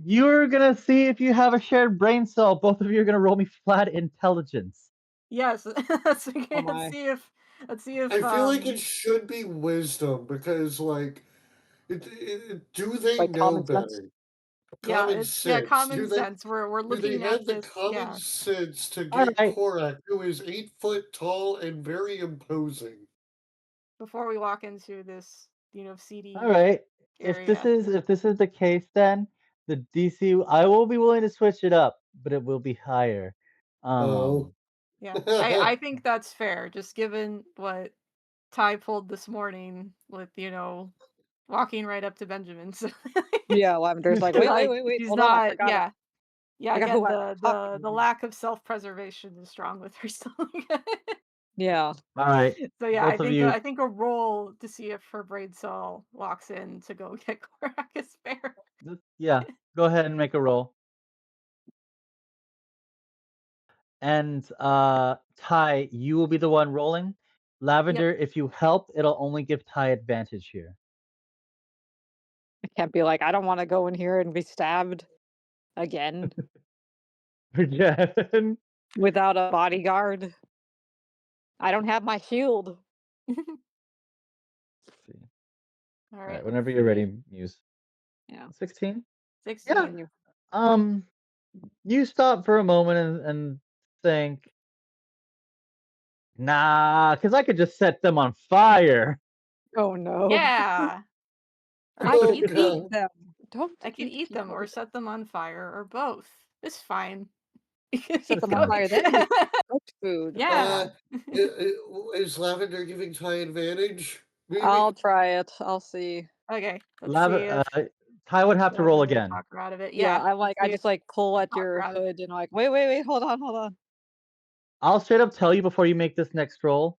A: You're gonna see if you have a shared brain cell. Both of you are gonna roll me flat intelligence.
E: Yes, let's
B: Oh my.
E: see if
C: I feel like it should be wisdom because, like, do they
B: Like
C: know
B: common sense?
C: better?
E: yeah,
C: Common
E: it's
C: sense.
E: common sense. We're
C: Do they
E: looking
C: have
E: at
C: the
E: this,
C: common
E: yeah.
C: sense to
A: All
C: get
A: right.
C: Korak, who is 8 foot tall and very imposing?
E: Before we walk into this,
A: All
E: seedy
A: right.
E: area.
A: If this is the case, then the DC I will be willing to switch it up, but it will be higher.
C: Oh.
E: Yeah. I think that's fair, just given what Ty pulled this morning with, walking right up to Benjamin. So
B: Yeah, Lavender's like, wait, wait,
E: like
B: wait, wait,
E: she's
B: hold on, I
E: not,
B: forgot.
E: yeah. Yeah,
B: Forgot who
E: again,
B: I was
E: the
B: talking
E: the
B: to.
E: lack of self-preservation is strong with her. So,
B: Yeah.
A: All right.
E: so yeah,
A: Both of you.
E: I think a roll to see if her brain cell walks in to go get Korak is fair.
A: Yeah. Go ahead and make a roll. And Ty, you will be the one rolling. Lavender, if you help, it'll only give Ty advantage here.
B: I can't be like, I don't want to go in here and be stabbed again
A: Again.
B: without a bodyguard. I don't have my shield.
A: Let's see.
E: All
A: All
E: right,
A: right, whenever you're ready, Muse.
B: Yeah.
A: 16?
E: 16.
A: Yeah. You stop for a moment and think, nah, because I could just set them on fire.
B: Oh no.
E: Yeah, or I
B: I
E: can
C: Oh
B: can
E: eat them.
B: eat
C: god.
B: them. Don't
E: I can eat them or
B: people.
E: set them on fire or both. It's fine.
B: Set
E: He's
B: them on
E: going.
B: fire, then eat cooked food.
E: Yeah.
C: Is Lavender giving Ty advantage?
B: I'll
C: Maybe?
B: try it. I'll see.
E: Okay, let's see
A: Lav-
E: if
A: Ty would have to roll
E: Lavender can
A: again.
E: talk her out of it.
B: Yeah,
E: Yeah,
B: I'm like,
E: let's
B: I
E: see if
B: just like pull
E: I
B: at
E: can talk her
B: your
E: out of it.
B: hood and like, wait, hold on.
A: I'll straight up tell you before you make this next roll.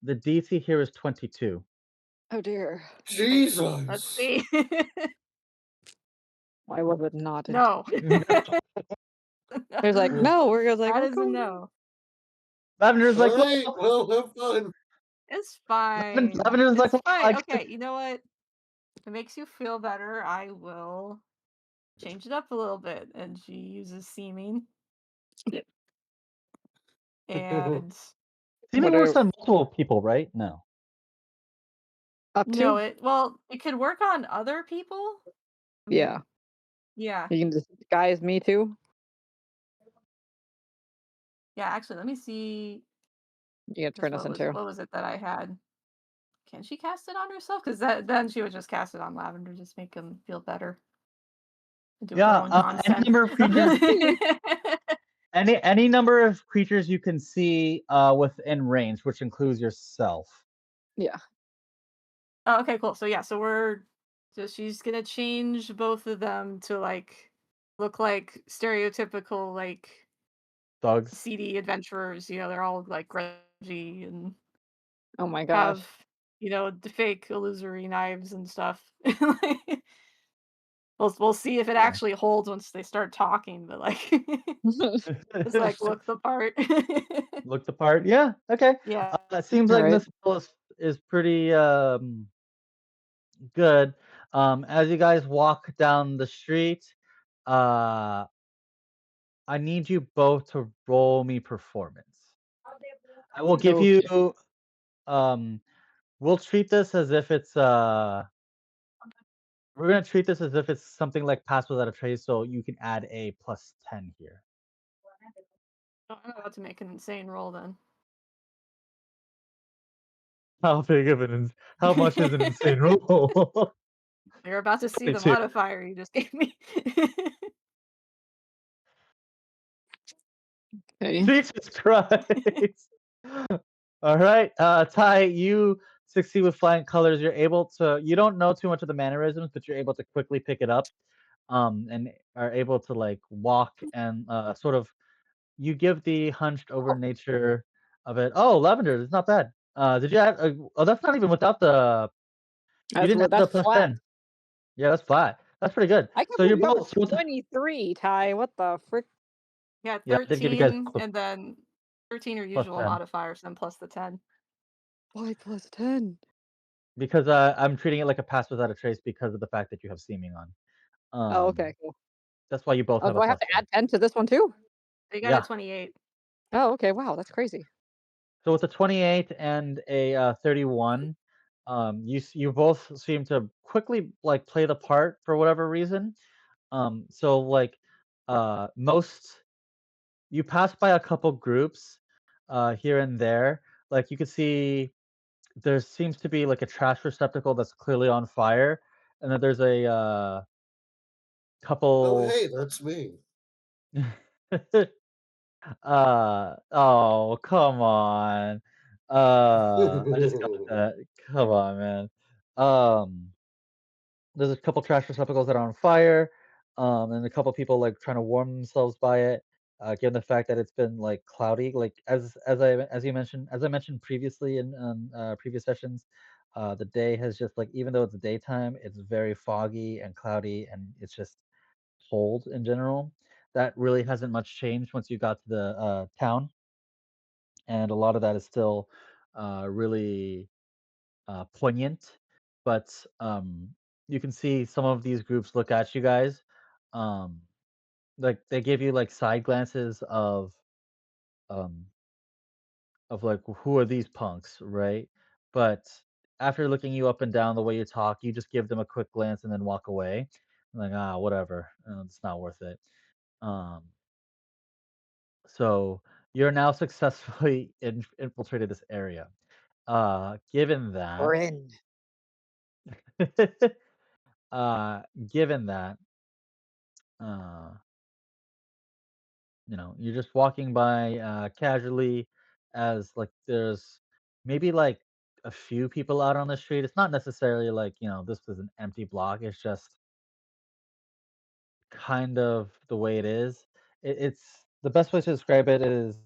A: The DC here is 22.
B: Oh dear.
E: Okay, let's
C: Jesus.
E: see.
B: Why was it not?
E: No.
B: There's like, no, we're like,
E: That
B: what's
E: is a
B: going on?
E: no.
A: Lavender's like,
C: Alright,
A: well,
C: well, have fun.
E: It's fine.
A: Lavender's like,
E: It's
A: well,
E: fine.
A: I guess
E: Okay, you know what? If it makes you feel better, I will change it up a little bit. And she uses seeming. And
A: seeming
B: What
A: works
B: are
A: on multiple people, right? No.
B: up
E: no,
B: to?
E: it could work on other people.
B: Yeah.
E: Yeah.
B: You can disguise me too.
E: Yeah, actually, let me see.
B: You gotta turn us into.
E: What was it that I had? Can she cast it on herself? Because then she would just cast it on Lavender, just make him feel better. Do her
A: Yeah,
E: own
A: any
E: nonsense.
A: number of creatures, any number of creatures you can see within range, which includes yourself.
B: Yeah.
E: Oh, okay, cool. So yeah, so she's gonna change both of them to like look like stereotypical like
A: Dogs.
E: seedy adventurers. They're all like grudgy and
B: Oh my gosh.
E: have the fake illusory knives and stuff. We'll see if it
A: Yeah.
E: actually holds once they start talking, but like it's like look the part.
A: Look the part. Yeah. Okay.
E: Yeah.
A: It seems like
B: Alright.
A: Miss Bell is pretty good. As you guys walk down the street, uh, I need you both to roll me performance. I will give
B: Okay.
A: you. Um, we'll treat this as if it's We're gonna treat this as if it's something like pass without a trace, so you can add a +10 here.
E: I'm about to make an insane roll then.
A: How much is an insane roll?
E: You're about to see the
A: 22.
E: modifier you just gave me.
B: Okay.
A: Jesus Christ. All right, Ty, you succeed with flying colors. You don't know too much of the mannerisms, but you're able to quickly pick it up, and are able to like walk and sort of. You give the hunched over nature of it. Oh, lavender, it's not bad. Did you add? Oh, that's not even without the. You didn't add the
B: That's flat.
A: +10. Yeah, that's flat. That's pretty good.
B: I can
A: So you're
B: believe that
A: both.
B: was 23, Ty. What the frick?
E: Yeah,
A: Yeah, I did give you guys
E: 13, and then 13 are
A: plus
E: usual
A: 10
E: modifiers, then plus the 10.
B: Why plus 10?
A: because I'm treating it like a pass without a trace because of the fact that you have seeming on.
B: Oh, okay, cool.
A: That's why you both
B: Oh,
A: have
B: do
A: a
B: I have
A: plus
B: to
A: 10.
B: add 10 to this one too?
E: They got a
A: Yeah.
E: 28.
B: Oh, okay. Wow, that's crazy.
A: So with a 28 and a 31, you both seem to quickly like play the part for whatever reason. So like most you pass by a couple groups here and there. Like you could see there seems to be like a trash receptacle that's clearly on fire, and then there's a
C: Oh,
A: couple.
C: hey, that's me.
A: Oh, come on. I just got that. Come on, man. Um, there's a couple trash receptacles that are on fire, and a couple people like trying to warm themselves by it. Given the fact that it's been like cloudy, like as I mentioned previously in previous sessions, the day has just like even though it's daytime, it's very foggy and cloudy, and it's just cold in general. That really hasn't much changed once you got to the town, and a lot of that is still really poignant. But you can see some of these groups look at you guys, um, like they give you like side glances um, of like who are these punks, right? But after looking you up and down the way you talk, you just give them a quick glance and then walk away. Like whatever, it's not worth it. Um, So you're now successfully infiltrated this area. Given that,
B: We're in.
A: uh, given that, uh, you're just walking by casually, as like there's maybe like a few people out on the street. It's not necessarily like, this is an empty block. It's just kind of the way it is. It's the best way to describe it is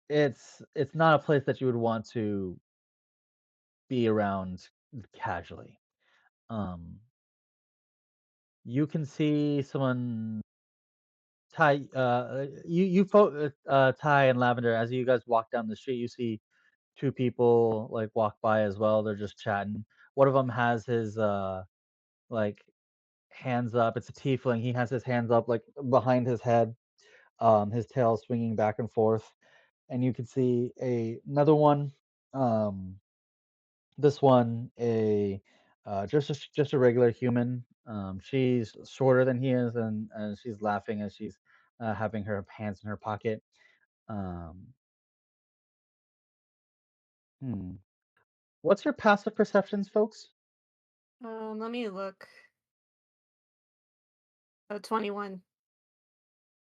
A: it's not a place that you would want to be around casually. Um, you can see someone Ty and Lavender, as you guys walk down the street, you see two people like walk by as well. They're just chatting. One of them has his like hands up. It's a tiefling. He has his hands up like behind his head, his tail swinging back and forth. And you can see another one. Um, this one, just a regular human. She's shorter than he is, and she's laughing as she's having her hands in her pocket. Um, hmm. What's your passive perceptions, folks?
E: Let me look. 21.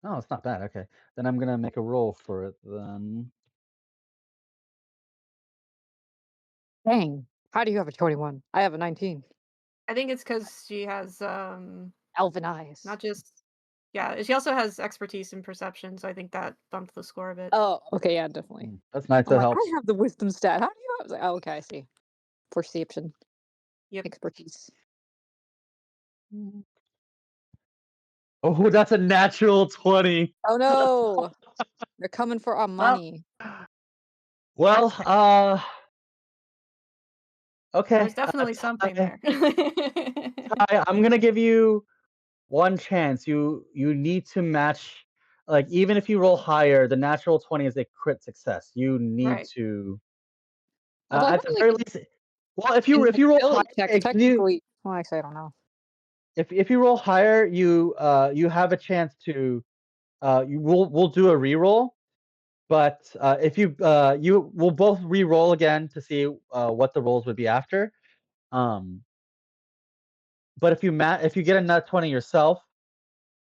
A: Oh, it's not bad. Okay, then I'm gonna make a roll for it. Then
B: Dang. How do you have a 21? I have a 19.
E: I think it's because she has
B: Elven eyes.
E: not just yeah, she also has expertise in perception, so I think that bumped the score a bit.
B: Oh, okay, yeah, definitely.
A: That's nice.
B: I'm
A: That
B: like,
A: helps.
B: I have the wisdom stat. How do you have? I was like, oh, okay, I see. Perception.
E: Yep.
B: Expertise.
A: Oh, that's a natural 20.
B: Oh no! They're coming for our money.
A: Well, okay.
E: There's definitely something there.
A: Ty, I'm gonna give you one chance. You need to match, like, even if you roll higher, the natural 20 is a crit success. You need
E: Right.
A: to,
B: Although I
A: at
B: don't
A: the
B: really
A: very least. Well, if you roll higher,
B: ability checks technically. Well, actually, I don't know.
A: if you roll higher, you have a chance to we'll do a reroll. But if you will both re-roll again to see what the rolls would be after. But if you get a nat 20 yourself,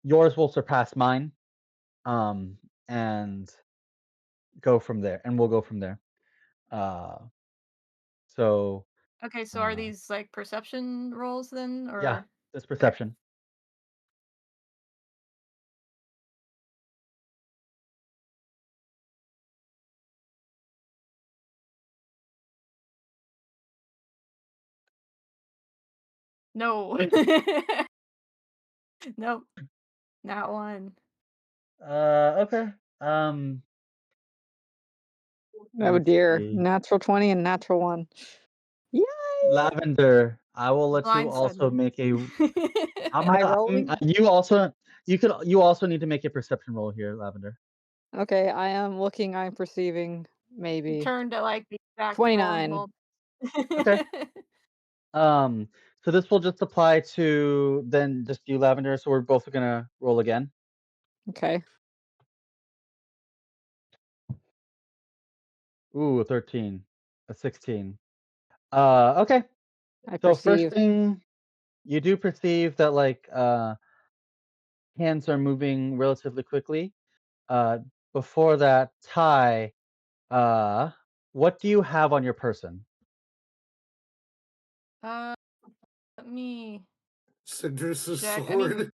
A: yours will surpass mine, and go from there, and we'll go from there. Uh, so
E: Okay, so are these like perception rolls then, or
A: yeah, it's perception.
E: no? Nope, not one.
A: Okay.
B: Oh
A: Let's
B: dear.
A: see.
B: Natural 20 and natural 1. Yay!
A: Lavender, I will let you
E: Blind
A: also
E: sudden.
A: make a. I'm
B: Am I
A: gonna.
B: rolling?
A: You also need to make a perception roll here, Lavender.
B: Okay, I am looking, I'm perceiving, maybe.
E: Turned to like the exact
B: 29.
E: wrong
A: Okay. So this will just apply to then just you, Lavender. So we're both gonna roll again.
B: Okay.
A: Ooh, a 13, a 16. Okay.
B: I
A: So first
B: perceive.
A: thing, you do perceive that like hands are moving relatively quickly. Uh, Before that, Ty, what do you have on your person?
E: Let me
C: Cinders'
E: check.
C: sword.
E: I mean,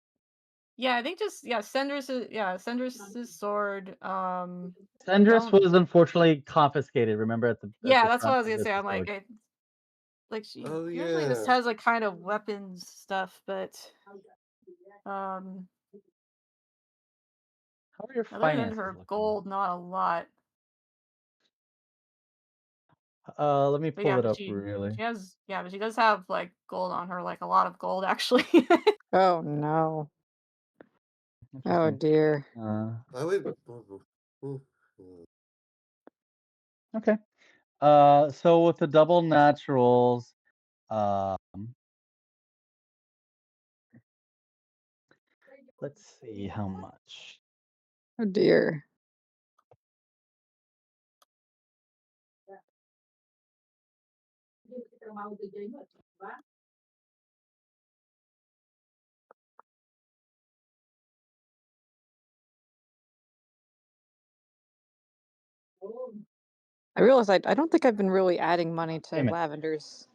E: yeah, I think just Cendrus's sword.
A: Cendrus
E: Don't.
A: was unfortunately confiscated. Remember at the
E: Yeah, that's what
A: front
E: I was
A: of
E: gonna
A: the
E: say. I'm
A: sword.
E: like she
C: Oh
E: usually just
C: yeah.
E: has like kind of weapons stuff, but
A: How are your
E: other than
A: finances
E: her
A: looking?
E: gold, not a lot.
A: Let me
E: But
A: pull
E: yeah,
A: it up really.
E: but she does have like gold on her, like a lot of gold actually.
B: Oh no. Oh
A: Interesting.
B: dear.
C: I would. Oh,
A: Okay. So with the double naturals, um, let's see how much.
B: Oh dear. I realized I don't think I've been really adding money to
A: Damn it.
B: Lavender's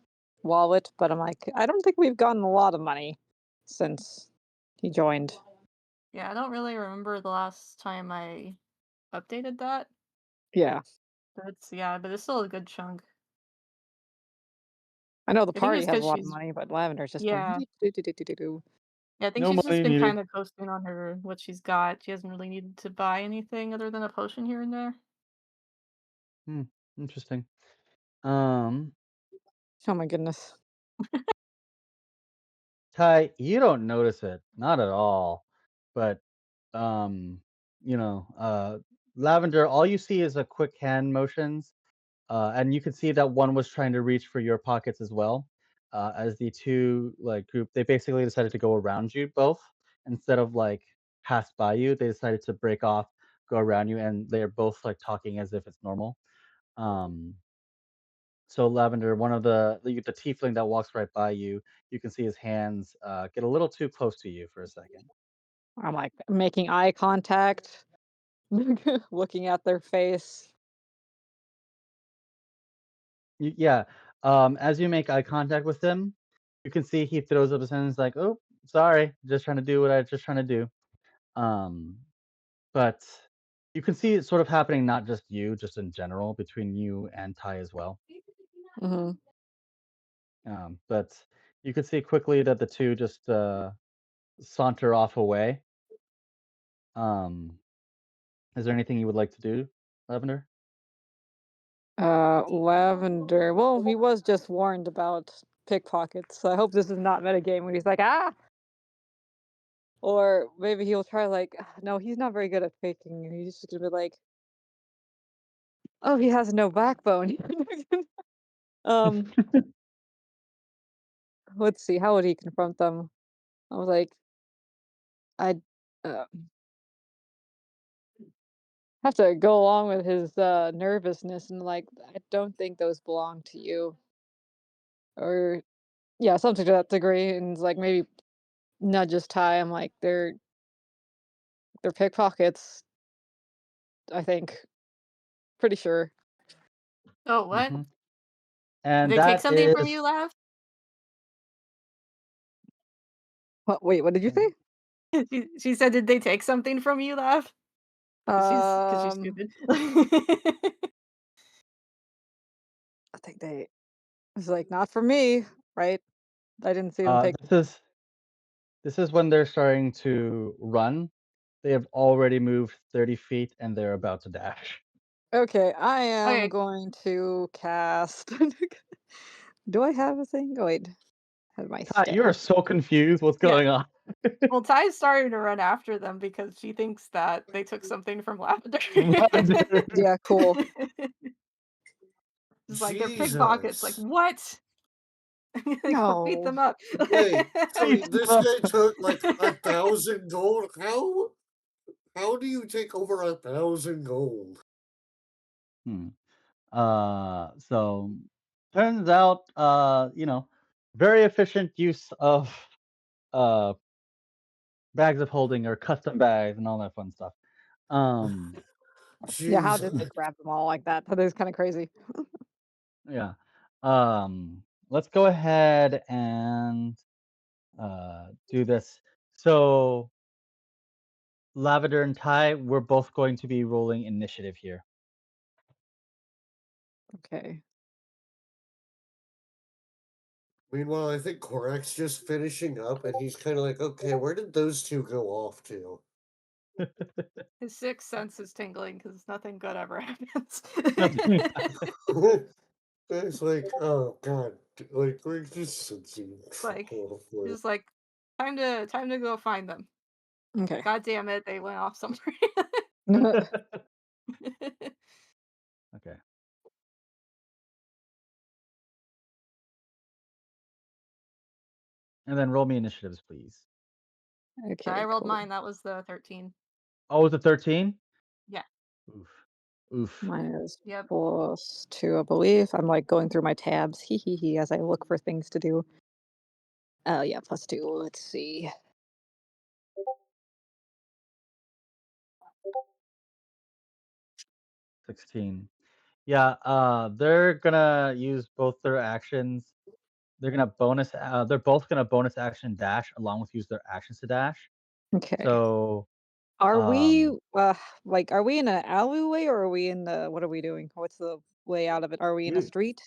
B: wallet, but I'm like, I don't think we've gotten a lot of money since he joined.
E: Yeah, I don't really remember the last time I updated that.
B: Yeah.
E: But it's still a good chunk.
B: I know the
E: I think
B: party
E: it's
B: has a
E: because
B: lot of
E: she's
B: money, but Lavender's just
E: yeah.
B: been do.
E: Yeah, I think
A: No
E: she's just
A: money
E: been
A: needed.
E: kind of coasting on her what she's got. She hasn't really needed to buy anything other than a potion here and there.
A: Interesting. Um,
B: Oh my goodness.
A: Ty, you don't notice it, not at all. But you know, Lavender, all you see is a quick hand motions, and you can see that one was trying to reach for your pockets as well. As the two like group, they basically decided to go around you both instead of like pass by you. They decided to break off, go around you, and they're both like talking as if it's normal. Um, so Lavender, one of the tiefling that walks right by you, you can see his hands get a little too close to you for a second.
B: I'm like making eye contact, looking at their face.
A: Yeah. As you make eye contact with him, you can see he throws up his hands like, "Oh, sorry, just trying to do what I just trying to do." Um, but you can see it sort of happening, not just you, just in general between you and Ty as well.
B: Hmm.
A: But you can see quickly that the two just saunter off away. Um, is there anything you would like to do, Lavender?
B: Lavender. Well, he was just warned about pickpockets, so I hope this is not metagame when he's like, ah! Or maybe he'll try like, "Ah, no, he's not very good at faking. He's just gonna be like, oh, he has no backbone." um, let's see, how would he confront them? I was like, I uh, have to go along with his nervousness and like, I don't think those belong to you, or yeah, something to that degree, and like maybe nudges Ty. I'm like, they're pickpockets. I think, pretty sure.
E: Oh, what?
A: Mhm.
E: Did
A: And
E: they take
A: that
E: something from
A: is
E: you, Lav?
B: What? Wait, what did you say?
E: She said, "Did they take something from you, Lav?" Because she's
B: Um,
E: stupid.
B: I think they. It's like not for me, right? I didn't see them take.
A: this is when they're starting to run. They have already moved 30 feet and they're about to dash.
B: Okay, I am
E: Okay,
B: going to cast. Do I have a thing? Oh, wait, have my
A: Ty,
B: stat.
A: you are so confused. What's
E: yeah.
A: going on?
E: Well, Ty's starting to run after them because she thinks that they took something from Lavender.
A: Lavender.
B: Yeah, cool.
E: It's like they're pickpockets. Like
C: Jesus.
E: what? Like go beat
B: No.
E: them up.
C: Wait, so
A: Please,
C: this
A: bro.
C: guy took like 1,000 gold? How do you take over 1,000 gold?
A: Hmm. So turns out, very efficient use of uh bags of holding or custom bags and all that fun stuff. Um,
B: Yeah, how
C: Jesus.
B: did they grab them all like that? That is kind of crazy.
A: yeah. Let's go ahead and do this. So Lavender and Ty, we're both going to be rolling initiative here.
B: Okay.
C: Meanwhile, I think Korak's just finishing up and he's kind of like, okay, where did those two go off to?
E: His sixth sense is tingling because nothing good ever happens.
A: Nothing.
C: It's like, oh god, like we're just sensing
E: Like
C: trouble.
E: just like time to go find them.
B: Okay.
E: God damn it, they went off somewhere.
A: Okay. And then roll me initiatives, please.
B: Okay,
E: I rolled
B: cool.
E: mine. That was the 13.
A: Oh, was it 13?
E: Yeah.
A: Oof. Oof.
B: Mine is
E: Yep.
B: +2, I believe. I'm like going through my tabs, hee hee hee, as I look for things to do. Oh yeah, +2. Let's see.
A: $16. Yeah, they're gonna use both their actions. They're both gonna bonus action dash along with use their actions to dash.
B: Okay.
A: So,
B: Are we
A: um,
B: like are we in an alleyway or are we in the what are we doing? What's the way out of it? Are we in a
A: you
B: street?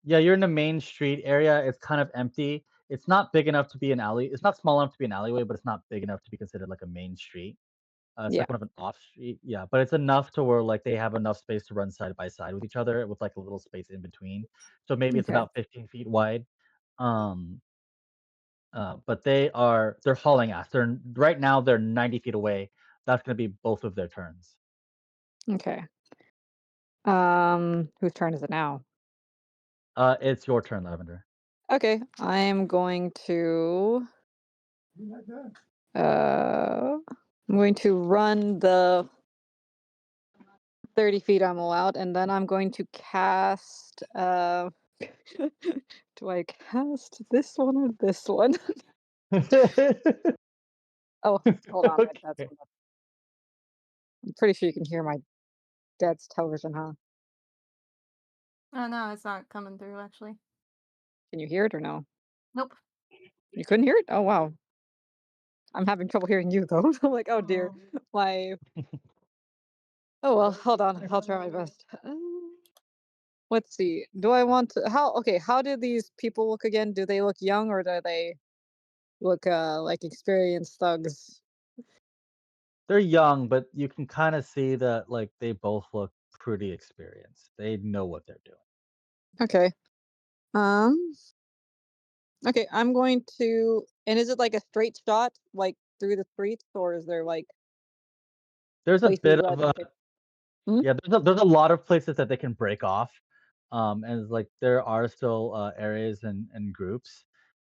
A: yeah, you're in the main street area. It's kind of empty. It's not big enough to be an alley. It's not small enough to be an alleyway, but it's not big enough to be considered like a main street. It's
B: Yeah.
A: like one of an off street. Yeah, but it's enough to where like they have enough space to run side by side with each other with like a little space in between. So maybe it's
B: Okay.
A: about 15 feet wide. Um, but they're hauling ass. They're right now they're 90 feet away. That's gonna be both of their turns.
B: Okay. Whose turn is it now?
A: It's your turn, Lavender.
B: Okay. I am going to I'm going to run the 30 feet I'm allowed, and then I'm going to cast do I cast this one or this one? Oh, hold on, that's
A: Okay.
B: I'm pretty sure you can hear my dad's television, huh?
E: Oh no, it's not coming through actually.
B: Can you hear it or no?
E: Nope.
B: You couldn't hear it? Oh wow. I'm having trouble hearing you though. I'm like, oh dear.
E: Oh.
B: My oh well, hold on. I'll try my best. Let's see. Do I want to how do these people look again? Do they look young or do they look like experienced thugs?
A: They're young, but you can kind of see that like they both look pretty experienced. They know what they're doing.
B: Okay. Um okay, I'm going to and is it like a straight shot like through the streets or is there like
A: There's a
B: places
A: bit
B: that
A: of
B: they
A: a
B: could Hmm?
A: yeah, there's a lot of places that they can break off. And like there are still areas and groups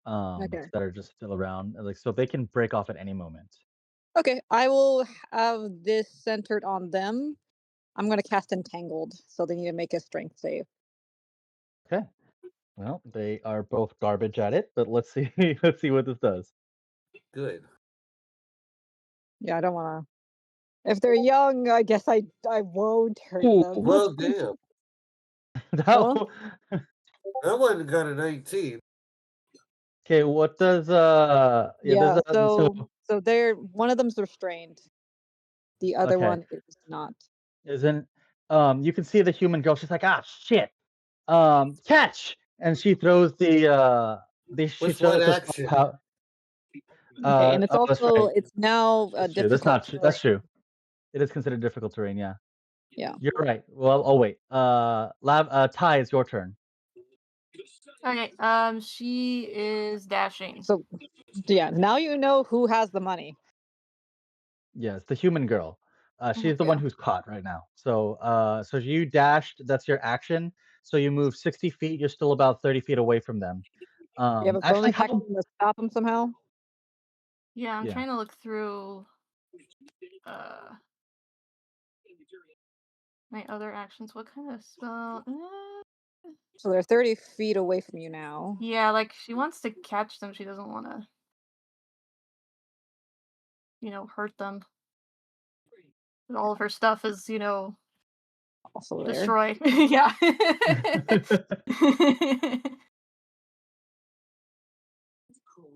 B: Okay.
A: that are just still around. Like so they can break off at any moment.
B: Okay, I will have this centered on them. I'm gonna cast Entangled, so they need to make a strength save.
A: Okay. Well, they are both garbage at it, but let's see let's see what this does.
C: Good.
B: Yeah, I don't wanna if they're young, I guess I won't hurt
A: Ooh,
B: them.
C: Well, damn.
A: that
B: Huh?
C: That one got a 19.
A: okay, what does yeah, there's
B: Yeah,
A: a
B: so they're one of them's restrained. The other
A: okay.
B: one is not.
A: Isn't you can see the human girl, she's like, "Ah, shit. Catch!" And she throws she
C: With what
A: throws the
C: action?
B: Okay, and it's
A: oh, that's
B: also
A: right.
B: it's now
A: That's true. That's
B: difficult
A: not true. That's
B: terrain.
A: true. It is considered difficult terrain, yeah.
B: Yeah.
A: You're right. Well, oh wait. Ty, it's your turn.
E: Okay. She is dashing.
B: So yeah, now you know who has the money.
A: Yes, the human girl. She's the one
B: Yeah.
A: who's caught right now. So you dashed, that's your action. So you move 60 feet, you're still about 30 feet away from them.
B: You have a
A: Actually,
B: bonus
A: how
B: action to stop them somehow?
E: Yeah, I'm
A: yeah.
E: trying to look through uh my other actions. What kind of spell?
B: So they're 30 feet away from you now.
E: Yeah, like she wants to catch them. She doesn't want to, hurt them. But all of her stuff is,
B: Also there.
E: destroyed. Yeah.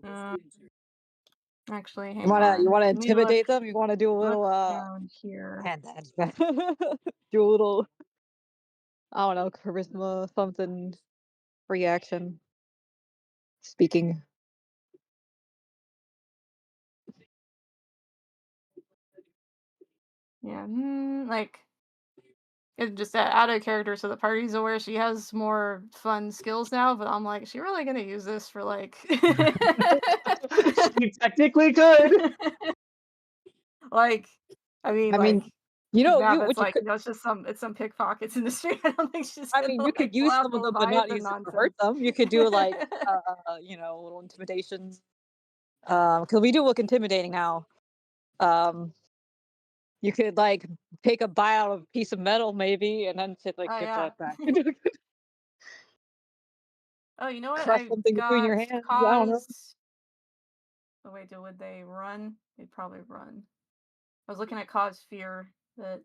E: Um, actually,
B: You
E: hang
B: wanna
E: on. Let me
B: intimidate them? You wanna do a
E: look
B: little
E: down here.
B: hand that. Do a little I don't know, charisma, something reaction. Speaking.
E: Yeah, like it just out of character, so the party's aware she has more fun skills now. But I'm like, is she really gonna use this for like?
A: She technically could.
E: Like, I mean,
B: I mean,
E: like,
B: you
E: it's
B: what you
E: like
B: could
E: some pickpockets in the street. I don't think she's
B: I
E: gonna
B: mean, you could
E: like pull
B: use
E: out
B: some
E: the
B: of them, but not
E: Leviathan
B: use it to hurt
E: nonsense.
B: them. You could do like, little intimidations. Because we do look intimidating now. Um, You could like take a bite out of a piece of metal, maybe, and then to like
E: Oh
B: give
E: yeah.
B: that back.
E: Oh, you know what?
B: Crush
E: I
B: something between your
E: got
B: hands. I don't know.
E: cause. Oh wait, would they run? They'd probably run. I was looking at cause fear. That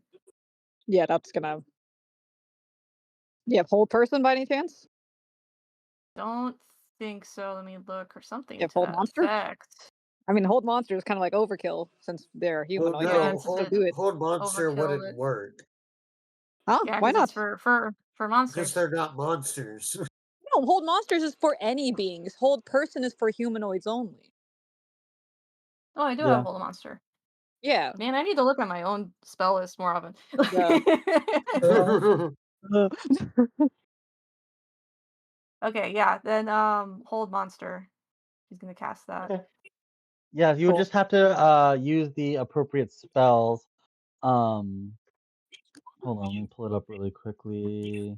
B: Yeah, that's gonna. You have hold person by any chance?
E: don't think so. Let me look or something
B: You have
E: to
B: hold
E: that
B: monster?
E: effect.
B: I mean, hold monster is kind of like overkill since they're
C: Well,
B: humanoid.
E: Yeah,
B: They
C: no,
B: can
E: it's a
B: still
E: bit
B: do it.
C: hold monster
E: overkill.
C: wouldn't work
B: Huh?
E: Yeah,
B: Why
E: because it's
B: not?
E: for
C: because
E: monsters.
C: they're not monsters.
B: No, hold monsters is for any beings. Hold person is for humanoids only.
E: Oh, I do have
A: Yeah.
E: hold monster.
B: Yeah.
E: Man, I need to look at my own spell list more often.
B: Yeah.
E: Okay, yeah. Then hold monster. He's gonna cast that.
A: Okay. Yeah, you would
B: Cool.
A: just have to use the appropriate spells. Um, hold on, let me pull it up really quickly.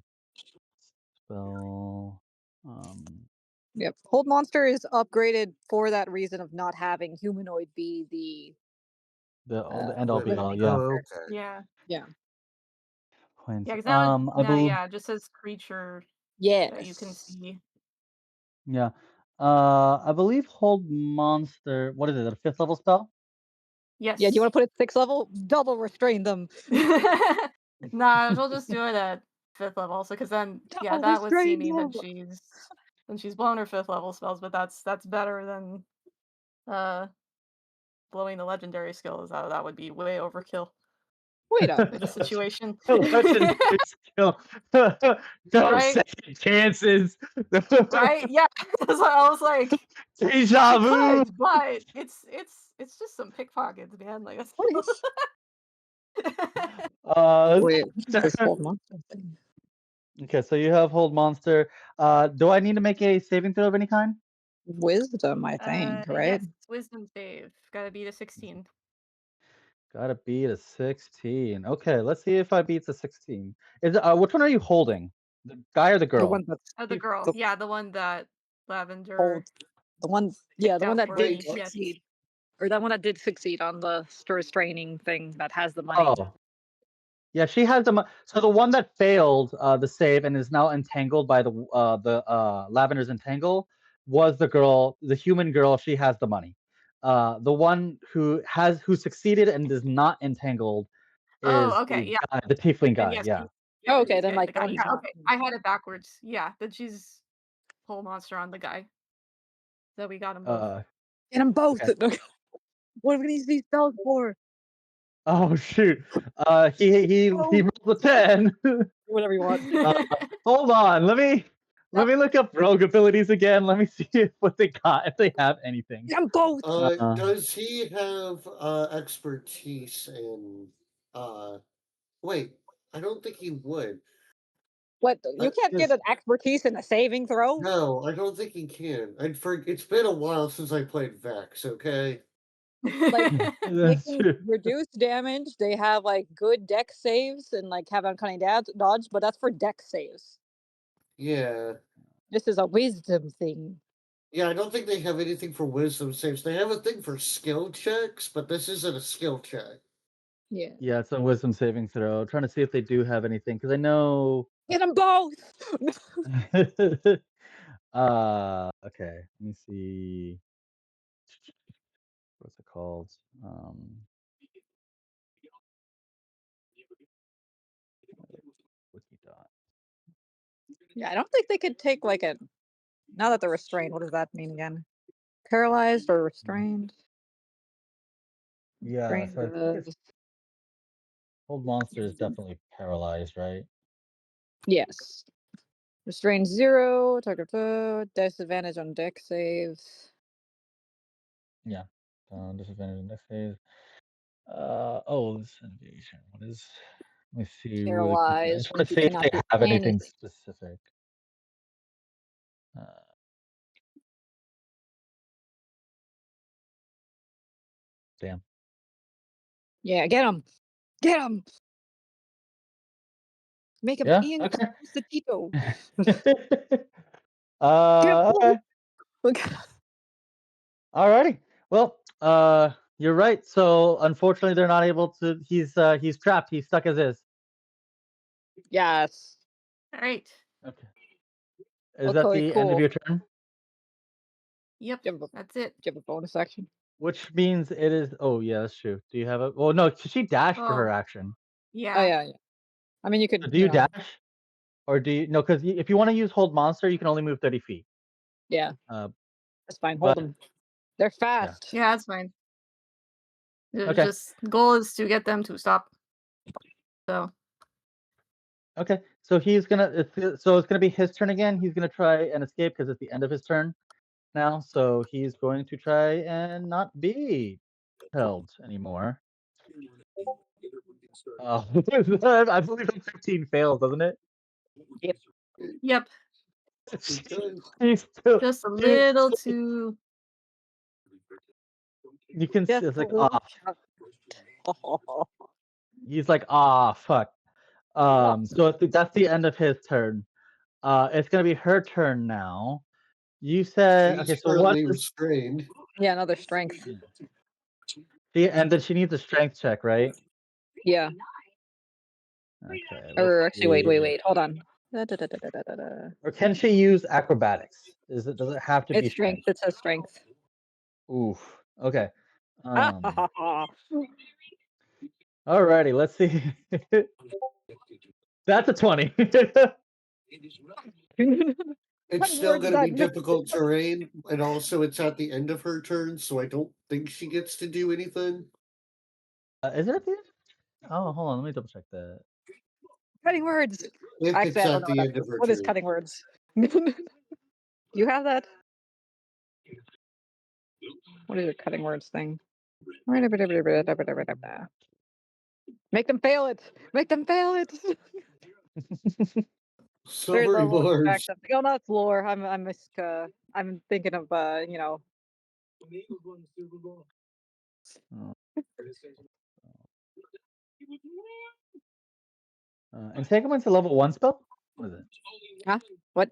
A: Spell.
B: Yep. Hold monster is upgraded for that reason of not having humanoid be
A: The end all be all.
B: limiting
A: Yeah.
C: Oh,
B: factor.
C: okay.
E: Yeah.
B: Yeah.
A: Quincy.
E: Yeah, because now,
A: I believe.
E: yeah, it just says creature that you can
B: Yes.
E: see.
A: Yeah. I believe hold monster. What is it? A 5th level spell?
E: Yes.
B: Yeah, do you want to put it 6th level? Double restrain them.
E: Nah, she'll just do it at 5th level. Also, because then, yeah,
B: Double
E: that would see
B: restrain
E: me
B: them.
E: when she's blown her 5th level spells. But that's better than blowing the legendary skills. That would be way overkill
B: Wait up.
E: in this situation.
A: Legendary skill. No
E: Right?
A: second chances.
E: Right? Yeah. So I was like,
A: Deja
E: she
A: vu.
E: could, but it's just some pickpockets, man. Like that's
B: What is?
A: Uh,
B: Wait, this hold monster thing.
A: okay, so you have hold monster. Do I need to make a saving throw of any kind?
B: Wisdom, I think, right?
E: Yes, wisdom save. Gotta beat a 16.
A: Gotta beat a 16. Okay, let's see if I beats a 16. Is it, which one are you holding? The guy or the
B: The
A: girl?
B: one that's
E: Oh, the girl.
B: the
E: Yeah, the one that Lavender
B: hold. The one, yeah,
E: picked
B: the one
E: out
B: that
E: for
B: did
E: me.
C: Wait,
E: Yes.
B: succeed, or that one that did succeed on the restraining thing that has the money.
A: Oh, yeah, she has the. So the one that failed the save and is now entangled by the Lavender's entangle was the girl, the human girl. She has the money. The one who succeeded and is not entangled is
E: Oh, okay.
A: the
E: Yeah.
A: guy, the tiefling
E: Then
A: guy.
E: yes.
A: Yeah.
E: Yeah,
B: Oh, okay,
E: he's
B: then
E: good. The
B: like the
E: guy.
B: one who's
E: Yeah.
B: not.
E: Okay. I had it backwards. Yeah. Then she's whole monster on the guy. So we got them both.
B: Get them both.
A: Okay.
B: What do we need these spells for?
A: Oh shoot. He rolled a 10.
B: Whatever you want.
A: Hold on. Let me look up rogue abilities again. Let me see what they got, if they have anything.
B: Get them both.
C: Does he have expertise in wait, I don't think he would.
B: What? You can't get
A: Yes.
B: an expertise in a saving throw.
C: No, I don't think he can. It's been a while since I played Vex, okay?
B: Like they
A: That's
B: can
A: true.
B: reduce damage. They have like good deck saves and like have uncanny dodge, but that's for deck saves.
C: Yeah.
B: This is a wisdom thing.
C: Yeah, I don't think they have anything for wisdom saves. They have a thing for skill checks, but this isn't a skill check.
B: Yeah.
A: Yeah, it's a wisdom saving throw. Trying to see if they do have anything because I know.
B: Get them both.
A: Okay. Let me see. What's it called? Wiki dot.
B: Yeah, I don't think they could take like a. Now that they're restrained, what does that mean again? Paralyzed or restrained?
A: Yeah,
B: Restrained
A: so I think it's hold monster is definitely paralyzed, right?
B: yes. Restrained 0, target disadvantage on deck saves.
A: Yeah. Disadvantage in next phase. Oh, this invasion. What is? Let me see really quickly. I
B: Paralyzed
A: just want
B: means
A: to
B: you
A: see if
B: cannot
A: they
B: do
A: have anything
B: anything.
A: specific. Damn.
B: Yeah, get him. Get him. Make him
A: Yeah.
B: Ian
A: Okay.
B: Constantino.
A: Okay.
B: Look.
A: Alrighty. Well, You're right. So unfortunately, they're not able to. He's trapped. He's stuck as is.
B: Yes.
E: All right.
A: Okay. Is that
B: Okay,
A: the end of
B: cool.
A: your turn?
E: Yep.
B: Do you have a,
E: That's it.
B: do you have a bonus action?
A: Which means it is. Oh yeah, that's true. Do you have a? Well, no. She dashed for her
E: Oh,
A: action.
B: Oh
E: yeah.
B: yeah, yeah. I mean, you
A: So
B: could,
A: do you dash, or do you? No, because if you want to use hold monster, you can only move 30 feet.
B: yeah,
A: Uh,
B: that's fine. Hold
A: but
B: them. They're
A: yeah.
B: fast.
E: Yeah, that's fine.
A: Okay.
E: Just goal is to get them to stop. So
A: Okay. So he's gonna. So it's gonna be his turn again. He's gonna try and escape because it's the end of his turn now. So he's going to try and not be held anymore. I believe a 15 fails, doesn't it?
B: Yep.
E: yep,
A: He's still.
E: just a
A: You,
E: little too.
A: you can see
B: Just
A: it's
B: a
A: like
B: little
A: he's like fuck. So that's the end of his turn. It's gonna be her turn now. You said okay.
C: She's
A: So what?
C: currently restrained.
B: Yeah, another strength.
A: And then she needs a strength check, right?
B: Yeah.
A: Okay.
B: Or
A: Let's
B: actually, wait,
A: see.
B: wait, wait. Hold on. Da-da-da-da-da-da-da.
A: Or can she use acrobatics? Does it have to be
B: It's strength. It says strength.
A: Oof. Okay. Alrighty. Let's see. That's a 20.
C: It's
B: Cutting
C: still
B: words
C: going to be
B: that
C: difficult terrain, and also it's at the end of her turn, so I don't think she gets to do anything.
A: Is it at the end? Oh, hold on. Let me double check that.
B: cutting words.
C: If
B: Actually,
C: it's
B: I don't
C: at
B: know
C: the
B: what,
C: end of her
B: what is
C: turn.
B: cutting words. You have that? What is your cutting words thing? Make them fail it. Make them fail it.
C: So
B: Third
C: many
B: level
C: words.
B: extract. Oh, no, it's lore. I'm thinking of
A: Oh. Entanglement's a level 1 spell? What is it?
B: Huh? What?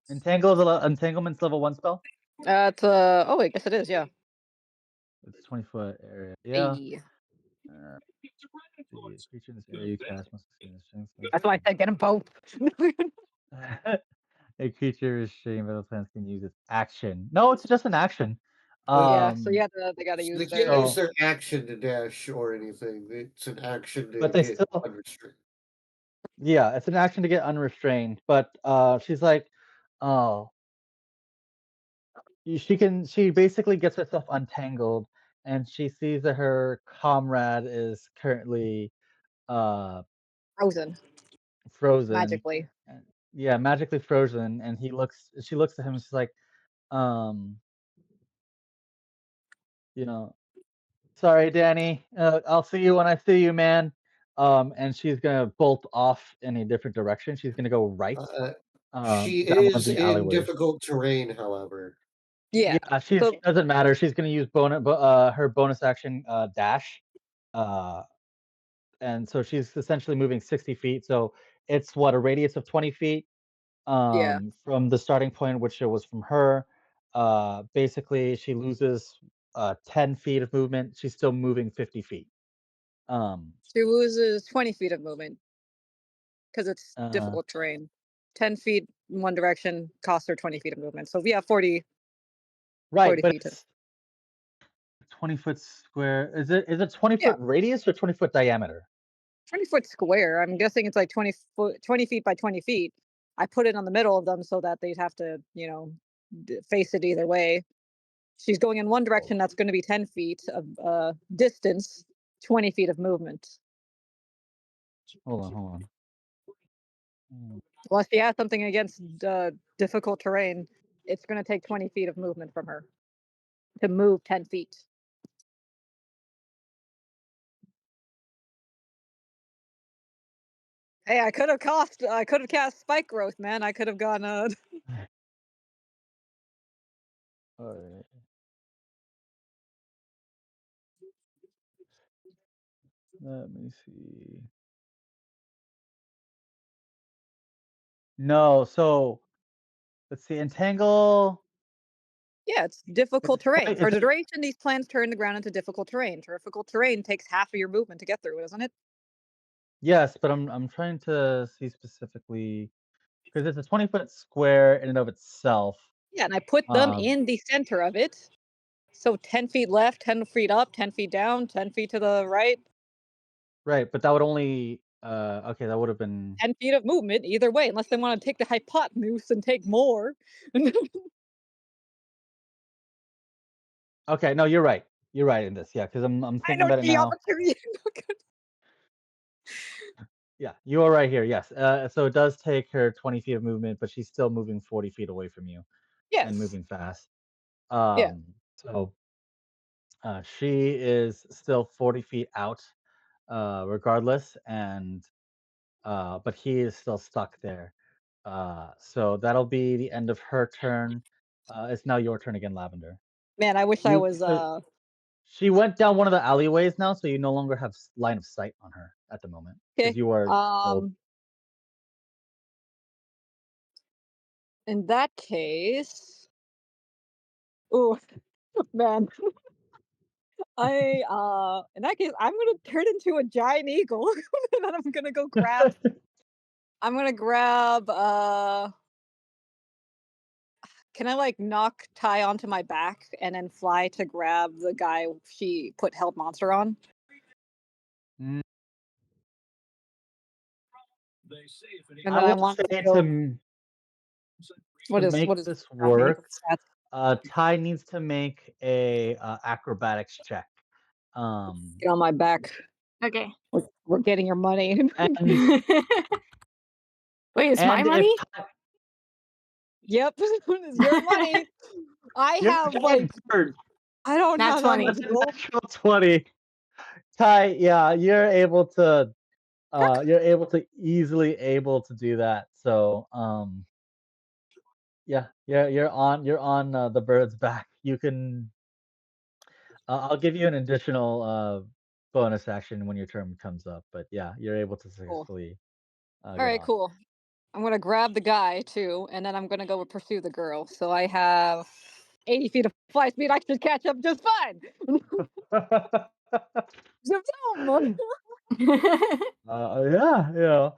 A: Entanglement's level 1 spell?
B: It's oh, I guess it is. Yeah.
A: It's a 20-foot area. Yeah.
B: Hey.
A: The creature in this area you cast must succeed in the strength save.
B: That's why I said get them both.
A: A creature restrained by the plants can use its action. No, it's just an action.
B: Yeah. So
A: Um,
B: they gotta
C: They
B: use
C: can't
B: their.
C: use their action to dash or anything. It's an action to
A: but they
C: get
A: still,
C: unrestrained.
A: yeah, it's an action to get unrestrained. But she's like, oh, she basically gets herself untangled, and she sees that her comrade is currently uh
B: Frozen
A: frozen.
B: magically.
A: Yeah, magically frozen, and she looks at him and she's like, um, you know, sorry, Danny. I'll see you when I see you, man. And she's gonna bolt off in a different direction. She's gonna go right,
C: She
A: down one of
C: is
A: the
C: in
A: alleyways.
C: difficult terrain, however.
B: Yeah.
A: Yeah, she
B: So
A: doesn't matter. She's gonna use her bonus action dash, uh, and so she's essentially moving 60 feet. So it's what, a radius of 20 feet
B: yeah.
A: from the starting point, which it was from her. Basically, she loses 10 feet of movement. She's still moving 50 feet.
B: She loses 20 feet of movement because it's
A: Uh,
B: difficult terrain. 10 feet in one direction costs her 20 feet of movement. So yeah, 40
A: right, but
B: feet.
A: it's 20-foot square. Is it 20-foot
B: Yeah,
A: radius or 20-foot diameter?
B: 20-foot square. I'm guessing it's like 20 feet by 20 feet. I put it on the middle of them so that they'd have to, face it either way. She's going in one direction. That's going to be 10 feet of distance, 20 feet of movement.
A: Hold on. Mm,
B: Unless she has something against difficult terrain, it's going to take 20 feet of movement from her to move 10 feet. Hey, I could have cast spike growth, man. I could have gone
A: all right. Let me see. No, so let's see. Entangle.
B: Yeah, it's difficult terrain.
A: Is
B: For the
A: it-
B: duration, these plants turn the ground into difficult terrain. Difficult terrain takes half of your movement to get through, doesn't it?
A: Yes, but I'm trying to see specifically because it's a 20-foot square in and of itself.
B: Yeah, and I put them
A: Um,
B: in the center of it. So 10 feet left, 10 feet up, 10 feet down, 10 feet to the right,
A: right, but that would only okay, that would have been
B: 10 feet of movement either way, unless they want to take the hypotenuse and take more.
A: okay. No, you're right. You're right in this, yeah, because I'm
B: I
A: thinking
B: know
A: about it now.
B: geometry.
A: Yeah, you are right here. Yes, so it does take her 20 feet of movement, but she's still moving 40 feet away from you and
B: Yes.
A: moving fast.
B: Yeah.
A: So she is still 40 feet out, regardless, and but he is still stuck there. So that'll be the end of her turn. It's now your turn again, Lavender.
B: Man, I wish I
A: You
B: was
A: so she went down one of the alleyways now, so you no longer have line of sight on her at the moment because
B: okay.
A: you are still.
B: In that case, oh man, in that case, I'm gonna turn into a giant eagle, and then I'm gonna go grab. I'm gonna grab. Can I like knock Ty onto my back and then fly to grab the guy she put Held Monster on?
A: Mm,
B: And
A: I
B: then I
A: would
B: want to
A: say
B: go.
A: to
B: What
A: make
B: is
A: this
B: grab me?
A: work, Ty needs to make a acrobatics check.
B: Get on my back.
E: Okay.
B: We're getting your money.
A: And
E: Wait, it's my
A: and if
E: money?
A: Ty,
B: Yep, it's your money. I
A: you're
B: have
A: a
B: like
A: giant bird.
B: I don't
E: Nat
B: have that
E: 20.
B: much
A: That's a
B: gold.
A: natural 20. Ty, yeah, you're able to easily able to do that. So, yeah, you're on the bird's back. You can I'll give you an additional bonus action when your turn comes up, but yeah, you're able to
B: Cool.
A: successfully
B: All
A: get
B: right,
A: off.
B: cool. I'm gonna grab the guy too, and then I'm gonna go pursue the girl. So I have 80 feet of fly speed. I should catch up just fine. Zoom, zoom.
A: Yeah, yeah.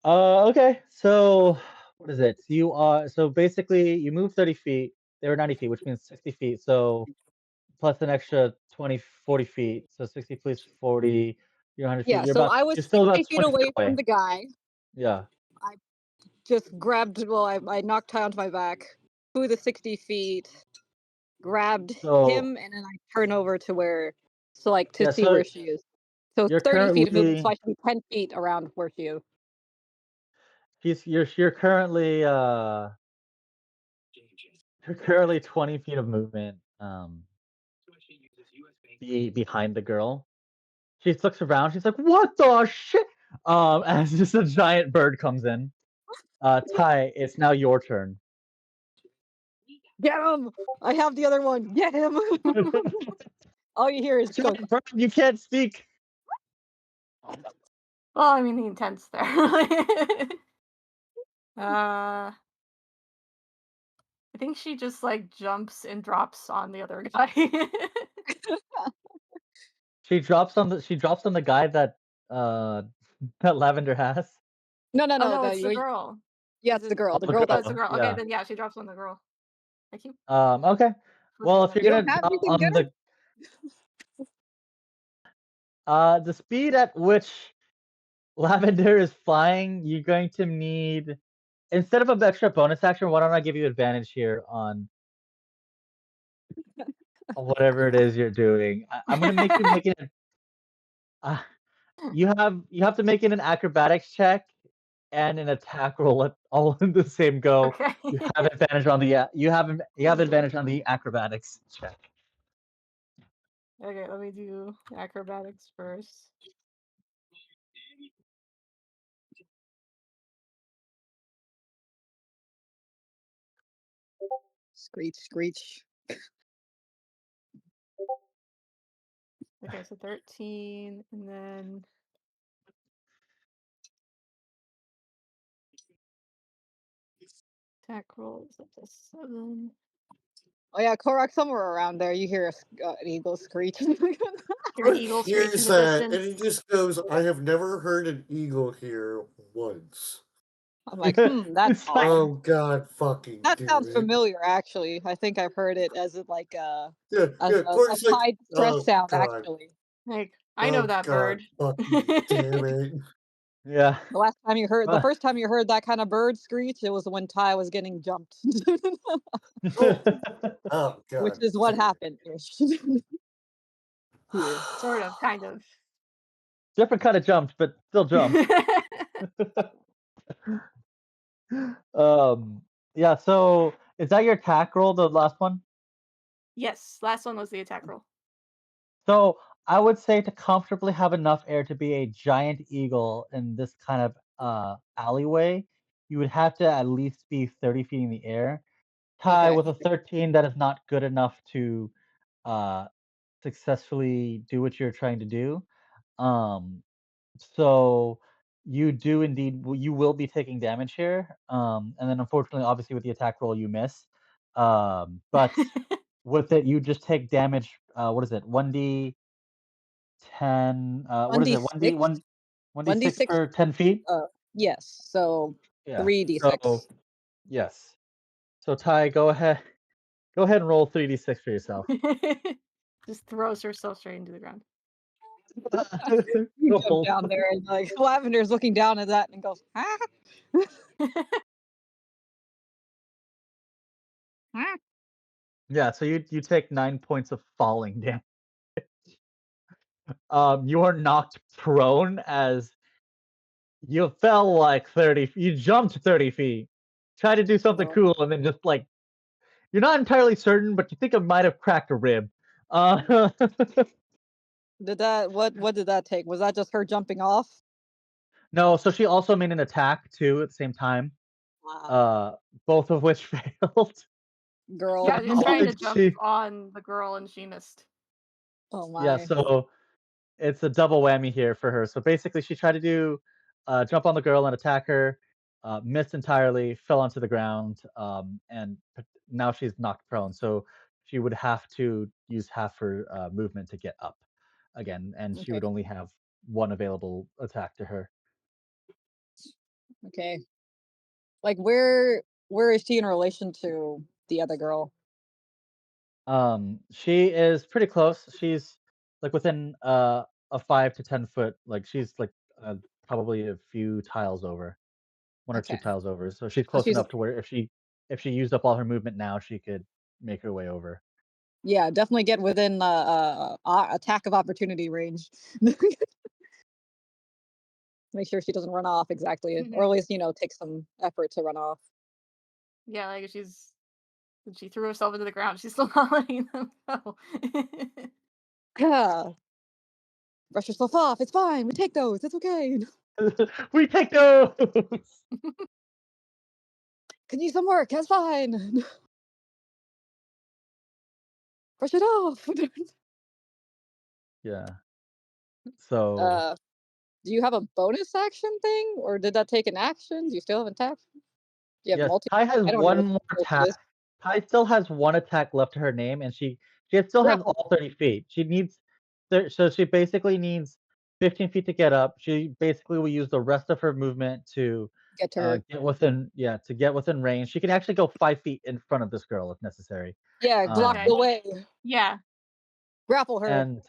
A: Okay. So what is it? You are so basically you move 30 feet. They were 90 feet, which means 60 feet. So plus an extra 20, 40 feet. So 60 plus 40, you're 100 feet.
B: Yeah, so I was
A: You're still about
B: 60 feet
A: 20 feet
B: away from
A: away.
B: the guy.
A: Yeah.
B: I just grabbed, well, I knocked Ty onto my back, flew the 60 feet, grabbed
A: So
B: him, and then I turn over to where, so like to
A: yeah,
B: see where she is. So
A: you're
B: 30 feet of movement, so
A: currently
B: I should be 10 feet around where she is.
A: you're currently 20 feet of movement behind the girl. She looks around, she's like, "What the shit?" As just a giant bird comes in. Ty, it's now your turn.
B: Get him! I have the other one. Get him! All you hear is go.
A: Giant bird, you can't speak.
E: Well, I mean, the intent's there. I think she just like jumps and drops on the other guy.
A: She drops on the guy that uh that Lavender has.
B: No, no,
E: Oh
B: no.
E: no, it's the girl.
B: Yeah,
E: Is
B: it's the
E: it?
B: girl. The
A: Oh,
B: girl
E: Oh,
B: that.
E: it's the girl. Okay,
A: yeah.
E: then yeah, she drops on the girl. I keep
A: Okay.
E: flipping
A: Well, if
E: them.
A: you're
B: You don't
A: gonna
B: have
A: drop
B: anything
A: on
B: better?
A: the speed at which Lavender is flying, you're going to need instead of an extra bonus action, why don't I give you advantage here on whatever it is you're doing? I'm gonna make you make it. Uh, you have to make it an acrobatics check and an attack roll all in the same go.
E: Okay.
A: You have advantage on the you have advantage on the acrobatics check.
E: Okay, let me do acrobatics first.
B: Screech, screech.
E: Okay, so 13, and then attack roll is up to 7.
B: Oh yeah, Korak, somewhere around there, you hear an eagle screech.
E: Hear an
C: Kurt
E: eagle screech in
C: hears
E: the
C: that, and
E: distance.
C: he just goes, "I have never heard an eagle here once."
B: I'm like, that's
A: It's like,
B: odd.
C: Oh God, fucking
B: That
C: damn
B: sounds
C: it!
B: familiar, actually. I think I've heard it as like
C: Yeah,
B: as
C: yeah.
B: a
C: Court's like,
B: high stress
C: "Oh
B: sound,
C: God,
B: actually.
E: Like, I know
C: oh
E: that
C: God,
E: bird.
C: fucking damn it!"
A: yeah.
B: The
A: Uh,
B: first time you heard that kind of bird screech, it was when Ty was getting jumped,
C: Oh, oh
B: which
C: God,
B: is what
C: damn it.
B: happened here.
E: Sort of, kind of.
A: Different kind of jumps, but still jumps. Yeah, so is that your attack roll, the last one?
E: Yes, last one was the attack roll.
A: So I would say to comfortably have enough air to be a giant eagle in this kind of alleyway, you would have to at least be 30 feet in the air. Ty,
B: Okay.
A: with a 13, that is not good enough to uh, successfully do what you're trying to do. Um, so you do indeed, you will be taking damage here. And then unfortunately, obviously with the attack roll, you miss. But with it, you just take damage. What is it? 1d10. What is it? 1d
B: 1d6.
A: 1d6
B: 1d6.
A: per 10 feet.
B: Yes. So
A: Yeah.
B: 3d6.
A: So yes. So Ty, go ahead. Go ahead and roll 3d6 for yourself.
E: Just throws herself straight into the ground.
B: You jump
A: Roll.
B: down there and like Lavender's looking down at that and goes, ah. Ah.
A: Yeah. So you take 9 points of falling damage. You are knocked prone as you fell like 30. You jumped 30 feet. Tried to do something
B: Oh.
A: cool, and then just like you're not entirely certain, but you think it might have cracked a rib. Uh,
B: What did that take? Was that just her jumping off?
A: no, so she also made an attack too at the same time.
B: Wow.
A: Both of which failed.
B: Girl.
E: Yeah, she's trying to
A: Like,
E: jump on the girl and she missed.
B: Oh my.
A: yeah, so it's a double whammy here for her. So basically, she tried to do jump on the girl and attack her, missed entirely, fell onto the ground, and now she's knocked prone. So she would have to use half her movement to get up again, and she
B: Okay.
A: would only have one available attack to her.
B: Okay. Like where is she in relation to the other girl?
A: She is pretty close. She's like within a 5 to 10 foot. Like she's like probably a few tiles over, one or two
B: Okay.
A: tiles over. So she's
B: So
A: close
B: she's
A: enough to where if she used up all her movement now, she could make her way over.
B: yeah, definitely get within attack of opportunity range. Make sure she doesn't run off exactly, or at least take some effort to run off.
E: Yeah, like she threw herself into the ground. She's still not letting them go.
B: Yeah. Brush yourself off. It's fine. We take those. It's okay.
A: We take those.
B: Can use some work. That's fine. Brush it off.
A: Yeah. So
B: Do you have a bonus action thing, or did that take an action? Do you still have an attack? Do you have
A: yes,
B: multi?
A: Ty has
B: I don't know
A: one
B: what
A: more
B: this
A: attack.
B: is.
A: Ty still has one attack left to her name, and she still has
B: Grapple.
A: all 30 feet. She needs so she basically needs 15 feet to get up. She basically will use the rest of her movement to
B: Get to her.
A: get within range. She can actually go 5 feet in front of this girl if necessary.
B: Yeah, block
E: Okay.
B: the way.
E: Yeah.
B: Grapple her.
A: And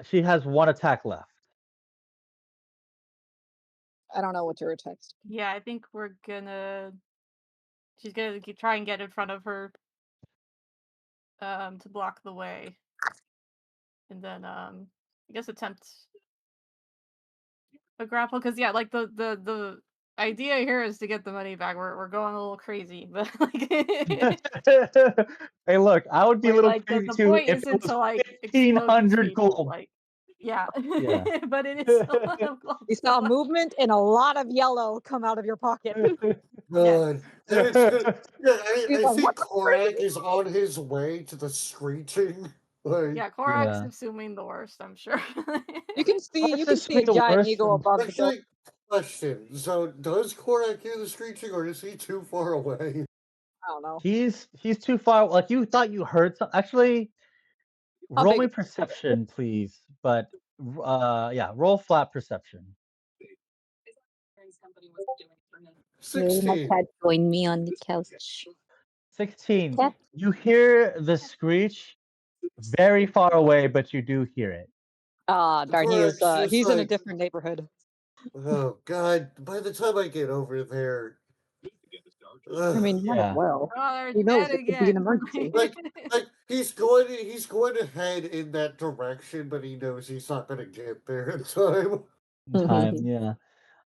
A: she has one attack left.
B: I don't know what your attack's.
E: Yeah, I think she's gonna try and get in front of her to block the way. And then I guess attempt a grapple, because yeah, like the idea here is to get the money back. We're going a little crazy, but like
A: Hey, look, I would be a
E: where,
A: little
E: like
A: crazy
E: the
A: too
E: point
A: if it
E: isn't
A: was
E: to like explode these
A: 1,500
E: people,
A: gold.
E: like yeah.
A: Yeah.
E: But it is a lot of gold.
B: You saw movement and a lot of yellow come out of your pocket.
C: God. And it's good. Yeah,
B: He's
C: I
B: like,
C: think
B: "What the
C: Korak is on his way to the screeching. Like,
E: Yeah, Korak's
A: Yeah.
E: assuming the worst, I'm sure.
B: You can see
A: Let's
B: a
A: assuming the
B: giant
A: worst
B: eagle
A: from
B: above the building.
C: actually, question. So, does Korak hear the screeching, or is he too far away?
B: I don't know.
A: He's too far. Like you thought you heard some. Actually,
B: How
A: roll
B: big
A: me
B: is
A: perception, please. But yeah, roll flat perception.
B: Maybe my
C: 16.
B: cat joined me on the couch.
A: 16.
B: Cat?
A: You hear the screech very far away, but you do hear it.
B: Ah, darn,
C: Correct. Just
B: he's in a
C: like,
B: different neighborhood.
C: oh God! By the time I get over there,
B: I mean,
C: ugh,
B: you might as
A: Yeah.
B: well.
E: Oh, they're
B: Who knows?
E: dead
B: It could be an
E: again.
B: emergency.
C: like he's going to head in that direction, but he knows he's not going to get there in time.
A: Time. Yeah.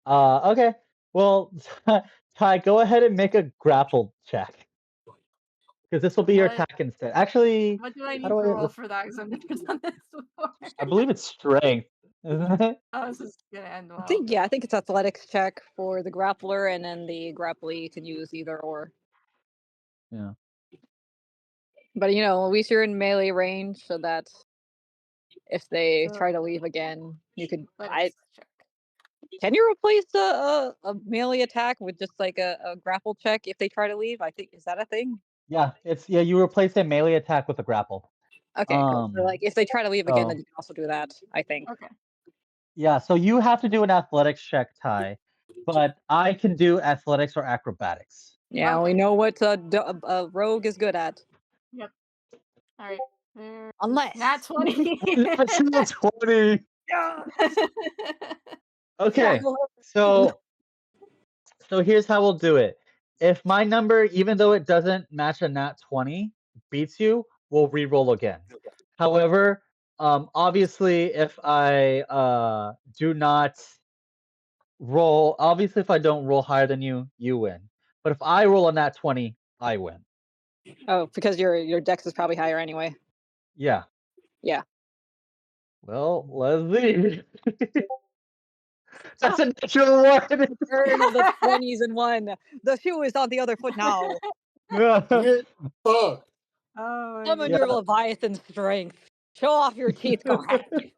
A: Okay. Well, Ty, go ahead and make a grapple check because this will be your
E: What
A: attack instead. Actually,
E: what do I
A: how
E: need
A: do
E: to
A: I?
E: roll for that? Because I've never done this before.
A: I believe it's strength, isn't it?
E: Oh, this is gonna end
B: I
E: well.
B: think I think it's athletics check for the grappler, and then the grapplee you can use either or.
A: Yeah.
B: But at least you're in melee range, so that if they
E: So
B: try to leave again, you could.
E: athletics check.
B: Can you replace a melee attack with just like a grapple check if they try to leave? I think is that a thing?
A: Yeah. You replace a melee attack with a grapple.
B: Okay, cool. So like if they try to leave again, then
A: So
B: you can also do that. I think.
E: Okay.
A: yeah. So you have to do an athletics check, Ty, but I can do athletics or acrobatics.
B: Yeah, we
E: Okay.
B: know what a rogue is good at.
E: Yep. All right. There's
B: Unless.
E: nat 20.
A: That's not 20.
B: Yeah.
A: Okay. So here's how we'll do it. If my number, even though it doesn't match a nat 20, beats you, we'll re-roll again. However, obviously, if I do not roll, obviously, if I don't roll higher than you, you win. But if I roll a nat 20, I win.
B: Oh, because your dex is probably higher anyway.
A: Yeah.
B: Yeah.
A: Well, let's see. That's a natural one.
B: Turn of the 20s and 1. The shoe is on the other foot now.
C: Get fucked.
E: Oh my
B: Summon
A: Yeah.
B: your Leviathan strength. Show off your teeth. Go ahead.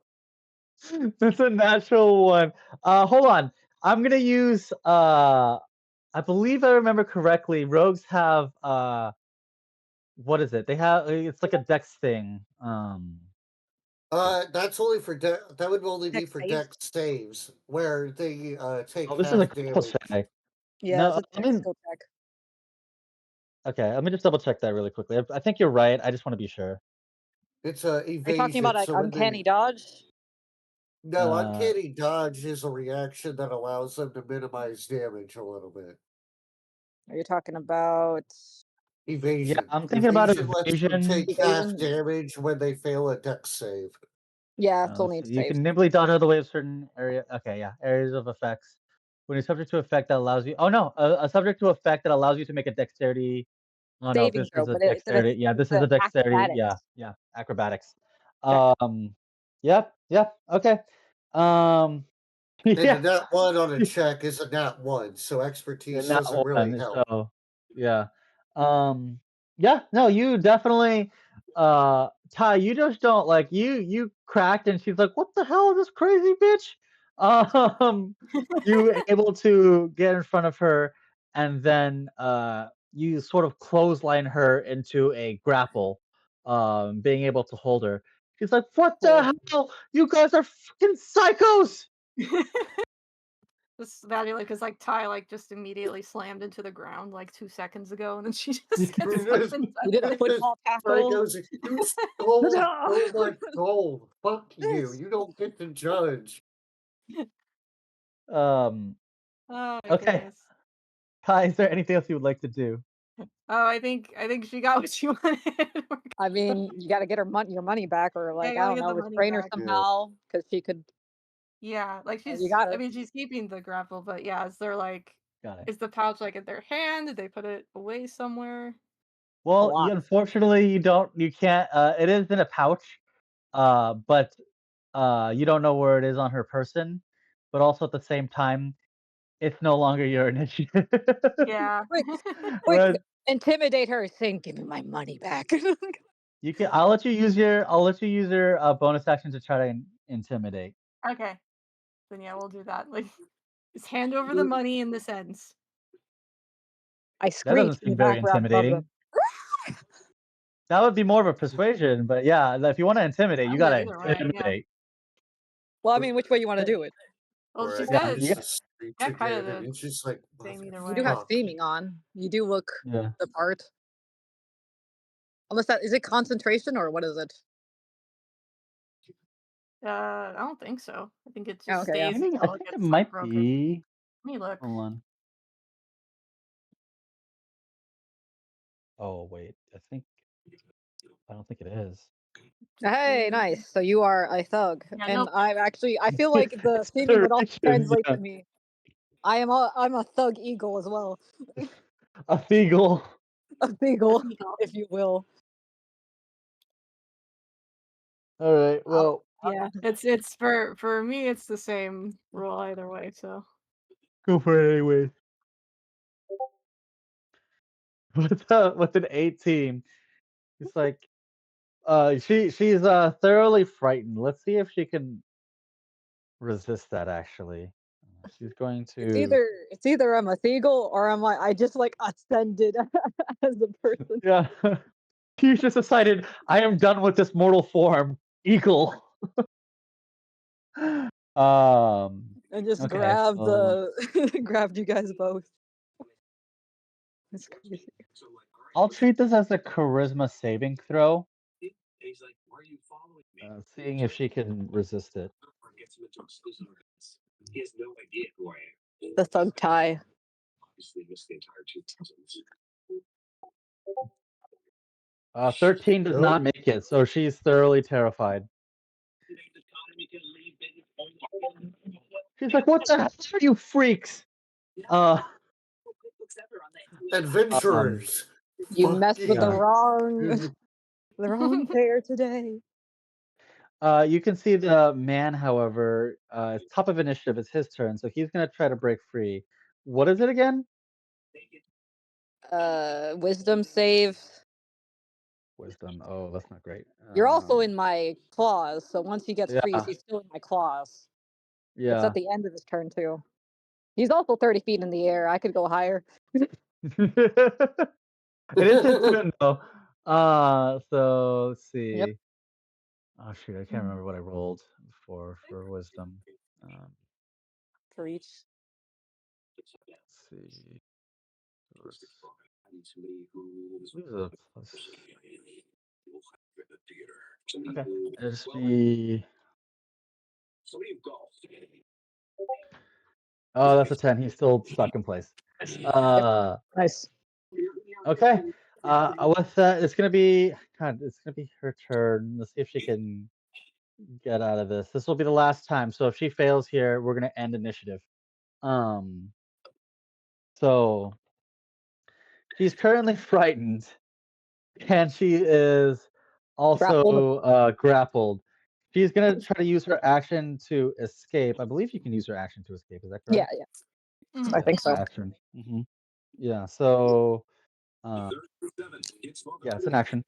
A: That's a natural one. Hold on. I'm gonna use I believe I remember correctly, rogues have what is it? They have it's like a dex thing.
C: That's only for that would only be
B: Dex
C: for
B: saves?
C: dex saves where they take
A: Oh, this is a
C: half
A: critical
C: damage.
A: check.
B: Yeah,
A: No,
B: it's a
A: I
B: dex
A: mean,
B: skill check.
A: okay, let me just double check that really quickly. I think you're right. I just want to be sure.
C: It's
B: Are you talking
C: evasion.
B: about like
C: So when
B: uncanny
C: they
B: dodge?
C: no
A: Uh,
C: uncanny dodge is a reaction that allows them to minimize damage a little bit.
B: Are you talking about
A: yeah,
C: Evasion.
A: I'm thinking about
C: Evasion lets them
A: evasion.
C: take half
B: evasion?
C: damage when they fail a dex save.
B: Yeah, it's
A: Let's
B: only
A: see. You
B: saves.
A: can nimbly dodge out of the way of certain area. Okay, yeah, areas of effects. When you're subject to effect that allows you. Oh no, a subject to effect that allows you to make a dexterity. Oh no,
B: Saving
A: this
B: throw,
A: is a
B: but it's
A: dexterity. Yeah, this is
B: the
A: a dexterity. Yeah,
B: acrobatics
A: yeah, acrobatics.
B: check.
A: Yep, yep. Okay. Um,
C: And a
A: yeah,
C: nat 1 on a check is a nat 1, so
A: and
C: expertise
A: that
C: doesn't really
A: one.
C: help.
A: So, yeah. Yeah. No, you definitely. Ty, you just don't like you cracked, and she's like, "What the hell is this crazy bitch?" You were able to get in front of her, and then you sort of clothesline her into a grapple, being able to hold her. She's like, "What the hell? You guys are fucking psychos!"
E: This Valley because like Ty like just immediately slammed into the ground like 2 seconds ago, and then she just gets
C: Yes.
E: slammed
B: You did a
E: inside.
B: football
C: Ty
B: tackle.
C: goes, "You stole
B: No.
C: all my gold. Fuck you. You don't get to judge."
A: Um,
E: Oh my
A: okay,
E: goodness.
A: Ty, is there anything else you would like to do?
E: Oh, I think she got what she wanted.
B: I mean, you got to get your money back, or
E: Yeah,
B: like
E: you
B: I
E: gotta
B: don't
E: get
B: know,
E: the money
B: restrain her
E: back.
C: Yeah.
B: somehow because she could.
E: Yeah, like
B: You
E: she's.
B: got
E: I
B: her.
E: mean, she's keeping the grapple, but yeah, is there like
A: Got it.
E: is the pouch like in their hand? Did they put it away somewhere?
A: Well,
B: lot.
A: unfortunately, you can't. It is in a pouch, but you don't know where it is on her person. But also at the same time, it's no longer your initiative.
E: Yeah.
B: Quick,
A: But
B: intimidate her, saying, "Give me my money back."
A: you can. I'll let you use your. I'll let you use your bonus action to try to intimidate.
E: Okay. Then yeah, we'll do that. Like, just hand over the money and this ends.
B: I
A: That
B: screech
A: doesn't
B: in the
A: seem very
B: background above them.
A: intimidating. That would be more of a persuasion, but yeah, if you want to intimidate, you
E: I'm good
A: gotta
E: either way, yeah.
A: intimidate.
B: Well, I mean, which way you want to do it?
E: Well, she's
C: Correct
A: Yeah,
E: got
C: uses
A: you
E: it.
C: the street
E: Yeah, kinda
C: again,
E: the
C: and she's like,
E: same either
B: You do have
C: "Motherfuck."
B: theming on. You do look
A: yeah.
B: the part. Unless that is it concentration or what is it?
E: I don't think so. I think it
B: Oh,
E: just
B: okay, yeah.
E: stays
A: I
E: until it
A: think it
E: gets
A: might
E: broken.
A: be.
E: Let me look.
A: Hold on. Oh wait, I don't think it is.
B: Hey, nice. So you are a thug,
E: Yeah,
B: and
E: nope.
B: I feel like the theming would also
A: Restrictions,
B: translate
A: yeah.
B: to me. I'm a thug eagle as well,
A: A seagull.
B: a beagle,
E: Eagle.
B: if you will.
A: All right. Well,
E: Yeah, it's for me. It's the same rule either way. So
A: go for it anyway. With an 18, it's like she's thoroughly frightened. Let's see if she can resist that. Actually, she's going to.
B: It's either I'm a seagull or I just like ascended as a person
A: Yeah. She's just decided I am done with this mortal form. Eagle.
B: and just
A: Okay.
B: grabbed
A: So
B: grabbed you guys both. It's crazy.
A: I'll treat this as a charisma saving throw. Seeing if she can resist it.
B: The thug tie.
A: 13 does
C: Nope.
A: not make it, so she's thoroughly terrified. She's like, "What the hell are you freaks?"
C: Adventurers.
B: You messed with the
A: Yeah.
B: wrong pair today.
A: You can see the man, however, top of initiative. It's his turn, so he's gonna try to break free. What is it again?
B: Wisdom save.
A: Wisdom. Oh, that's not great.
B: You're also in my claws, so once he gets free,
A: Yeah.
B: he's still in my claws. It's
A: Yeah.
B: at the end of his turn too. He's also 30 feet in the air. I could go higher.
A: It is his turn though. So let's see.
B: Yep.
A: Oh shoot, I can't remember what I rolled for wisdom.
B: For each.
A: Let's see. What is a plus? Okay, it'll just be. Oh, that's a 10. He's still stuck in place.
B: Nice.
A: Okay. With that, it's gonna be her turn. Let's see if she can get out of this. This will be the last time. So if she fails here, we're gonna end initiative. So she's currently frightened, and she is also grappled. She's gonna try to use her action to escape. I believe you can use her action to escape. Is that correct?
B: Yeah, yeah.
E: Mhm.
B: I think so.
A: Action. Yeah. So, yeah, it's an action.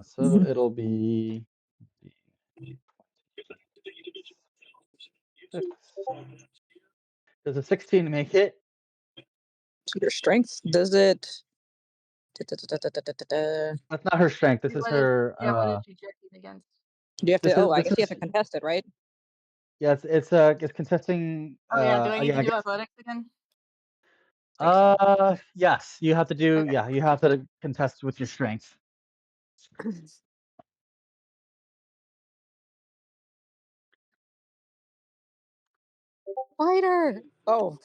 A: So it'll be. Does a 16 make it?
B: Your strength does it.
A: That's not her strength. This is
E: What
A: her.
E: what is she checking against?
B: Do you have to?
A: This is
B: Oh, I
A: this
B: guess you have
A: is
B: to contest it, right?
A: yeah. It's contesting.
E: Oh yeah, do I need
A: Yeah,
E: to
A: I
E: do
A: guess.
E: athletics again?
A: Yes, you have to do.
E: Okay.
A: Yeah, you have to contest with your strength.
B: Fighter. Oh.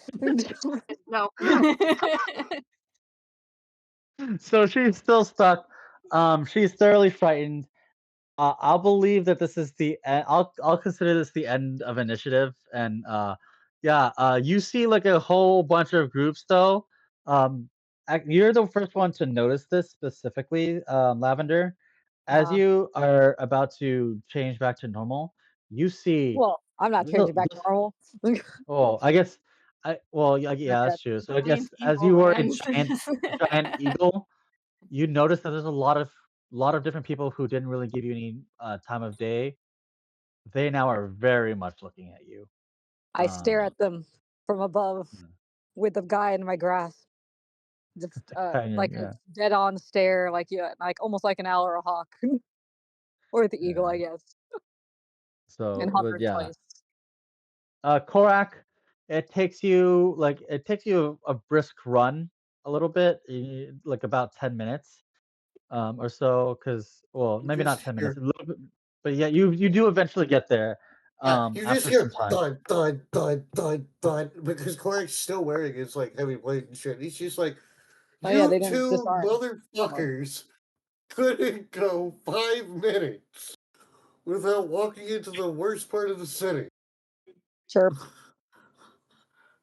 E: No.
A: So she's still stuck. She's thoroughly frightened. I'll believe that this is the end. I'll consider this the end of initiative. And yeah, you see like a whole bunch of groups though. You're the first one to notice this specifically, Lavender. As you are about to change back to normal, you see.
B: Well, I'm not changing back to normal.
A: Oh, I guess. Yeah,
B: Not
A: that's
B: yet.
A: true. So I
E: Million
A: guess as
E: people,
A: you were a
E: man.
A: giant eagle, you notice that there's a lot of different people who didn't really give you any time of day. They now are very much looking at you.
B: I stare at them from above
A: Yeah.
B: with the guy in my grasp. Just
A: Kind of,
B: like a
A: yeah.
B: dead on stare, like like almost like an owl or a hawk. Or the eagle,
A: Yeah.
B: I guess.
A: So,
B: And
A: but
B: hovered
A: yeah,
B: twice.
A: Korak, it takes you a brisk run a little bit, like about 10 minutes, or so. Because well,
C: You
A: maybe not
C: just
A: 10 minutes,
C: hear,
A: a little bit, but yeah, you do eventually get there,
C: yeah, you just
A: after some
C: hear
A: time.
C: thud, thud, thud, thud, thud, because Korak's still wearing his like heavy plate and shit. He's just like,
B: Oh yeah,
C: you
B: they didn't
C: two
B: disarm.
C: motherfuckers couldn't go 5 minutes without walking into the worst part of the city.
B: Chirp.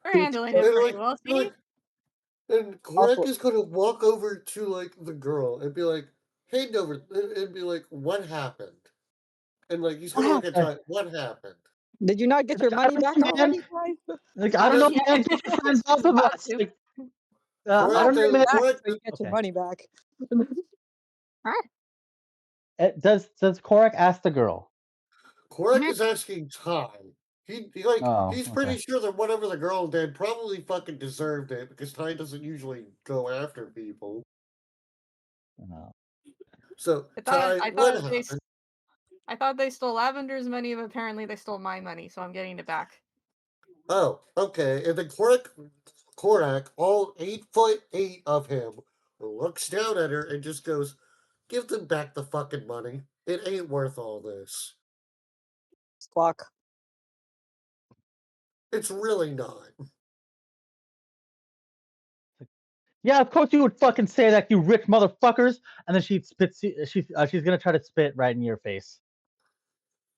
E: We're
B: Toot,
E: handling
B: chirp.
E: it
C: And
E: pretty
C: like,
E: well.
C: you're
E: See,
C: like, and
B: Also,
C: Korak is gonna walk over to like the girl and be like, hand over, and be like, what happened? And like he's
B: what
C: gonna look at
B: happened?
C: Ty, what happened?
B: Did you not get your
A: I
B: money
A: don't
B: back
A: know, man.
B: already, guys?
A: Like, I don't
C: No,
A: know,
E: yeah,
A: man. Get your friends
E: she's
A: off of
E: about
A: us.
E: to.
A: Like, I
C: Korak
A: don't
B: Not
A: know,
C: does,
A: man.
B: back
C: Korak,
B: until you get your
A: Okay.
B: money back.
A: Does Korak ask the girl?
C: Korak is asking Ty.
A: Oh,
C: He's
A: okay.
C: pretty sure that whatever the girl did probably fucking deserved it because Ty doesn't usually go after people.
A: No.
C: So
E: I
C: Ty,
E: thought
C: what
E: they
C: happened?
E: I thought they stole Lavender's money, but apparently they stole my money, so I'm getting it back.
C: Oh, okay. And then Korak, all 8'8" of him, looks down at her and just goes, "Give them back the fucking money. It ain't worth all this.
B: Squawk.
C: It's really not."
A: Yeah, of course you would fucking say that, you rich motherfuckers. And then she spits. She's gonna try to spit right in your face.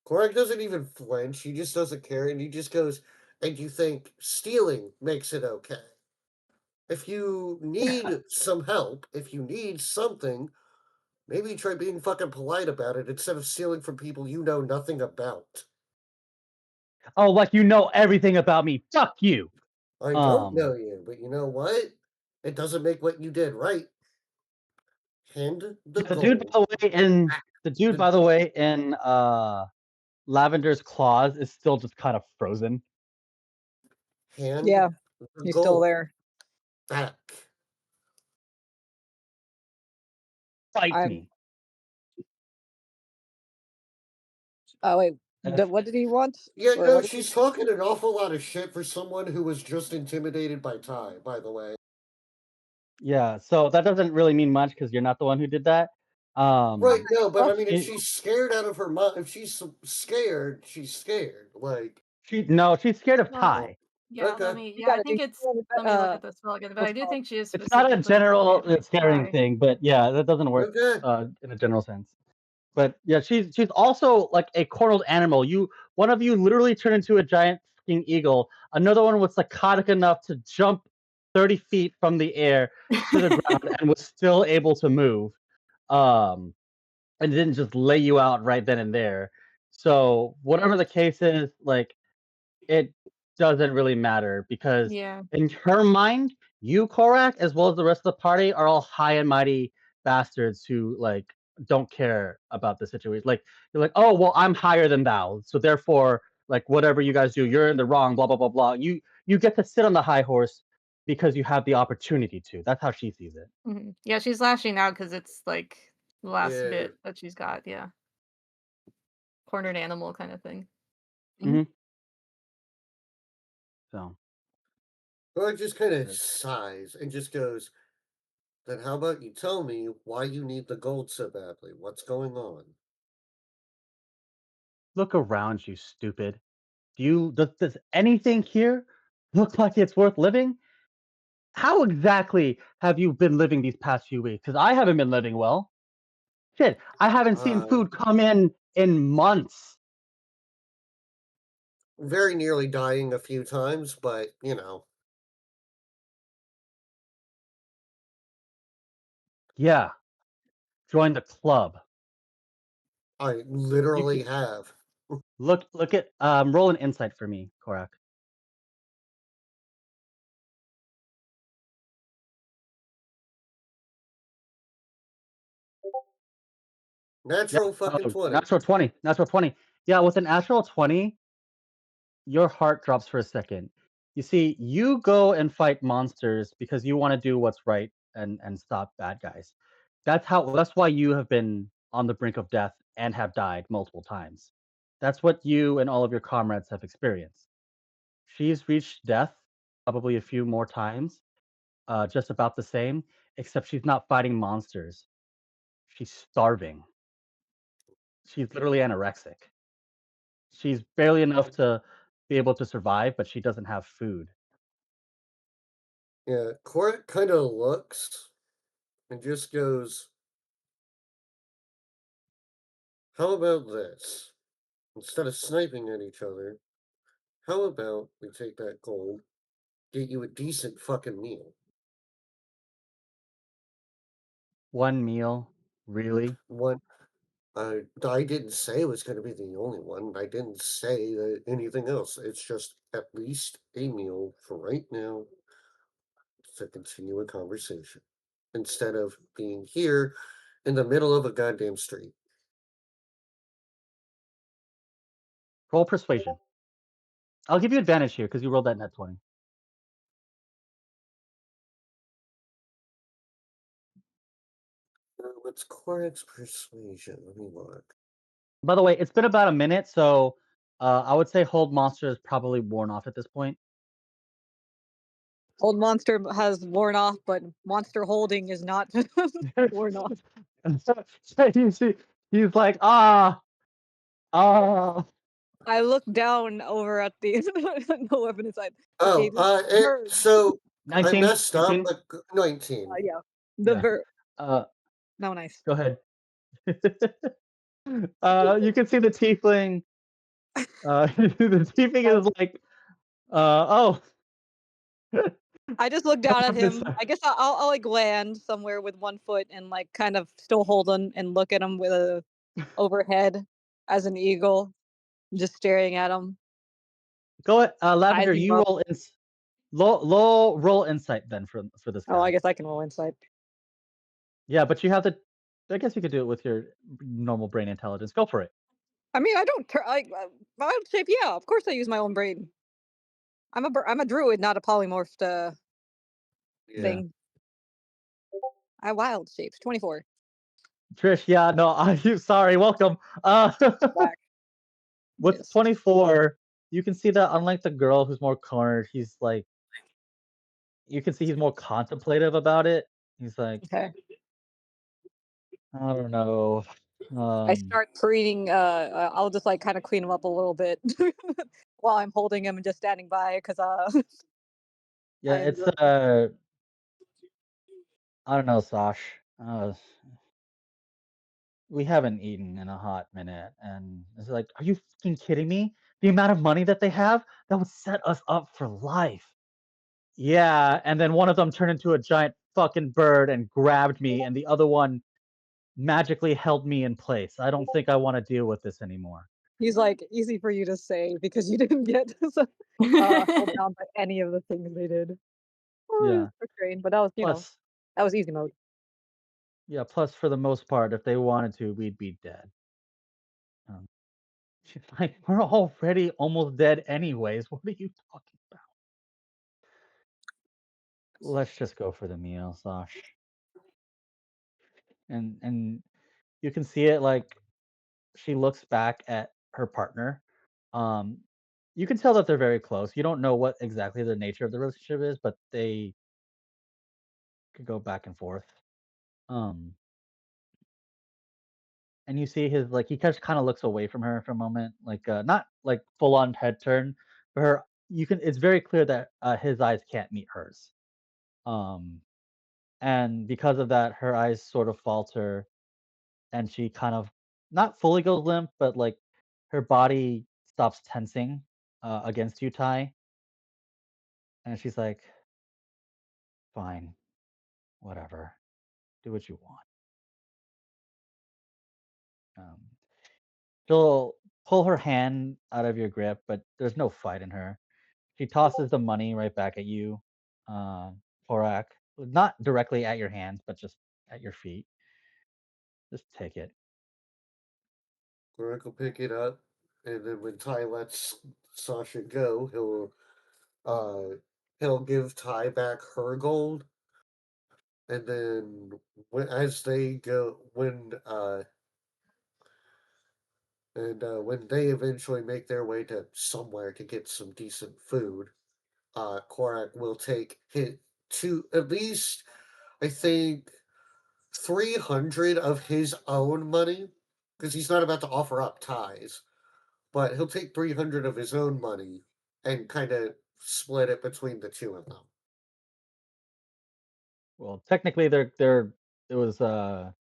C: Korak doesn't even flinch. He just doesn't care, and he just goes, "And you think stealing makes it okay? If you need some help, if you need something, maybe try being fucking polite about it instead of stealing from people you know nothing about."
A: Oh, like you know everything about me. Fuck you.
C: I don't know you, but you know what? It doesn't make what you did right. Hand the
A: The dude, by
C: gold.
A: the way, in the dude,
C: The
A: by the way, in Lavender's claws is still just kind of frozen.
C: hand
B: Yeah,
C: the
B: he's still
C: gold
B: there.
C: back.
A: Fight
B: I'm.
A: me.
B: Oh wait,
A: And if,
B: what did he want?
C: Yeah,
B: Or
C: no,
B: what did he?
C: she's talking an awful lot of shit for someone who was just intimidated by Ty, by the way.
A: yeah, so that doesn't really mean much because you're not the one who did that.
C: Right, no, but I mean, if
A: She,
C: she's scared out of her mind, if she's scared, she's scared. Like,
A: she's scared of
E: Well,
A: Ty.
E: yeah,
C: okay.
B: You
E: I
B: gotta do.
E: think it's. Let me look at the spell again, but I
B: What's
E: do
B: called?
E: think she is
A: It's not a
E: specifically
A: general
E: intimidated by
A: scaring
E: Ty.
A: thing, but yeah, that doesn't work
C: Okay.
A: in a general sense. But yeah, she's also like a cornered animal. One of you literally turned into a giant fucking eagle. Another one was psychotic enough to jump 30 feet from the air to the ground and was still able to move. And didn't just lay you out right then and there. So whatever the case is, like, it doesn't really matter because
E: Yeah.
A: in her mind, you, Korak, as well as the rest of the party, are all high and mighty bastards who like don't care about the situation. Like you're like, oh well, I'm higher than thou, so therefore, like whatever you guys do, you're in the wrong. Blah blah blah blah. You get to sit on the high horse because you have the opportunity to. That's how she sees it.
E: Mhm. Yeah, she's lashing out because it's like the last
C: Yeah.
E: bit that she's got. Yeah, cornered animal kind of thing.
A: So
C: Korak just kind of
A: Good.
C: sighs and just goes, "Then how about you tell me why you need the gold so badly? What's going on?"
A: look around you, stupid. Does anything here look like it's worth living? How exactly have you been living these past few weeks? Because I haven't been living well. Shit, I haven't seen
C: Uh,
A: food come in months.
C: very nearly dying a few times, but you know,
A: Yeah, join the club.
C: I
A: You
C: literally
A: can
C: have.
A: look at roll an insight for me, Korak. Yeah,
C: Natural fucking 20.
A: natural 20. Natural 20. Yeah, with an natural 20, your heart drops for a second. You see, you go and fight monsters because you want to do what's right and stop bad guys. That's why you have been on the brink of death and have died multiple times. That's what you and all of your comrades have experienced. She's reached death probably a few more times, just about the same, except she's not fighting monsters. She's starving. She's literally anorexic. She's barely enough to be able to survive, but she doesn't have food.
C: Yeah, Korak kind of looks and just goes, "How about this? Instead of sniping at each other, how about we take that gold, get you a decent fucking meal?
A: One meal, really?
C: One, I didn't say it was going to be the only one. I didn't say that anything else. It's just at least a meal for right now to continue a conversation instead of being here in the middle of a goddamn street."
A: Roll persuasion. I'll give you advantage here because you rolled that net 20.
C: What's Korak's persuasion? Let me look.
A: By the way, it's been about a minute, so I would say Hold Monster is probably worn off at this point.
B: Old monster has worn off, but monster holding is not worn off.
A: So he's like, ah.
B: I look down over at the no weapon inside.
C: Oh,
B: Okay, bird.
C: so I
A: 19,
C: messed up.
A: 19.
C: 19.
B: Yeah, the
A: Yeah.
B: bird.
A: Uh,
B: No, nice.
A: go ahead. You can see the tiefling. The tiefling is like, oh.
B: I just look down at him.
A: Inside.
B: I guess I'll like land somewhere with one foot and like kind of still hold him and look at him with a overhead as an eagle, just staring at him.
A: Go ahead, Lavender.
B: Sizing
A: You
B: up.
A: roll low roll insight then for this guy.
B: Oh, I guess I can roll insight.
A: Yeah, but you have to. I guess you could do it with your normal brain intelligence. Go for it.
B: I mean, I don't like wild shape. Yeah, of course I use my own brain. I'm a druid, not a polymorphed
C: Yeah.
B: thing. I wild shapes. 24.
A: Trish, yeah, no, I'm sorry. Welcome.
B: Back.
A: With
B: Yes.
A: 24, you can see that unlike the girl who's more cornered, he's like, you can see he's more contemplative about it. He's like,
B: Okay.
A: I don't know.
B: I start creating. I'll just like kind of clean him up a little bit while I'm holding him and just standing by because
A: Yeah,
B: I am
A: it's
B: the-
A: I don't know, Sash. Uh, we haven't eaten in a hot minute, and it's like, are you fucking kidding me? The amount of money that they have, that would set us up for life. Yeah, and then one of them turned into a giant fucking bird and grabbed me, and the other one magically held me in place. I don't think I want to deal with this anymore.
B: He's like easy for you to say because you didn't get held down by any of the things they did. Oh,
A: Yeah.
B: it's frustrating, but that was
A: Plus,
B: that was easy mode.
A: yeah, plus for the most part, if they wanted to, we'd be dead. Um, she's like, we're already almost dead anyways. What are you talking about? Let's just go for the meal, Sash. And you can see it like she looks back at her partner. Um, you can tell that they're very close. You don't know what exactly the nature of the relationship is, but they could go back and forth. Um, and you see his like he just kind of looks away from her for a moment, like not like full on head turn, but her you can it's very clear that his eyes can't meet hers. Um, and because of that, her eyes sort of falter, and she kind of not fully goes limp, but like her body stops tensing against you, Ty, and she's like, "Fine, whatever, do what you want." Um, she'll pull her hand out of your grip, but there's no fight in her. She tosses the money right back at you, uh, Korak. Not directly at your hands, but just at your feet. Just take it.
C: Korak will pick it up, and then when Ty lets Sasha go, he'll give Ty back her gold, and then as they go when they eventually make their way to somewhere to get some decent food, Korak will take hit to at least, I think, 300 of his own money, because he's not about to offer up ties, but he'll take 300 of his own money and kind of split it between the two of them.
A: Well, technically, they're it was for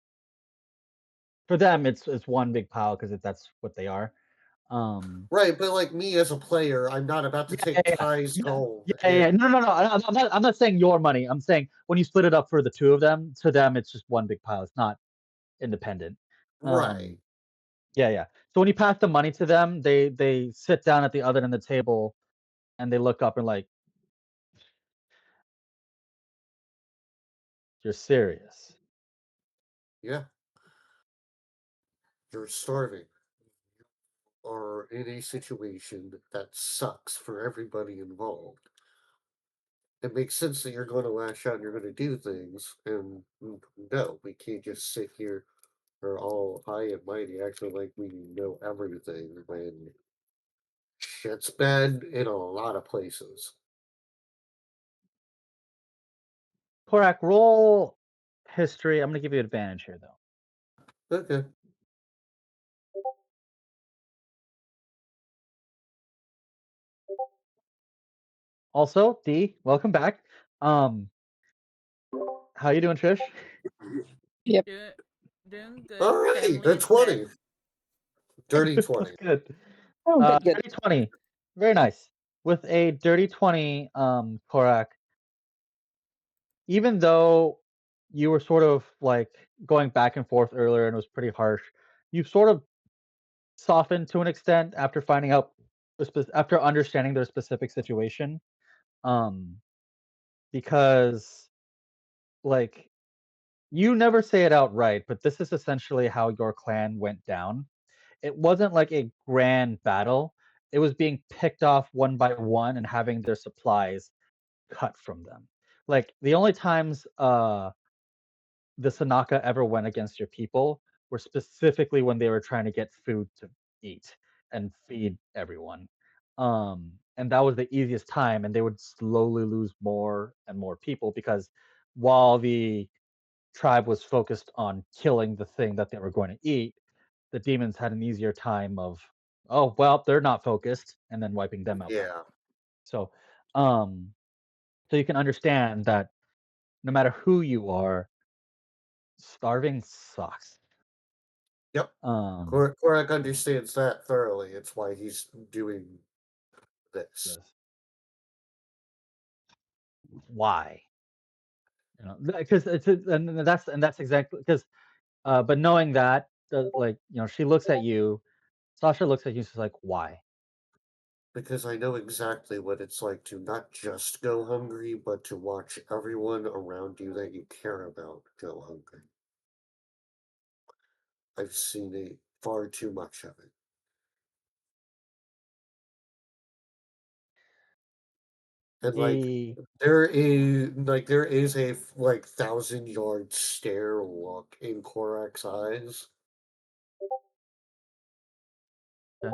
A: them it's one big pile because that's what they are. Um,
C: Right, but like me as a player, I'm not about to
A: yeah,
C: take
A: yeah, yeah,
C: Ty's
A: yeah,
C: gold
A: yeah,
C: and
A: yeah. No, no, no. I'm not saying your money. I'm saying when you split it up for the two of them, to them it's just one big pile. It's not independent.
C: right.
A: Yeah, yeah. So when you pass the money to them, they sit down at the other end of the table and they look up and like, you're serious.
C: Yeah, you're starving or in a situation that sucks for everybody involved. It makes sense that you're going to lash out and you're going to do things. And no, we can't just sit here or all high and mighty acting like we know everything when shit's bad in a lot of places.
A: Korak, roll history. I'm gonna give you advantage here though.
C: Okay.
A: Also, D, welcome back. How you doing, Trish?
B: Yep.
D: Doing good.
C: All right,
D: Family
C: the
D: is fed.
C: 20. Dirty
A: That's
C: 20.
A: good.
B: Oh, good, good.
A: Dirty 20. Very nice. With a dirty 20, Korak, even though you were sort of like going back and forth earlier and it was pretty harsh, you sort of softened to an extent after finding out after understanding their specific situation. Um, because like you never say it outright, but this is essentially how your clan went down. It wasn't like a grand battle. It was being picked off one by one and having their supplies cut from them. Like the only times the Sanaka ever went against your people were specifically when they were trying to get food to eat and feed everyone. And that was the easiest time, and they would slowly lose more and more people because while the tribe was focused on killing the thing that they were going to eat, the demons had an easier time of, oh well, they're not focused, and then wiping them out.
C: Yeah.
A: So, um, so you can understand that no matter who you are, starving sucks.
C: Yep.
A: Um,
C: Korak understands that thoroughly. It's why he's doing this.
A: yes. Why? You know, because and that's exactly because. But knowing that, like you know, she looks at you. Sasha looks at you. She's like, why?
C: Because I know exactly what it's like to not just go hungry, but to watch everyone around you that you care about go hungry. I've seen it far too much of it. And like
A: The
C: there is a like 1,000-yard stare look in Korak's eyes.
A: yeah,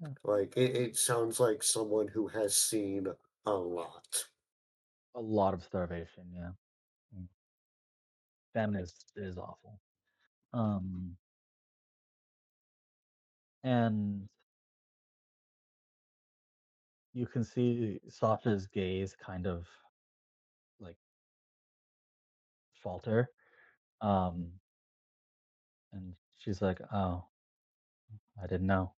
A: yeah.
C: Like it sounds like someone who has seen a lot.
A: A lot of starvation. Yeah, Mm. Famine is awful. Um, and you can see Sasha's gaze kind of like falter. Um, and she's like, "Oh, I didn't know."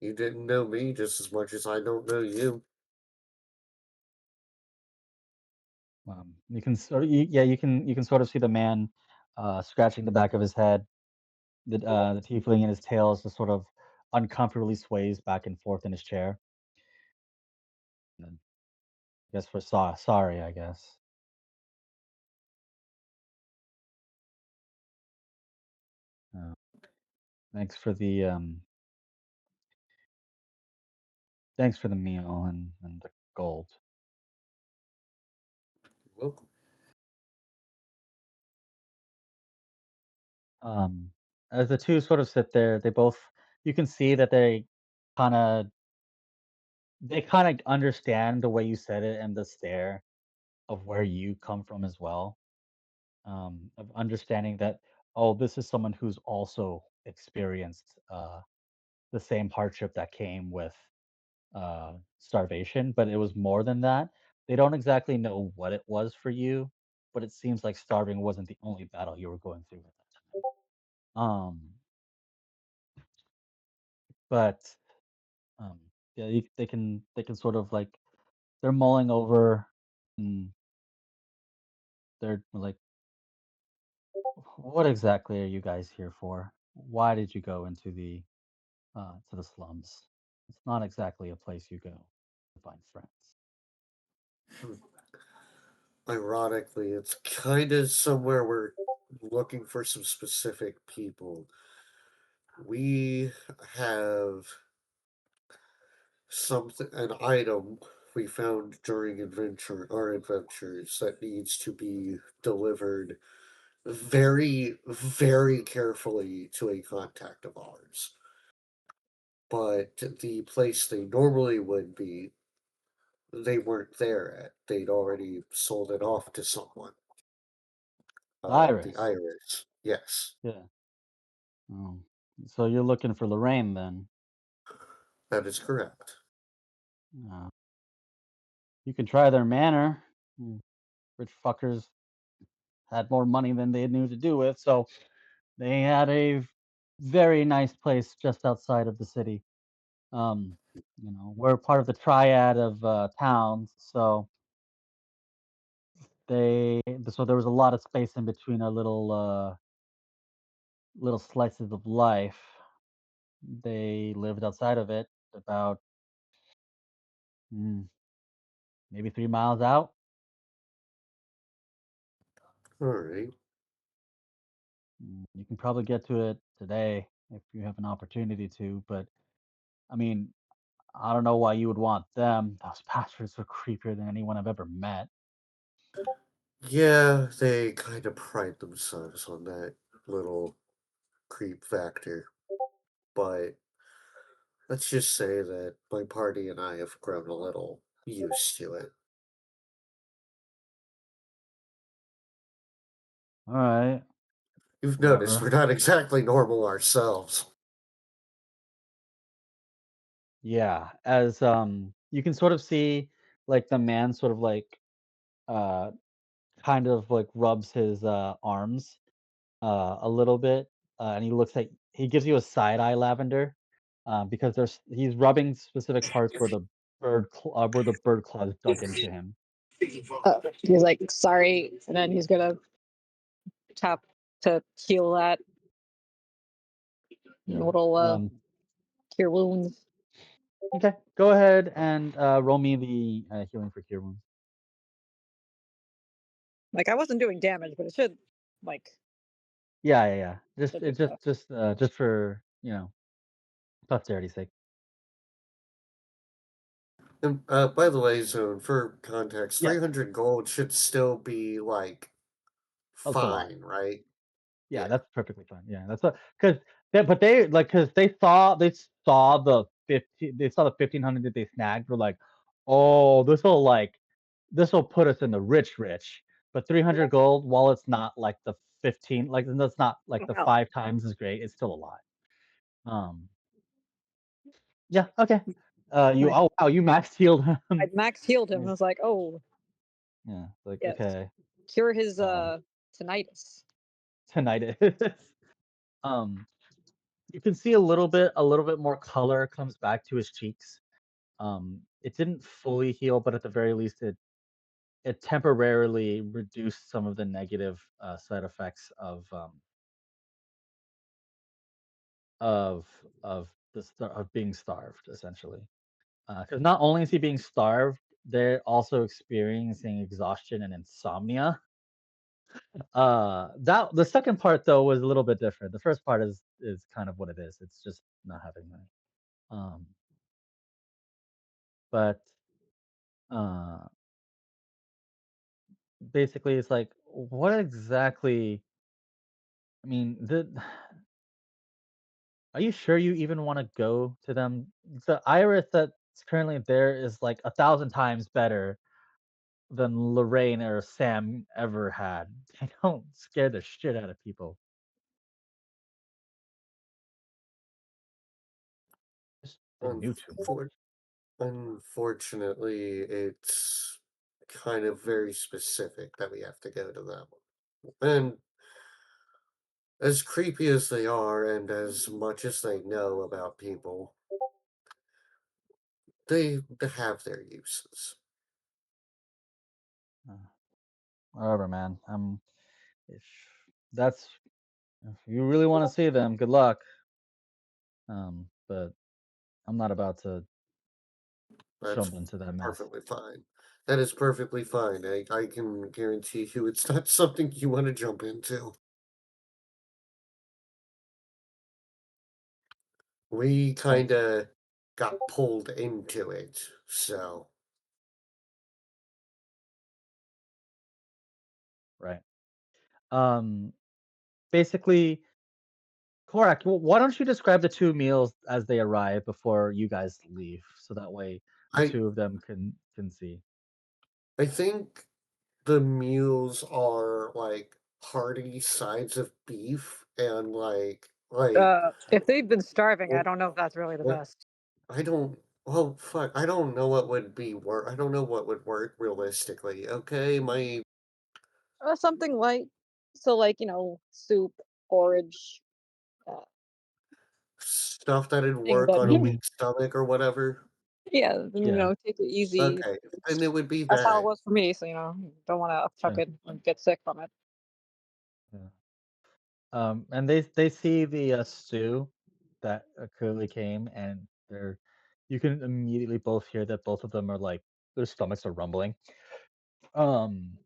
C: You didn't know me just as much as I don't know you.
A: You can sort of, yeah, you can sort of see the man scratching the back of his head. The tiefling in his tail just sort of uncomfortably sways back and forth in his chair. And then, I guess for sorry, I guess. Uh, thanks for the thanks for the meal and the gold.
C: Welcome.
A: Um, as the two sort of sit there, they both you can see that kind of they kind of understand the way you said it and the stare of where you come from as well. Of understanding that, oh, this is someone who's also experienced the same hardship that came with starvation, but it was more than that. They don't exactly know what it was for you, but it seems like starving wasn't the only battle you were going through at that time. But yeah, they can sort of like they're mulling over, and they're like, "What exactly are you guys here for? Why did you go into the to the slums? It's not exactly a place you go to find friends."
C: Hmm. Ironically, it's kind of somewhere we're looking for some specific people. We have something, an item we found during our adventures that needs to be delivered very, very carefully to a contact of ours. But the place they normally would be, they weren't there at. They'd already sold it off to someone. The
A: Iris.
C: Iris. Yes,
A: Yeah. Oh. So you're looking for Lorraine then?
C: that is correct.
A: Uh, you can try their manor. Rich fuckers had more money than they knew to do with, so they had a very nice place just outside of the city. We're part of the triad of towns, so there was a lot of space in between our little slices of life. They lived outside of it, about mm, maybe 3 miles out.
C: All right.
A: You can probably get to it today if you have an opportunity to, but I mean, I don't know why you would want them. Those bastards are creepier than anyone I've ever met.
C: Yeah, they kind of pride themselves on that little creep factor. But let's just say that my party and I have grown a little used to it.
A: All right,
C: You've noticed we're
A: whatever.
C: not exactly normal ourselves.
A: Yeah, as you can sort of see, like the man sort of like uh kind of like rubs his arms a little bit, and he gives you a side eye, Lavender, because he's rubbing specific parts where the bird claws dug into him.
B: He's like, sorry, and then he's gonna tap to heal that
A: Yeah.
B: little cure wounds.
A: Okay, go ahead and roll me the healing for cure wounds.
B: Like I wasn't doing damage, but it should like
A: Yeah, yeah, yeah. Just
B: should do
A: it
B: stuff.
A: just for posterity's sake.
C: And by the way, Zone, for context,
A: Yeah,
C: 300 gold should still be like
A: that's a lot.
C: fine, right?
A: Yeah,
C: Yeah.
A: that's perfectly fine. Yeah, that's because but they like because they saw the 1500 that they snagged. Were like, oh, this will put us in the rich. But 300 gold, while it's not like the 15, like that's not like the
B: Wow.
A: 5 times as great. It's still a lot. Um, yeah, okay.
B: Like
A: Oh wow, you max healed him.
B: I max healed him.
A: Yeah,
B: I was like, oh
A: yeah, like
B: yes,
A: okay.
B: cure his
A: Um,
B: tinnitus.
A: tonight is. um, you can see a little bit more color comes back to his cheeks. It didn't fully heal, but at the very least, it temporarily reduced some of the negative side effects of of being starved, essentially. Because not only is he being starved, they're also experiencing exhaustion and insomnia. That the second part though was a little bit different. The first part is kind of what it is. It's just not having money. Um, but Uh, Basically, it's like, what exactly? I mean, are you sure you even want to go to them? The Iris that's currently there is like 1,000 times better than Lorraine or Sam ever had. They don't scare the shit out of people. Just they're new too much.
C: Unfortunately, it's kind of very specific that we have to go to them. And as creepy as they are, and as much as they know about people, they have their uses.
A: Uh, Whatever, man. If that's if you really want to see them, good luck. But I'm not about to
C: That's
A: jump into that mess.
C: perfectly fine. That is perfectly fine. I can guarantee you it's not something you want to jump into. We kind of got pulled into it, so
A: Right. Um, Basically, Korak, why don't you describe the two meals as they arrive before you guys leave, so that way the
C: I
A: two of them can see.
C: I think the meals are like hearty sides of beef and
B: If they've been starving, I
C: well,
B: don't know if that's really the
C: what
B: best.
C: I don't well fuck I don't know what would be work I don't know what would work realistically. Okay, my
B: Something light. So, like, soup, porridge, uh,
C: stuff that'd
B: thing
C: work
B: that,
C: on a
A: Hmm.
C: weak stomach or whatever.
B: yeah,
A: Yeah.
B: take it easy.
C: Okay, and it would be
B: That's how it
C: that.
B: was for me. So, don't want to chuck
A: Yeah.
B: it and get sick from it.
A: Yeah. And they see the stew that clearly came, and you can immediately both hear that both of them are like their stomachs are rumbling. Um,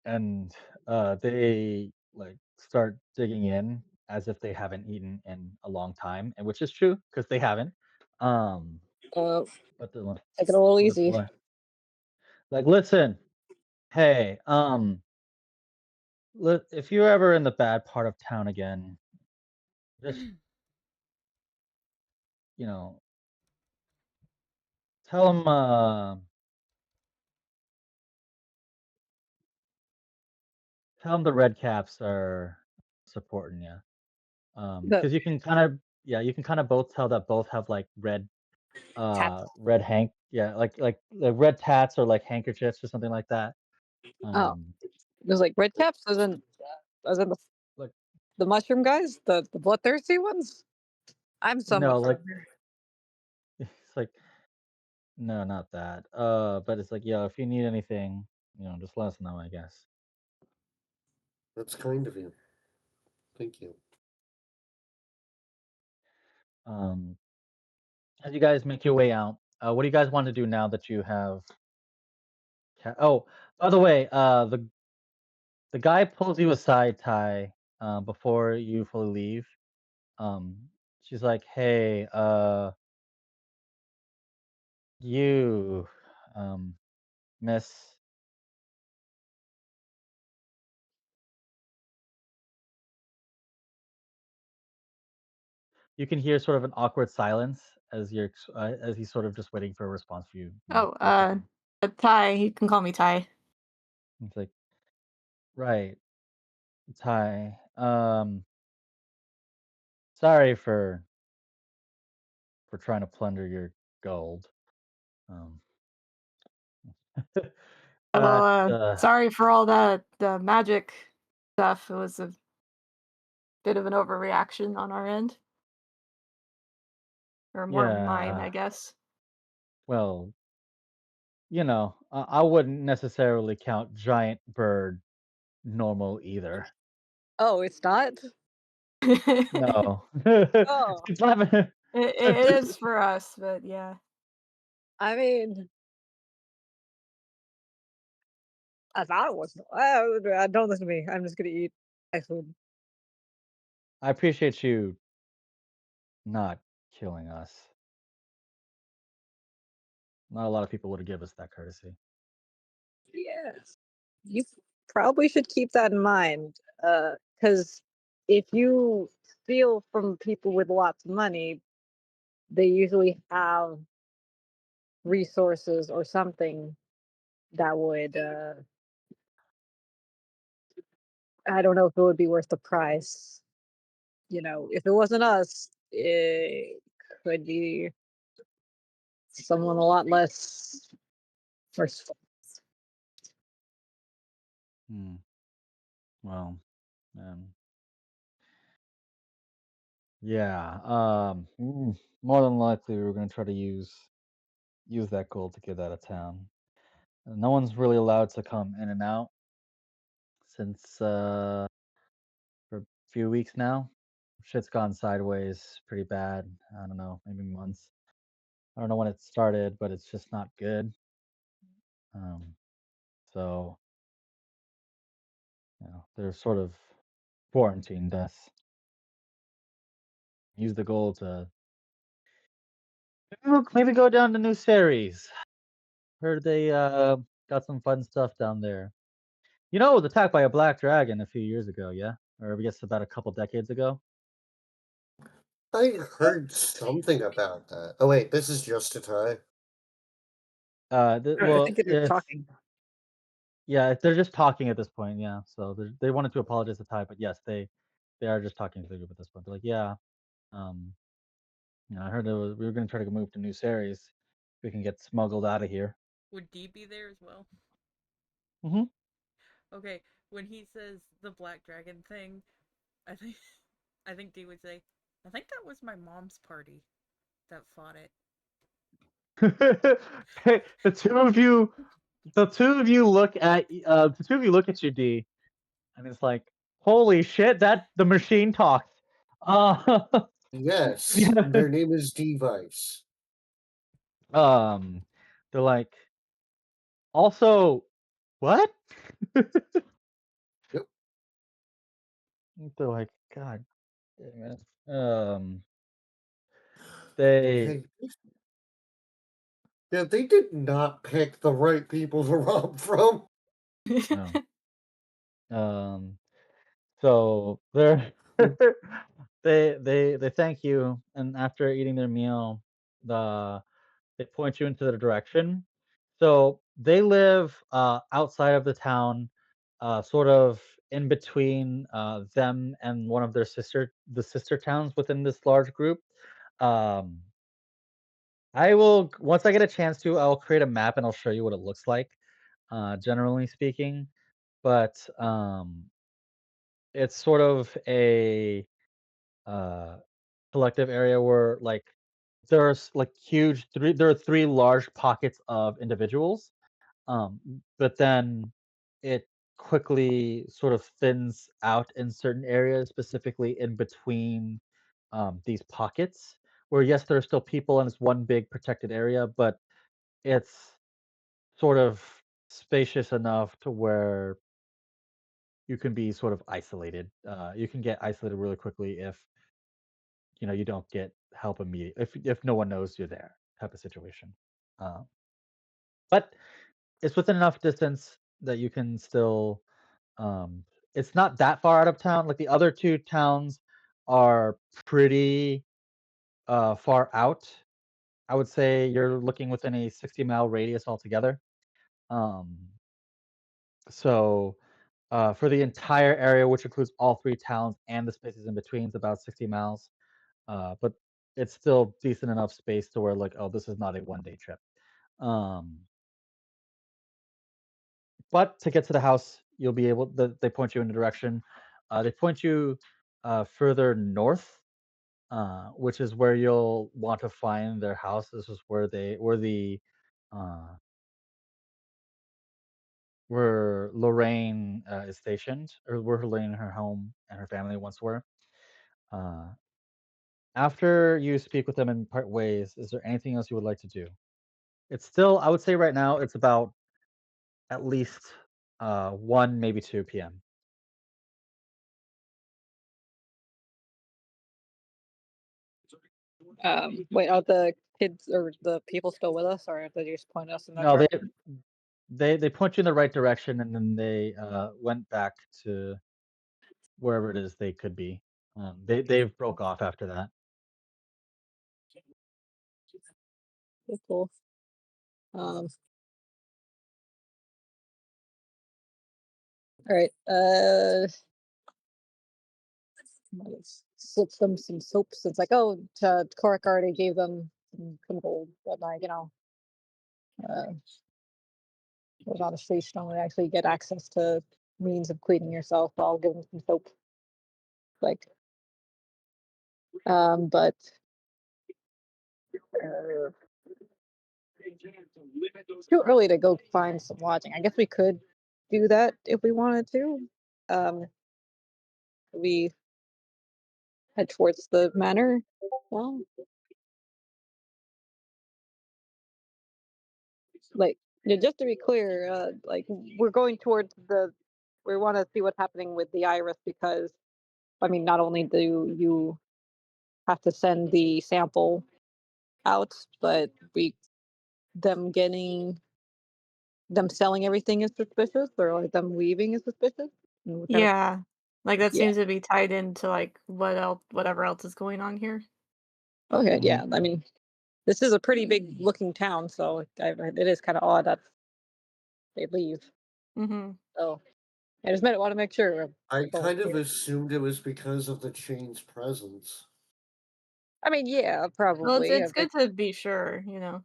A: and they like start digging in as if they haven't eaten in a long time, and which is true because they haven't. Um,
B: Uh,
A: but they're like,
B: Take it a little
A: but they're
B: easy.
A: listen, hey, if you're ever in the bad part of town again, just you know, tell them, the red caps are supporting you.
B: The
A: Because you can kind of, yeah, you can kind of both tell that both have like
B: tat.
A: red yeah, like red tats or like handkerchiefs or something like that.
B: Oh,
A: Um,
B: there's like red caps, as in
A: like
B: the mushroom guys, the bloodthirsty ones. I'm
A: no,
B: somewhat
A: like
B: familiar.
A: it's like no, not that. But it's like, yeah, if you need anything, just let us know, I guess.
C: That's kind of you. Thank you.
A: Um, as you guys make your way out, what do you guys want to do now that you have? Oh, by the way, the guy pulls you aside, Ty, before you fully leave. Um, she's like, "Hey, you, miss." You can hear sort of an awkward silence as he's sort of just waiting for a response for you.
E: Oh,
A: Basically,
E: Ty. You can call me Ty.
A: it's like, right, Ty. Sorry for trying to plunder your gold. Um,
E: Well,
A: that
E: sorry for all that the magic stuff. It was a bit of an overreaction on our end, or more mine,
A: yeah.
E: I guess.
A: Well, I wouldn't necessarily count giant bird normal either.
B: Oh, it's not.
E: it,
A: No.
B: Oh,
A: It's not
E: it is for us, but yeah.
B: I mean, I thought it was. Don't listen to me. I'm just gonna eat my food.
A: I appreciate you not killing us. Not a lot of people would give us that courtesy.
B: Yes. You probably should keep that in mind. Because if you steal from people with lots of money, they usually have resources or something that would, I don't know if it would be worth the price. If it wasn't us, it could be someone a lot less merciful.
A: Hmm. Well, yeah. More than likely, we're gonna try to use that gold to get out of town. No one's really allowed to come in and out since for a few weeks now. Shit's gone sideways pretty bad. I don't know, maybe months. I don't know when it started, but it's just not good. So they're sort of quarantined us. Use the gold to maybe go down to New Ceres. Heard they got some fun stuff down there. It was attacked by a black dragon a few years ago, yeah? Or I guess about a couple decades ago.
C: I heard something about that. Oh wait, this is just a tie.
B: I
A: Well,
B: think they're talking.
A: yeah, they're just talking at this point, yeah. So they wanted to apologize to Ty, but yes, they are just talking to the group at this point. They're like, yeah, um, I heard we were going to try to move to New Ceres. We can get smuggled out of here.
D: Would Dee be there as well?
A: Mm-hmm.
D: Okay, when he says the black dragon thing, I think Dee would say, I think that was my mom's party that fought it.
A: The two of you look at you, D, and it's like, holy shit, that the machine talks.
C: Yes,
A: Yeah.
C: their name is Device.
A: They're like, also, what?
C: Yep.
A: They're like, God damn it. They
C: Yeah, they did not pick the right people to rob from.
A: no. So they're they thank you, and after eating their meal, they point you into the direction. So they live outside of the town, sort of in between them and one of their sister towns within this large group. Um, I will once I get a chance to, I'll create a map and I'll show you what it looks like, generally speaking. But it's sort of a uh, collective area where there's like there are three large pockets of individuals, but then it quickly sort of thins out in certain areas, specifically in between these pockets, where yes, there are still people and it's one big protected area, but it's sort of spacious enough to where you can be sort of isolated. You can get isolated really quickly if you don't get help immediately, if no one knows you're there, type of situation. Uh, but it's within enough distance that you can still. Um, it's not that far out of town. Like the other two towns are pretty far out. I would say you're looking within a 60-mile radius altogether. Um, so for the entire area, which includes all three towns and the spaces in between, it's about 60 miles. But it's still decent enough space to where like, oh, this is not a one-day trip. Um, but to get to the house, you'll be able. They point you in a direction. They point you further north, which is where you'll want to find their house. This is uh, where Lorraine is stationed, or where Lorraine and her home and her family once were. Uh, After you speak with them and part ways, is there anything else you would like to do? It's still, I would say right now, it's about at least 1, maybe 2 p.m.
B: Wait, are the kids or the people still with us, or did they just point us in that
A: No,
B: direction?
A: they point you in the right direction, and then they went back to wherever it is they could be. They've broke off after that.
B: Okay, cool. Um, all right. Let's slip them some soaps. It's like, oh, Korak already gave them some gold, but like, uh, was on the streets don't actually get access to means of cleaning yourself. I'll give them some soap. Like, but uh, it's too early to go find some lodging. I guess we could do that if we wanted to. Um, we head towards the manor. Well, like, yeah, just to be clear, like we're going towards the. We want to see what's happening with the iris because, I mean, not only do you have to send the sample out, but them getting them selling everything is suspicious, or like them leaving is suspicious. And we kind of,
E: Yeah. Like that
B: yeah.
E: seems to be tied into like whatever else is going on here.
B: Okay,
A: Mhm.
B: yeah. I mean, this is a pretty big looking town, so it is kind of odd that they leave.
E: Mm-hmm.
B: So I just want to make sure.
C: I
B: Going
C: kind of
B: here.
C: assumed it was because of the chain's presence.
B: I mean, yeah,
E: Well,
B: probably.
E: it's good to be sure, you know.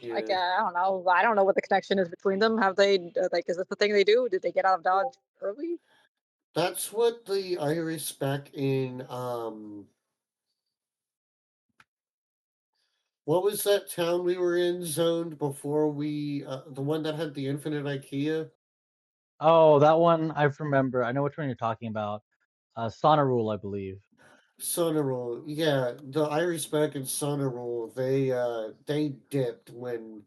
B: Like,
C: Yeah.
B: I don't know. I don't know what the connection is between them. Have they like? Is this the thing they do? Did they get out of Dodge early?
C: That's what the Iris back in what was that town we were in zoned before we the one that had the infinite IKEA?
A: Oh, that one I remember. I know which one you're talking about. Sonarul, I believe.
C: Sonorol. Yeah, the Iris back in Sonorol, they dipped when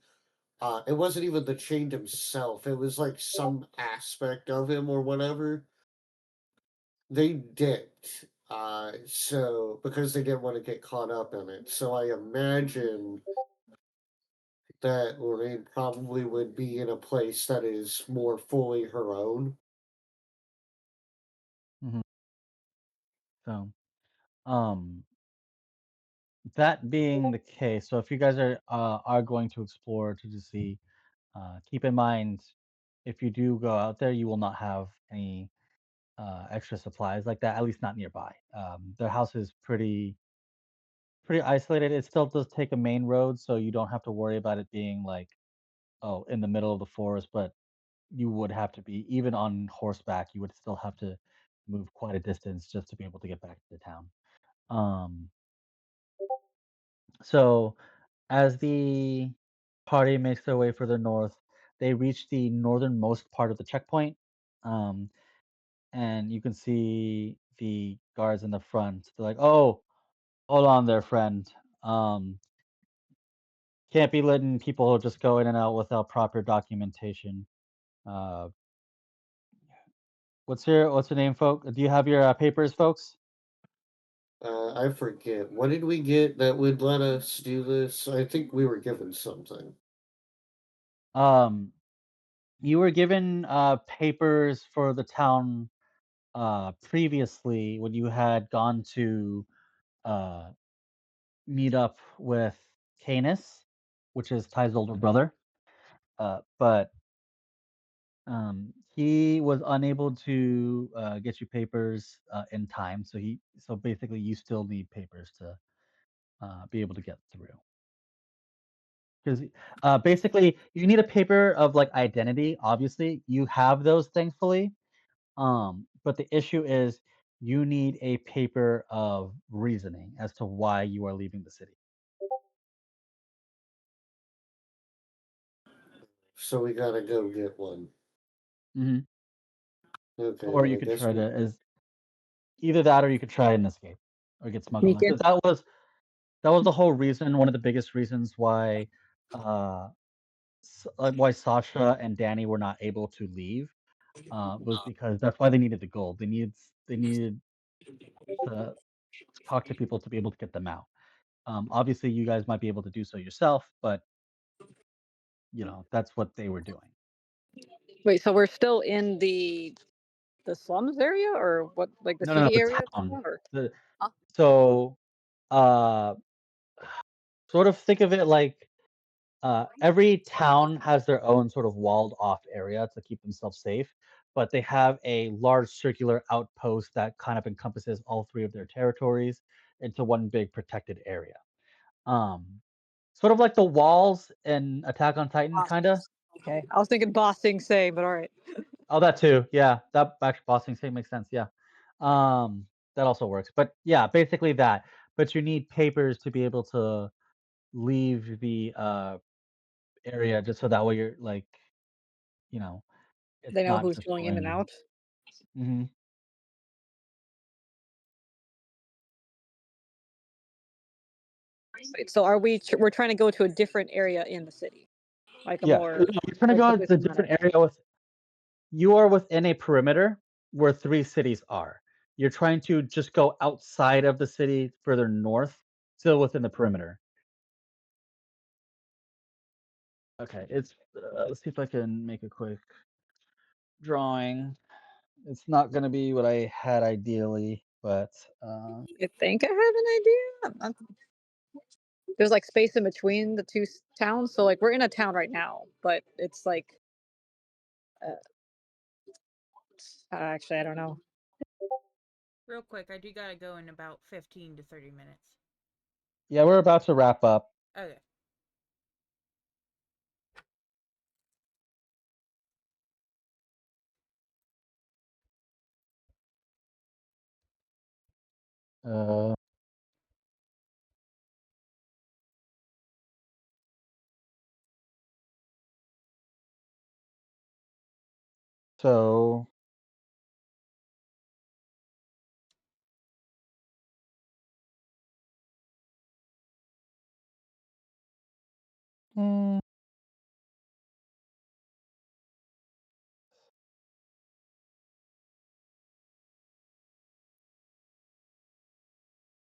C: it wasn't even the chained himself. It was like some aspect of him or whatever. They dipped. So because they didn't want to get caught up in it. So I imagine that Lorraine probably would be in a place that is more fully her own.
A: Mhm. So, um, that being the case, so if you guys are going to explore to see, keep in mind if you do go out there, you will not have any extra supplies like that, at least not nearby. The house is pretty isolated. It still does take a main road, so you don't have to worry about it being like, oh, in the middle of the forest, but you would have to be even on horseback, you would still have to move quite a distance just to be able to get back to the town. Um, so as the party makes their way further north, they reach the northernmost part of the checkpoint. Um, and you can see the guards in the front. They're like, "Oh, hold on there, friend. Um, can't be letting people just go in and out without proper documentation. Uh, what's your name, folk? Do you have your papers, folks?"
C: I forget. What did we get that would let us do this? I think we were given something.
A: Um, you were given papers for the town previously when you had gone to uh, meet up with Canis, which is Ty's older brother. But he was unable to get you papers in time, so basically you still need papers to be able to get through. Because basically you need a paper of like identity. Obviously, you have those, thankfully. But the issue is you need a paper of reasoning as to why you are leaving the city.
C: So we gotta go get one.
A: Mhm.
C: Okay,
A: Or
C: well
A: you
C: I
A: could
C: guess
A: try
C: we
A: to is either that or you could try and escape or get smuggled in.
B: Sneak in.
A: Because that was the whole reason, one of the biggest reasons why why Sasha and Danny were not able to leave was because that's why they needed the gold. They needed to talk to people to be able to get them out. Obviously, you guys might be able to do so yourself, but that's what they were doing.
B: Wait, so we're still in the slums area, or what? Like the
A: No, no, no,
B: city
A: the
B: area?
A: town.
B: Or
A: The
B: Huh?
A: so uh, sort of think of it like every town has their own sort of walled off area to keep themselves safe, but they have a large circular outpost that kind of encompasses all three of their territories into one big protected area. Um, Sort of like the walls in Attack on Titan,
B: Boss.
A: kinda.
B: Okay, I was thinking Boss Sing Say, but all right.
A: Oh, that too. Yeah, that actually bossing state makes sense. Yeah, that also works. But yeah, basically that. But you need papers to be able to leave the area, just so that way you're like, you know, it's
B: They know
A: not
B: who's
A: just
B: going in and
A: random.
B: out.
A: Hmm.
B: Wait, so are we're trying to go to a different area in the city, like a
A: Yeah,
B: more
A: you're trying to go to
B: focused
A: a
B: manner.
A: different area with. You are within a perimeter where three cities are. You're trying to just go outside of the city further north, still within the perimeter. Okay, let's see if I can make a quick drawing. It's not gonna be what I had ideally, but
B: You think I have an idea? There's like space in between the two towns, so like we're in a town right now, but it's like uh, actually I don't know.
D: Real quick, I do gotta go in about 15 to 30 minutes.
A: yeah, we're about to wrap up.
D: Okay.
A: Uh, so mm,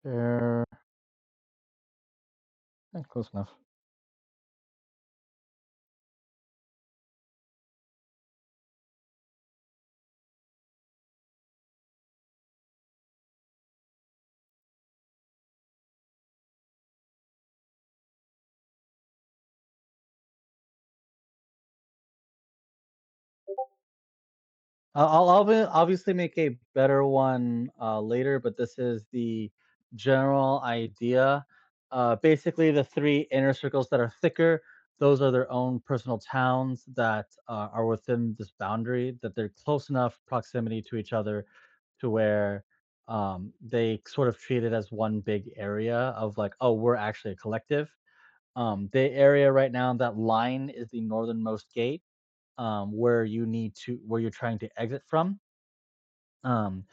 A: there, close enough. Obviously make a better one later, but this is the general idea. Basically, the three inner circles that are thicker, those are their own personal towns that are within this boundary, that they're close enough proximity to each other to where they sort of treat it as one big area of like, oh, we're actually a collective. The area right now, that line is the northernmost gate where you're trying to exit from. Um,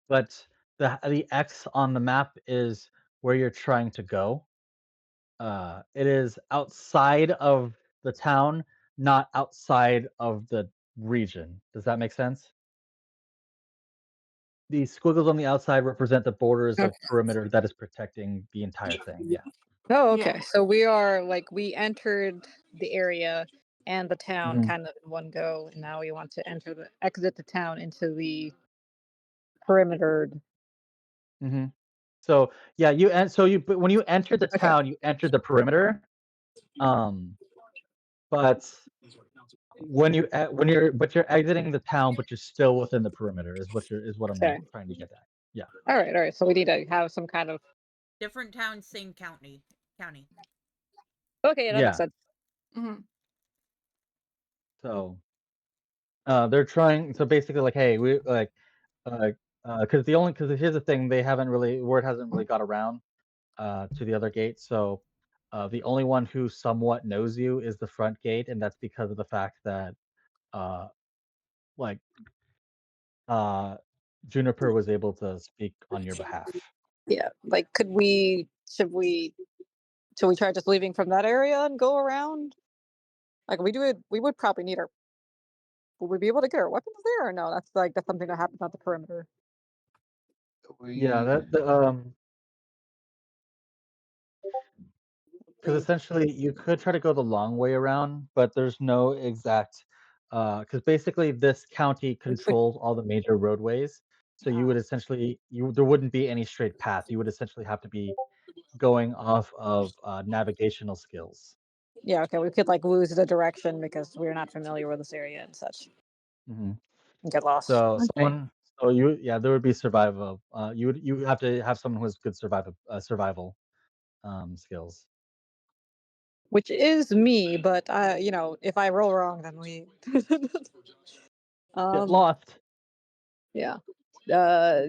A: but the X on the map is where you're trying to go. It is outside of the town, not outside of the region. Does that make sense? The squiggles on the outside represent the borders
B: Okay.
A: of perimeter that is protecting the entire thing. Yeah.
B: Oh,
E: Yeah.
B: okay. So we are like we entered the area and the town
A: Mhm.
B: kind of in one go, and now we want to exit the town into the perimeter.
A: Hmm. So yeah, but when you entered the
B: Okay.
A: town, you entered the perimeter. Um, but you're exiting the town, but you're still within the perimeter is what I'm
B: Okay.
A: trying to get at. Yeah.
B: All right. All right. So we need to have some kind of.
D: Different towns, same county.
B: Okay, yeah, that makes
A: Yeah.
B: sense.
E: Hmm.
A: So they're trying. So basically, like, hey, we like, because here's the thing, word hasn't really got around to the other gate. So the only one who somewhat knows you is the front gate, and that's because of the fact that uh like uh Juniper was able to speak on your behalf.
B: Yeah. Like, could we? Should we try just leaving from that area and go around? Like, we do it. We would probably need our. Would we be able to get our weapons there, or no? That's something that happens at the perimeter.
A: Yeah,
C: We
A: because essentially you could try to go the long way around, but there's no exact because basically this county controls all the major roadways. So you would essentially there wouldn't be any straight path. You would essentially have to be going off of navigational skills.
B: Yeah, okay, we could like lose the direction because we're not familiar with this area and such
A: hmm
B: and get lost.
A: So
E: Okay.
A: someone, so you, yeah, there would be survival. You would have to have someone who has good survival skills.
B: Which is me, but if I roll wrong, then we.
A: Get
B: um,
A: lost.
B: yeah. Uh,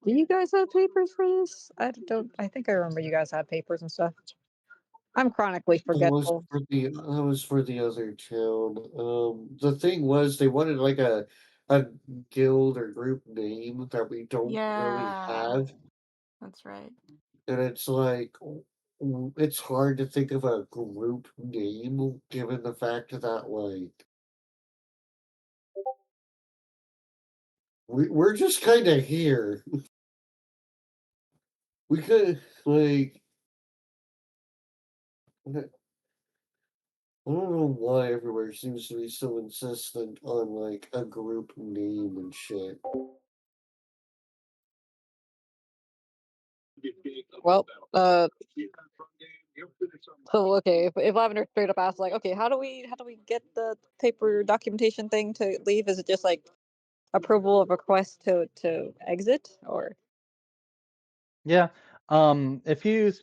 B: do you guys have papers for this? I don't. I think I remember you guys had papers and stuff. I'm chronically forgetful.
C: That was for the other town. The thing was they wanted like a guild or group name that we don't really
E: Yeah,
C: have,
E: that's right.
C: and it's like it's hard to think of a group name given the fact that like we're just kind of here. We could like I don't know why everywhere seems to be so insistent on like a group name and shit.
B: Well, so okay, if Lavender straight up asks like, okay, how do we get the paper documentation thing to leave? Is it just like approval of request to exit or?
A: Yeah. If you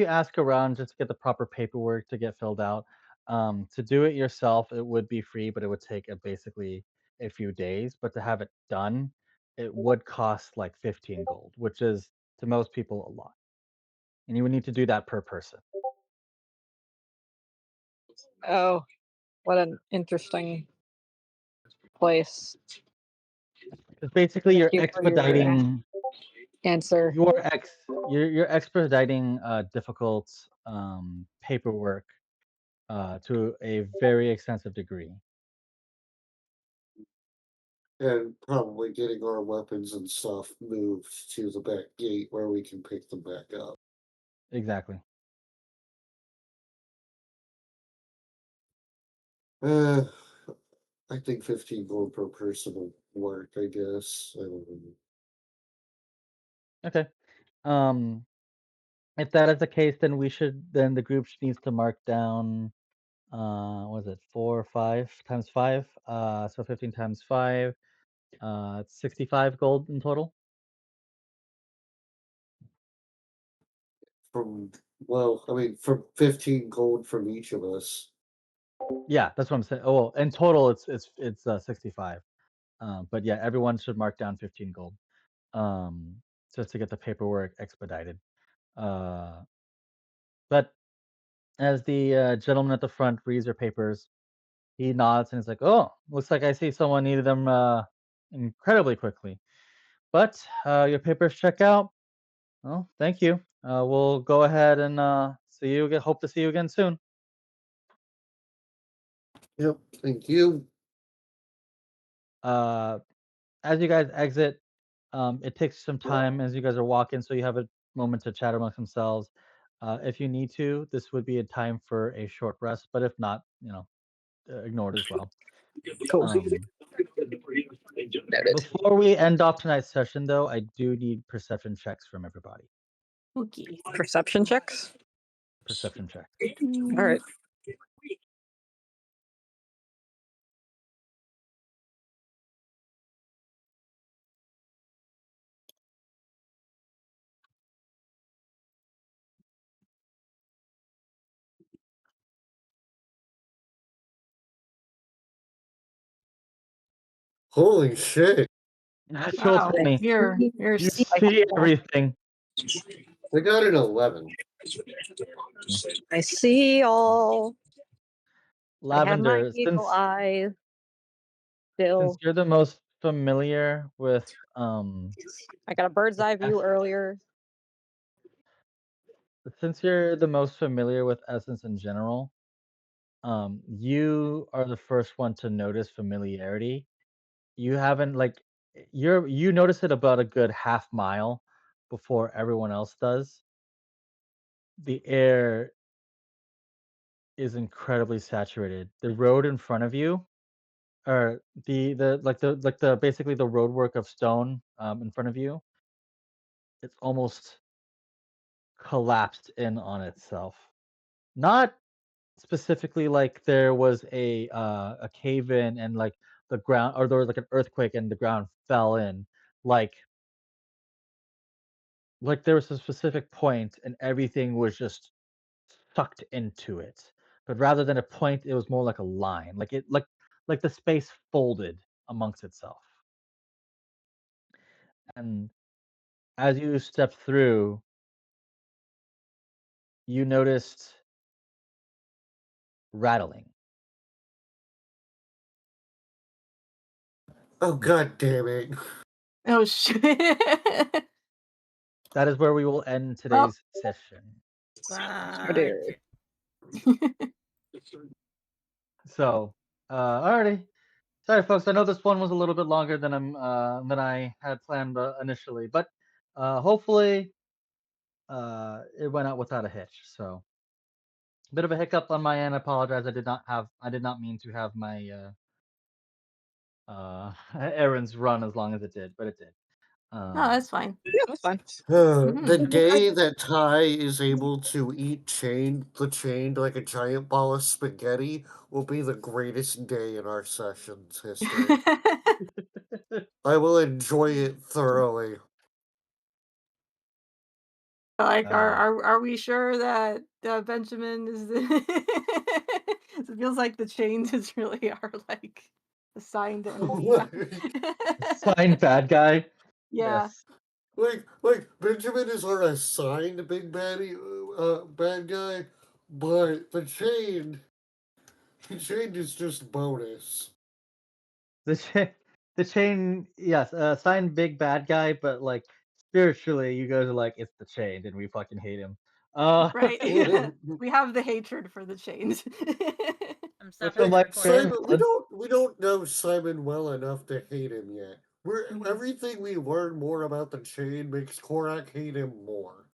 A: ask around just to get the proper paperwork to get filled out, to do it yourself, it would be free, but it would take basically a few days. But to have it done, it would cost like 15 gold, which is to most people a lot. And you would need to do that per person.
B: Oh, what an interesting place.
A: Because basically
B: Thank
A: you're
B: you for your
A: expediting
B: answer.
A: you're expediting difficult paperwork to a very extensive degree.
C: And probably getting our weapons and stuff moved to the back gate where we can pick them back up.
A: Exactly.
C: Uh, I think 15 gold per person will work, I guess. I don't know.
A: Okay. Um, if that is the case, then the group needs to mark down what is it, 4 or 5 times 5? So 15 times 5, it's 65 gold in total.
C: From, well, I mean, from 15 gold from each of us.
A: Yeah, that's what I'm saying. Oh, well, in total it's 65. But yeah, everyone should mark down 15 gold. Just to get the paperwork expedited. Uh, but as the gentleman at the front reads your papers, he nods and he's like, "Oh, looks like I see someone needed them incredibly quickly. But your papers check out. Well, thank you. We'll go ahead and see you again. Hope to see you again soon."
C: Yep, thank you.
A: Uh, as you guys exit, it takes some time as you guys are walking, so you have a moment to chat amongst themselves. If you need to, this would be a time for a short rest. But if not, ignore it as well.
B: Cool.
A: Um,
B: Noted.
A: Before we end off tonight's session, though, I do need perception checks from everybody.
E: Okay.
B: Perception checks.
A: Perception check.
B: All right.
C: Holy shit.
A: Natural
E: Wow,
A: 20.
E: you're
A: You
B: See
A: see everything.
C: I got an 11.
B: I see all. I have my
A: Lavender,
B: eagle eyes.
A: since
B: Still,
A: you're the most familiar with
B: I got a bird's eye view
A: Es-
B: earlier.
A: since you're the most familiar with Essence in general, you are the first one to notice familiarity. You haven't like you notice it about a good half mile before everyone else does. the air is incredibly saturated. The road in front of you, or the basically the roadwork of stone in front of you, it's almost collapsed in on itself. Not specifically like there was a cave in and like the ground, or there was like an earthquake and the ground fell in. Like there was a specific point and everything was just sucked into it. But rather than a point, it was more like a line. Like the space folded amongst itself. And as you stepped through, you noticed rattling.
C: Oh god damn it.
E: Oh shit.
A: That is where we will end today's session.
B: Oh dear.
A: So, alrighty. Sorry, folks. I know this one was a little bit longer than than I had planned initially, but hopefully it went out without a hitch. So, bit of a hiccup on my end. I apologize. I did not mean to have my errands run as long as it did, but it did.
E: No, that's fine.
B: Yeah, that's fine.
C: The
E: Mhm.
C: day that Ty is able to eat the chained like a giant ball of spaghetti will be the greatest day in our session's history. I will enjoy it thoroughly.
E: Like,
A: Uh,
E: are we sure that Benjamin is the? It feels like the chains is really our like assigned enemy.
A: Signed bad guy.
E: Yeah.
A: Yes.
C: Like Benjamin is our assigned big bad guy, but the chained is just bonus.
A: The chain, yes, signed big bad guy, but like spiritually, you guys are like it's the chain, and we fucking hate him.
E: Right. We have the hatred for the chains.
D: I'm
A: So
D: suffering
A: my
D: from
A: fair
C: Simon,
A: blood.
C: we don't know Simon well enough to hate him yet. Everything we learn more about the chain makes Korak hate him more.